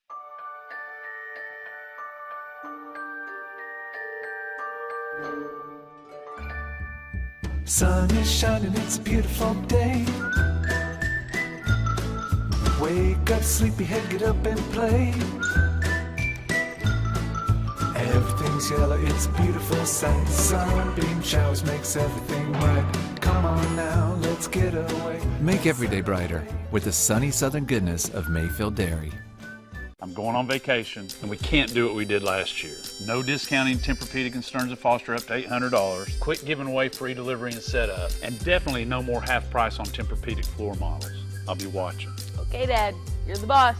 Sun is shining, it's a beautiful day. Wake up, sleepyhead, get up and play. Everything's yellow, it's a beautiful sight. Sunbeam showers makes everything right. Come on now, let's get away. Make every day brighter with the sunny southern goodness of Mayfield Dairy. I'm going on vacation, and we can't do what we did last year. No discounting Tempur-Pedic and Stearns & Foster up to $800. Quit giving away free delivery and setup. And definitely no more half price on Tempur-Pedic floor models. I'll be watching. Okay, Dad, you're the boss.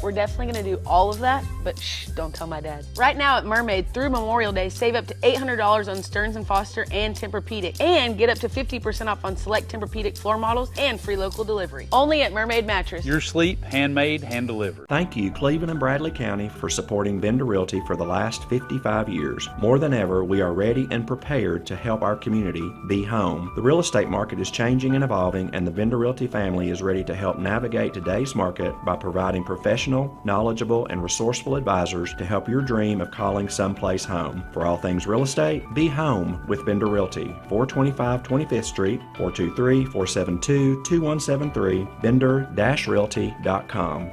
We're definitely gonna do all of that, but shh, don't tell my dad. Right now at Mermaid, through Memorial Day, save up to $800 on Stearns & Foster and Tempur-Pedic, and get up to 50% off on select Tempur-Pedic floor models and free local delivery. Only at Mermaid Mattress. Your sleep, handmade, hand-delivered. Thank you, Cleveland and Bradley County, for supporting Vendor Realty for the last 55 years. More than ever, we are ready and prepared to help our community be home. The real estate market is changing and evolving, and the Vendor Realty family is ready to help navigate today's market by providing professional, knowledgeable, and resourceful advisors to help your dream of calling someplace home. For all things real estate, be home with Vendor Realty. 425 25th Street, 423-472-2173, vendor-realty.com.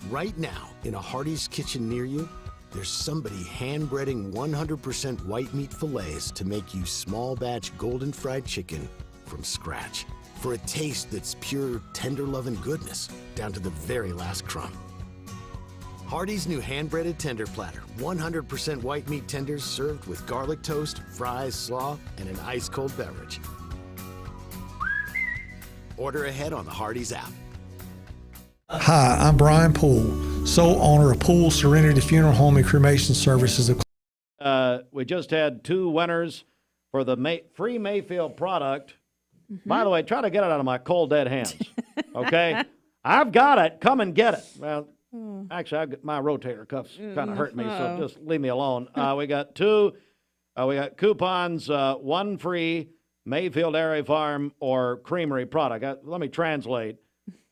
Right now, in a Hardee's kitchen near you, there's somebody hand-breading 100% white meat fillets to make you small batch golden fried chicken from scratch. For a taste that's pure, tender love and goodness, down to the very last crumb. Hardee's new hand-breaded tender platter, 100% white meat tenders served with garlic toast, fries, slaw, and an ice-cold beverage. Order ahead on the Hardee's app. Hi, I'm Brian Poole, sole owner of Poole Serenity Funeral Home and Cremation Services. We just had two winners for the free Mayfield product. By the way, try to get it out of my cold, dead hands, okay? I've got it. Come and get it. Well, actually, my rotator cuffs kind of hurt me, so just leave me alone. We got two. We got coupons, one free Mayfield Dairy Farm or Creamery product. Let me translate.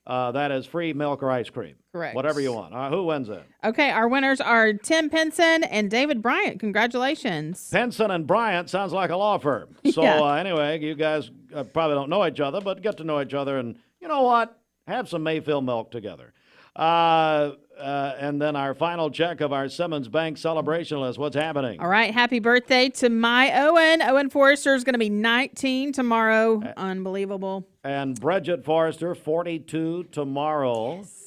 That is free milk or ice cream. Correct. Whatever you want. Who wins it? Okay, our winners are Tim Penson and David Bryant. Congratulations. Penson and Bryant sounds like a law firm. So anyway, you guys probably don't know each other, but get to know each other. And you know what? Have some Mayfield milk together. And then our final check of our Simmons Bank celebration list. What's happening? All right. Happy birthday to my Owen. Owen Forrester is going to be 19 tomorrow. Unbelievable. And Bridget Forrester, 42 tomorrow. Yes.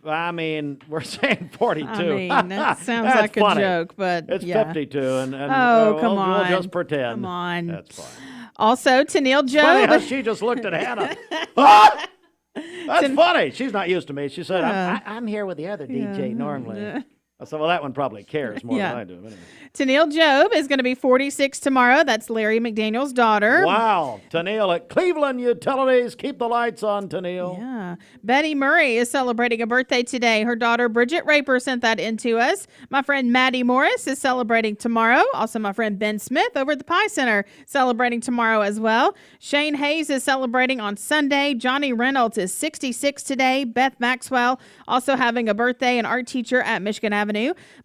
I mean, we're saying 42. I mean, that sounds like funny. A joke, but it's yeah. 52. And come on. We'll just pretend. Come on. That's fine. Also, Tennille Job. Funny how she just looked at Hannah. Ah! That's funny. She's not used to me. She said, I'm here with the other DJ normally. I said, well, that one probably cares more than I do. Anyway. Tennille Job is going to be 46 tomorrow. That's Larry McDaniel's daughter. Wow. Tennille at Cleveland Utilities. Keep the lights on, Tennille. Yeah. Betty Murray is celebrating a birthday today. Her daughter, Bridget Raper, sent that in to us. My friend Maddie Morris is celebrating tomorrow. Also, my friend Ben Smith over at the Pie Center celebrating tomorrow as well. Shane Hayes is celebrating on Sunday. Johnny Reynolds is 66 today. Beth Maxwell also having a birthday, an art teacher at Michigan Avenue.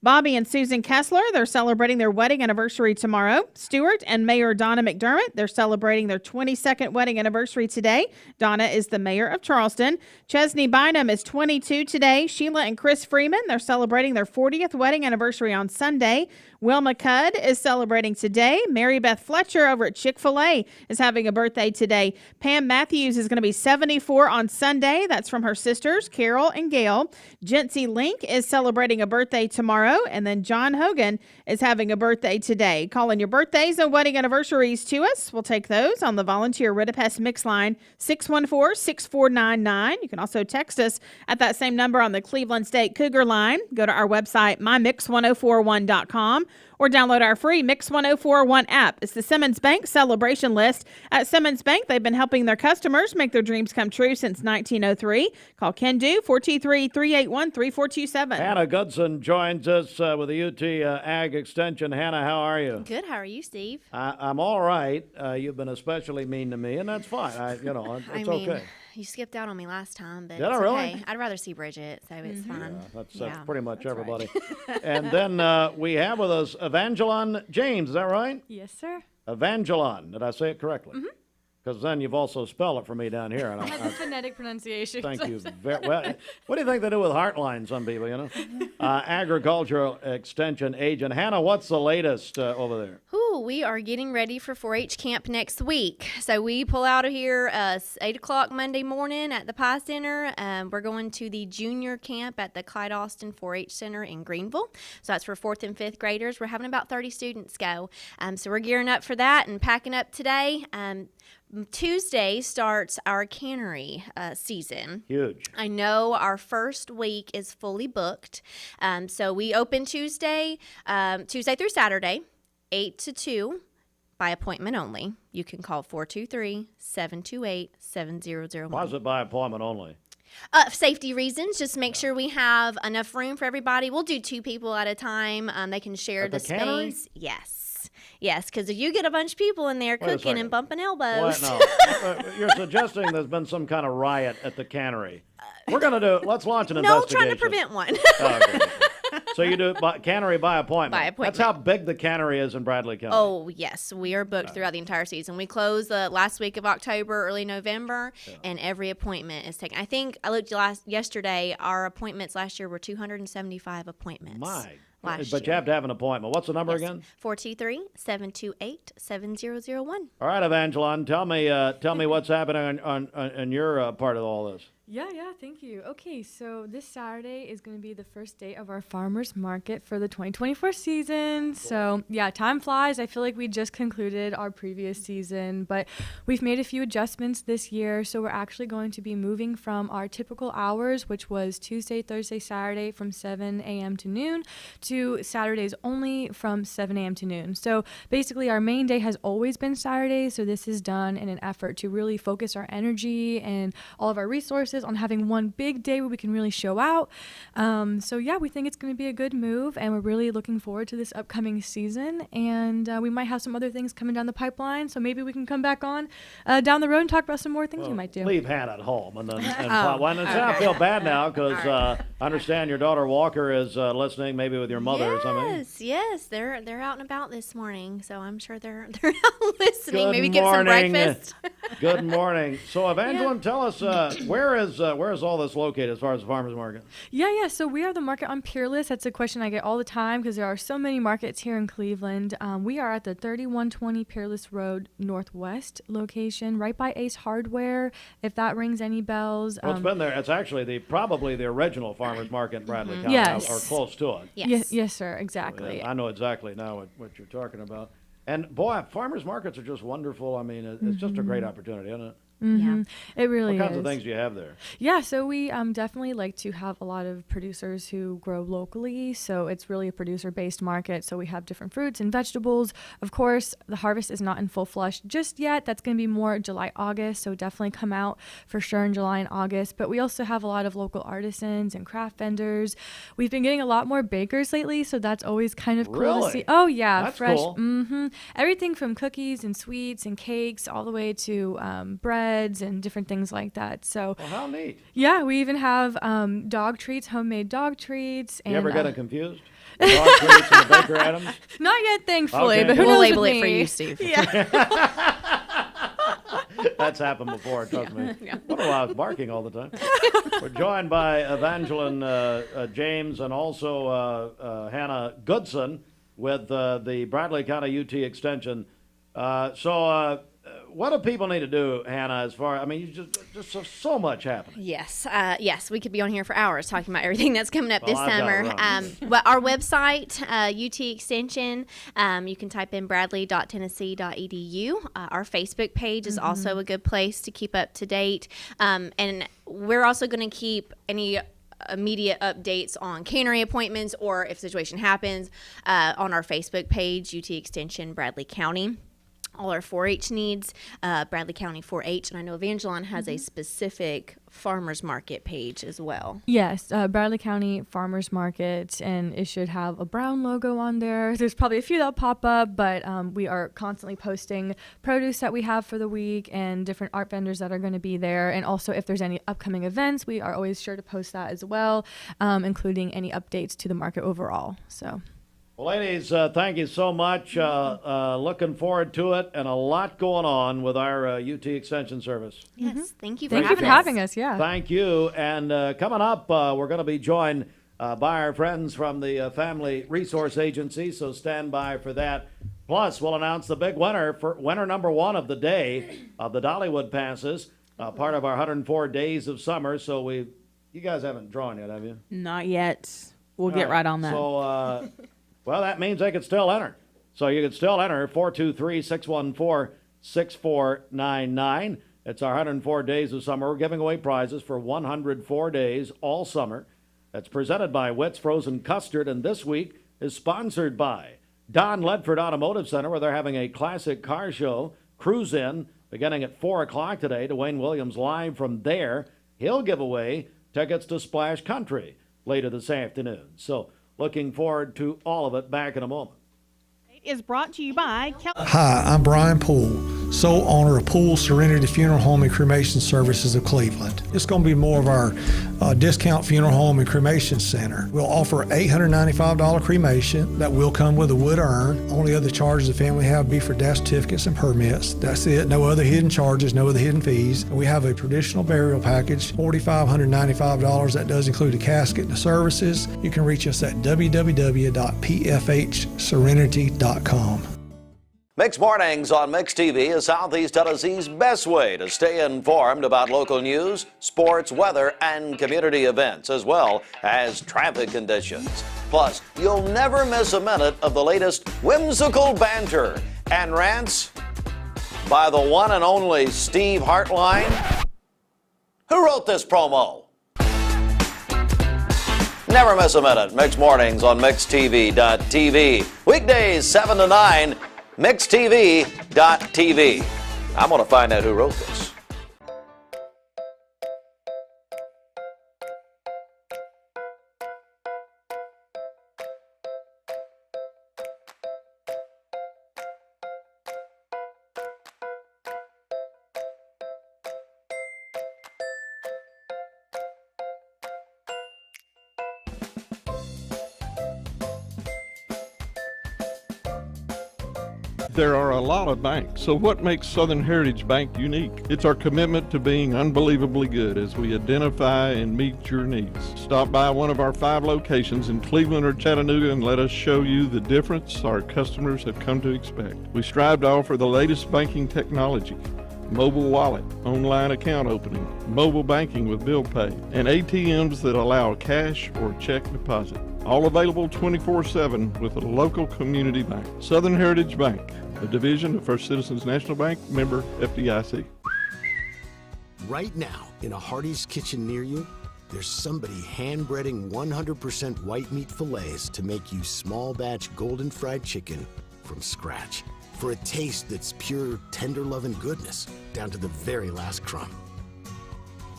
Bobby and Susan Kessler, they're celebrating their wedding anniversary tomorrow. Stuart and Mayor Donna McDermott, they're celebrating their 22nd wedding anniversary today. Donna is the mayor of Charleston. Chesney Bynum is 22 today. Sheila and Chris Freeman, they're celebrating their 40th wedding anniversary on Sunday. Wilma Cudd is celebrating today. Mary Beth Fletcher over at Chick-fil-A is having a birthday today. Pam Matthews is going to be 74 on Sunday. That's from her sisters, Carol and Gail. Jency Link is celebrating a birthday tomorrow. And then John Hogan is having a birthday today. Call in your birthdays and wedding anniversaries to us. We'll take those on the Volunteer Ridipest Mix line, 614-6499. You can also text us at that same number on the Cleveland State Cougar line. Go to our website, mymix1041.com. or download our free Mix 1041 app. It's the Simmons Bank celebration list. At Simmons Bank, they've been helping their customers make their dreams come true since 1903. Call Ken Do, 423-381-3427. Hannah Goodson joins us with the UT Ag Extension. Hannah, how are you? Good. How are you, Steve? I'm all right. You've been especially mean to me, and that's fine. It's okay. You skipped out on me last time, but Did it's I really? Okay. I'd rather see Bridget, so it's fine. Yeah, that's pretty much everybody. And then we have with us Evangeline James. Is that right? Yes, sir. Evangeline. Did I say it correctly? Mm-hmm. Because then you've also spelled it for me down here. And I have the phonetic pronunciation. Thank you. Well, what do you think they do with Heartline, some people, Agricultural Extension Agent. Hannah, what's the latest over there? Ooh, Oh, we are getting ready for 4-H camp next week. So we pull out of here 8 o'clock Monday morning at the Pie Center. We're going to the junior camp at the Clyde Austin 4-H Center in Greenville. So that's for 4th and 5th graders. We're having about 30 students go. So we're gearing up for that and packing up today. Tuesday starts our cannery season. Huge. I know our first week is fully booked. So we open Tuesday through Saturday, 8 to 2, by appointment only. You can call 423-728-7001. Why is it by appointment only? Safety reasons. Just make sure we have enough room for everybody. We'll do 2 people at a time. They can share At the the cannery? space. Yes, because if you get a bunch of people in there Wait a cooking and second. bumping elbows. What? No. You're suggesting there's been some kind of riot at the cannery. We're going to let's launch an No, investigation. trying to prevent one. Oh, okay. So you do it cannery by appointment. By appointment. That's how big the cannery is in Bradley County. Oh, yes. We are booked throughout the entire season. We close the last week of October, early November, and every appointment is taken. I think I looked yesterday, our appointments last year were 275 appointments. My. Last But you have to have an appointment. What's the number again? 423-728-7001. All right, Evangeline, tell me what's happening on your part of all this. Yeah, thank you. Okay, so this Saturday is going to be the first day of our farmers market for the 2024 season. So, yeah, time flies. I feel like we just concluded our previous season, but we've made a few adjustments this year. So we're actually going to be moving from our typical hours, which was Tuesday, Thursday, Saturday from 7 a.m. to noon, to Saturdays only from 7 a.m. to noon. So basically our main day has always been Saturday. So this is done in an effort to really focus our energy and all of our resources on having one big day where we can really show out. So yeah, we think it's going to be a good move, and we're really looking forward to this upcoming season. And we might have some other things coming down the pipeline, so maybe we can come back on down the road and talk about some more things we might do. Leave Hannah at home and then. Oh, I feel bad now because I understand your daughter Walker is listening, maybe with your mother or something. Yes, they're out and about this morning, so I'm sure they're out listening. Good Maybe morning. get some breakfast. Good morning. So Evangeline, tell us where is all this located as far as the farmers market? Yeah. So we are the market on Peerless. That's a question I get all the time because there are so many markets here in Cleveland. We are at the 3120 Peerless Road Northwest location, right by Ace Hardware, if that rings any bells. Well, it's been there. It's actually probably the original farmers market in Bradley County, Yes. or close to it. Yes, sir, exactly. I know exactly now what you're talking about. And boy, farmers markets are just wonderful. I mean, it's just a great opportunity, isn't it? Mm-hmm. It really is. What kinds of things do you have there? Yeah, so we definitely like to have a lot of producers who grow locally. So it's really a producer-based market. So we have different fruits and vegetables. Of course, the harvest is not in full flush just yet. That's going to be more July, August. So definitely come out for sure in July and August. But we also have a lot of local artisans and craft vendors. We've been getting a lot more bakers lately. So that's always kind of cool to see. Oh, yeah. That's fresh. Cool. Mm-hmm. Everything from cookies and sweets and cakes all the way to breads and different things like that. So, well, how neat. Yeah, we even have dog treats, homemade dog treats. You ever get confused? The dog treats and the Baker Adams? Not yet, thankfully, Okay. but who We'll knows label with it me. for you, Steve. Yeah. That's happened before, trust me. I wonder why I was barking all the time. We're joined by Evangeline James and also Hannah Goodson with the Bradley County UT Extension. What do people need to do, Hannah, as far, I mean, you just so much happening. Yes, we could be on here for hours talking about everything that's coming up this I've gotta summer. run. But our website, UT Extension, you can type in bradley.tennessee.edu. Our Facebook page is also a good place to keep up to date. And we're also going to keep any immediate updates on cannery appointments or if a situation happens on our Facebook page, UT Extension Bradley County. All our 4-H needs, Bradley County 4-H, and I know Evangeline has a specific farmers market page as well. Yes, Bradley County Farmers Market, and it should have a brown logo on there. There's probably a few that'll pop up, but we are constantly posting produce that we have for the week and different art vendors that are going to be there. And also, if there's any upcoming events, we are always sure to post that as well, including any updates to the market overall. So. Well, ladies, thank you so much. Looking forward to it, and a lot going on with our UT Extension Service. Yes, thank you for having us. Yeah. Thank you. And coming up, we're going to be joined by our friends from the Family Resource Agency, so stand by for that. Plus, we'll announce the big winner for winner number one of the day of the Dollywood passes, part of our 104 days of summer. So you guys haven't drawn yet, have you? Not yet. We'll get right on that. So, well, that means they could still enter. So you could still enter 423-614-6499. It's our 104 days of summer. We're giving away prizes for 104 days all summer. That's presented by Witt's Frozen Custard, and this week is sponsored by Don Ledford Automotive Center, where they're having a classic car show, Cruise In, beginning at 4 o'clock today. Dwayne Williams live from there. He'll give away tickets to Splash Country later this afternoon. So looking forward to all of it. Back in a moment. Is brought to you by Hi, I'm Brian Poole, sole owner of Poole Serenity Funeral Home and Cremation Services of Cleveland. It's going to be more of our discount funeral home and cremation center. We'll offer $895 cremation that will come with a wood urn. Only other charges the family have be for death certificates and permits. That's it. No other hidden charges, no other hidden fees. We have a traditional burial package, $4,595. That does include a casket and the services. You can reach us at www.pfhserenity.com. Mixed Mornings on Mixed TV is Southeast Tennessee's best way to stay informed about local news, sports, weather, and community events, as well as traffic conditions. Plus, you'll never miss a minute of the latest whimsical banter and rants by the one and only Steve Hartline. Who wrote this promo? Never miss a minute. Mixed Mornings on MixedTV.tv. Weekdays 7 to 9, MixedTV.tv. I'm going to find out who wrote this. There are a lot of banks, so what makes Southern Heritage Bank unique? It's our commitment to being unbelievably good as we identify and meet your needs. Stop by one of our 5 locations in Cleveland or Chattanooga and let us show you the difference our customers have come to expect. We strive to offer the latest banking technology, mobile wallet, online account opening, mobile banking with bill pay, and ATMs that allow cash or check deposit. All available 24/7 with a local community bank. Southern Heritage Bank, a division of First Citizens National Bank, member FDIC. Right now, in a Hardee's kitchen near you, there's somebody hand-breading 100% white meat fillets to make you small batch golden fried chicken from scratch. For a taste that's pure, tender love and goodness, down to the very last crumb.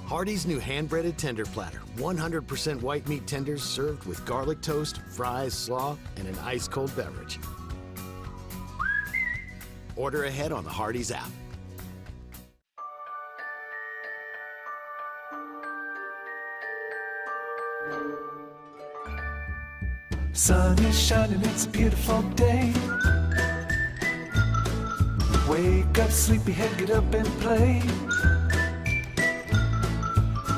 Hardee's new hand-breaded tender platter. 100% white meat tenders served with garlic toast, fries, slaw, and an ice-cold beverage. Order ahead on the Hardee's app. Sun is shining, it's a beautiful day. Wake up, sleepyhead, get up and play.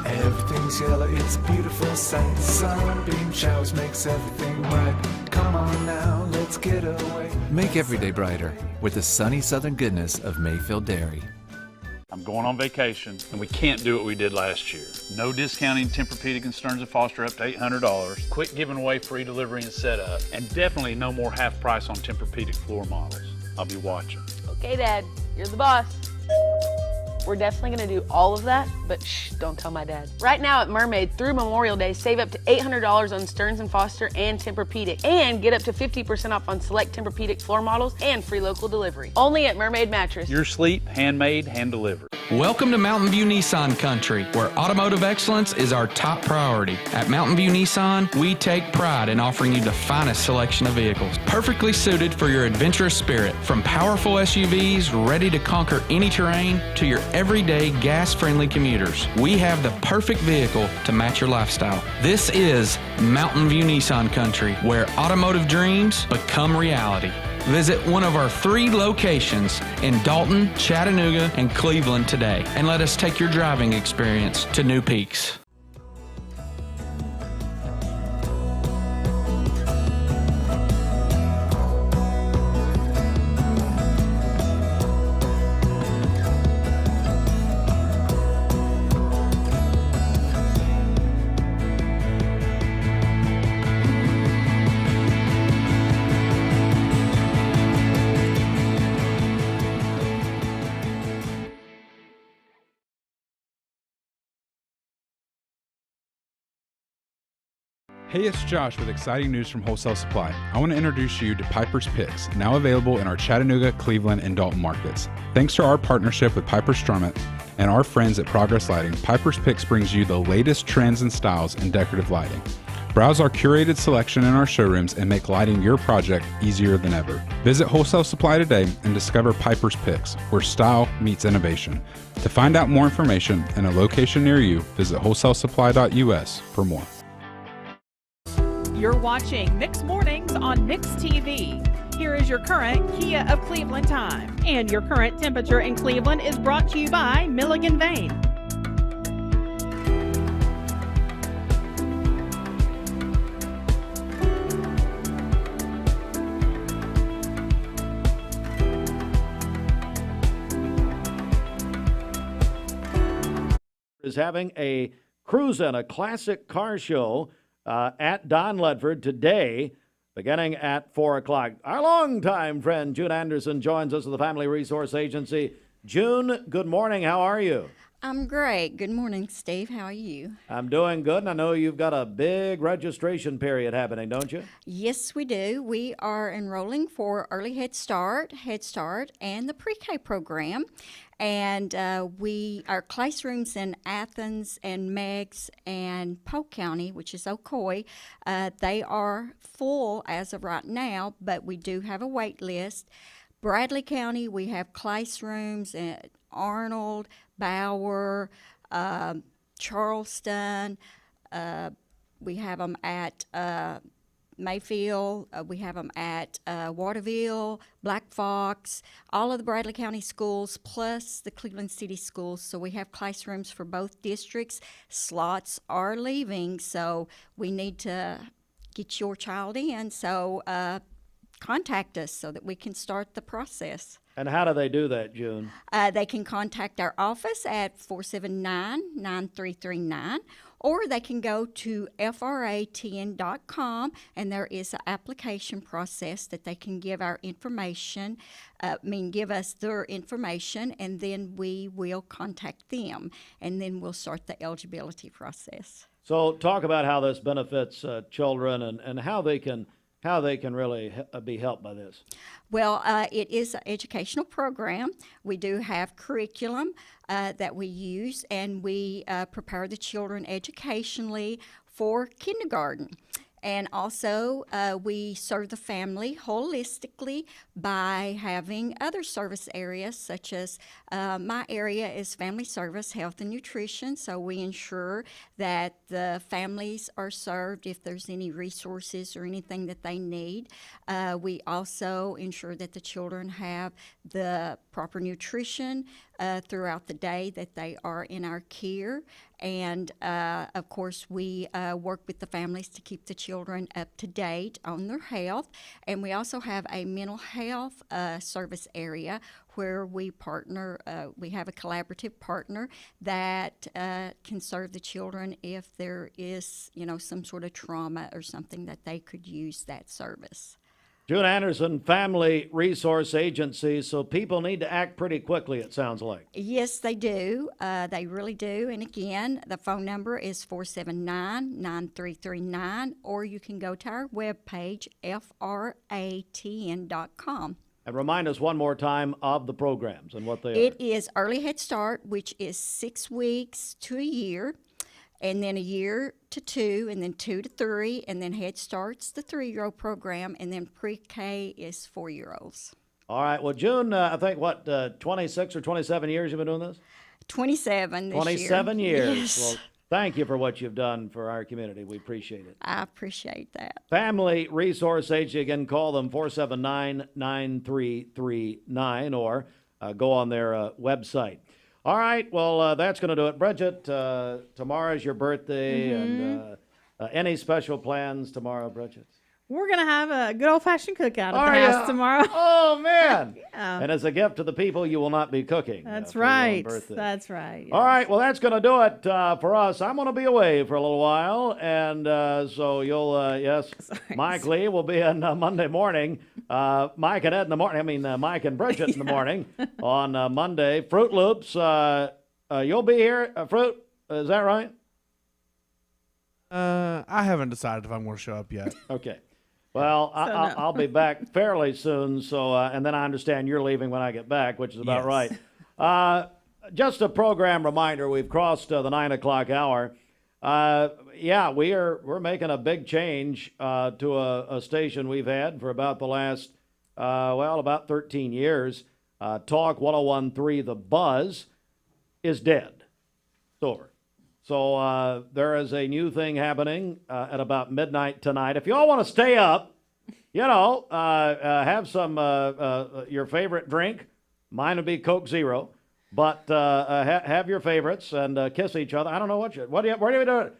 Everything's yellow, it's a beautiful sight. Sunbeam showers makes everything right. Come on now, let's get away. Make every day brighter with the sunny southern goodness of Mayfield Dairy. I'm going on vacation, and we can't do what we did last year. No discounting Tempur-Pedic and Stearns & Foster up to $800. Quit giving away free delivery and setup. And definitely no more half price on Tempur-Pedic floor models. I'll be watching. Okay, Dad, you're the boss. We're definitely going to do all of that, but shh, don't tell my dad. Right now at Mermaid, through Memorial Day, save up to $800 on Stearns & Foster and Tempur-Pedic, and get up to 50% off on select Tempur-Pedic floor models and free local delivery. Only at Mermaid Mattress. Your sleep, handmade, hand-delivered. Welcome to Mountain View Nissan Country, where automotive excellence is our top priority. At Mountain View Nissan, we take pride in offering you the finest selection of vehicles, perfectly suited for your adventurous spirit. From powerful SUVs ready to conquer any terrain to your everyday gas-friendly commuters, we have the perfect vehicle to match your lifestyle. This is Mountain View Nissan Country, where automotive dreams become reality. Visit one of our 3 locations in Dalton, Chattanooga, and Cleveland today, and let us take your driving experience to new peaks. Hey, it's Josh with exciting news from Wholesale Supply. I want to introduce you to Piper's Picks, now available in our Chattanooga, Cleveland, and Dalton markets. Thanks to our partnership with Piper Strummett and our friends at Progress Lighting, Piper's Picks brings you the latest trends and styles in decorative lighting. Browse our curated selection in our showrooms and make lighting your project easier than ever. Visit Wholesale Supply today and discover Piper's Picks, where style meets innovation. To find out more information and a location near you, visit wholesalesupply.us for more. You're watching Mix Mornings on Mix TV. Here is your current Kia of Cleveland time. And your current temperature in Cleveland is brought to you by Milligan Vane. Is having a cruise-in, a classic car show at Don Ledford today, beginning at 4 o'clock. Our longtime friend June Andersen joins us at the Family Resource Agency. June, good morning. How are you? I'm great. Good morning, Steve. How are you? I'm doing good, and I know you've got a big registration period happening, don't you? Yes, we do. We are enrolling for Early Head Start, and the Pre-K program. And our classrooms in Athens and Meigs and Polk County, which is Ocoee, they are full as of right now, but we do have a wait list. Bradley County, we have classrooms at Arnold, Bauer, Charleston. We have them at Mayfield. We have them at Waterville, Black Fox, all of the Bradley County schools, plus the Cleveland City schools. So we have classrooms for both districts. Slots are leaving, so we need to get your child in. So contact us so that we can start the process. And how do they do that, June? They can contact our office at 479-9339, or they can go to fratn.com, and there is an application process that they can give our information, give us their information, and then we will contact them, and then we'll start the eligibility process. So talk about how this benefits children and how they can really be helped by this. Well, it is an educational program. We do have curriculum that we use, and we prepare the children educationally for kindergarten. And also, we serve the family holistically by having other service areas, such as my area is family service, health and nutrition. So we ensure that the families are served if there's any resources or anything that they need. We also ensure that the children have the proper nutrition throughout the day that they are in our care. And, of course, we work with the families to keep the children up to date on their health. And we also have a mental health service area where we partner. We have a collaborative partner that can serve the children if there is, some sort of trauma or something that they could use that service. June Andersen, Family Resource Agency, so people need to act pretty quickly, it sounds like. Yes, they do. They really do. And again, the phone number is 479-9339, or you can go to our webpage, fratn.com. And remind us one more time of the programs and what they are. It is Early Head Start, which is 6 weeks to a year, and then a year to 2, and then 2 to 3, and then Head Start's the 3-year-old program, and then Pre-K is 4-year-olds. All right. Well, June, I think, 26 or 27 years you've been doing this? 27 this 27 year. years. Yes. Well, thank you for what you've done for our community. We appreciate it. I appreciate that. Family Resource Agency, again, call them 479-9339 or go on their website. All right, well, that's going to do it. Bridget, tomorrow's your birthday, and any special plans tomorrow, Bridget? We're going to have a good old-fashioned cookout at the house tomorrow. Oh, man. Yeah. And as a gift to the people, you will not be cooking. That's for your own right. birthday. That's right. All right, well, that's going to do it for us. I'm going to be away for a little while, and so you'll, yes, Mike Lee will be in Monday morning. Mike and Ed in the morning, Mike and Bridget in the morning on Monday. Fruit Loops, you'll be here, Fruit, is that right? I haven't decided if I'm going to show up yet. Okay. Well, I'll be back fairly soon. So, and then I understand you're leaving when I get back, which is about right. Just a program reminder: we've crossed the 9 o'clock hour. We're making a big change to a station we've had for about the last about 13 years. Talk 101.3 The Buzz is dead. It's over. So there is a new thing happening at about midnight tonight. If you all want to stay up, have some your favorite drink. Mine would be Coke Zero, but have your favorites and kiss each other. I don't know what do you do?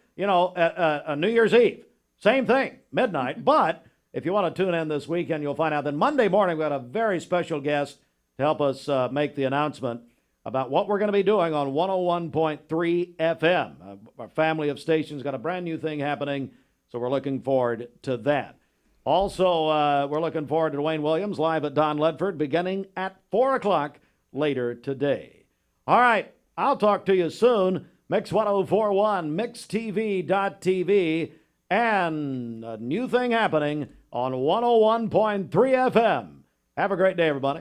New Year's Eve, same thing, midnight. But if you want to tune in this weekend, you'll find out that Monday morning we got a very special guest to help us make the announcement about what we're going to be doing on 101.3 FM. Our family of stations got a brand new thing happening, so we're looking forward to that. Also, we're looking forward to Dwayne Williams live at Don Ledford beginning at 4 o'clock later today. All right, I'll talk to you soon. Mix 1041, mixtv.tv, and a new thing happening on 101.3 FM. Have a great day, everybody.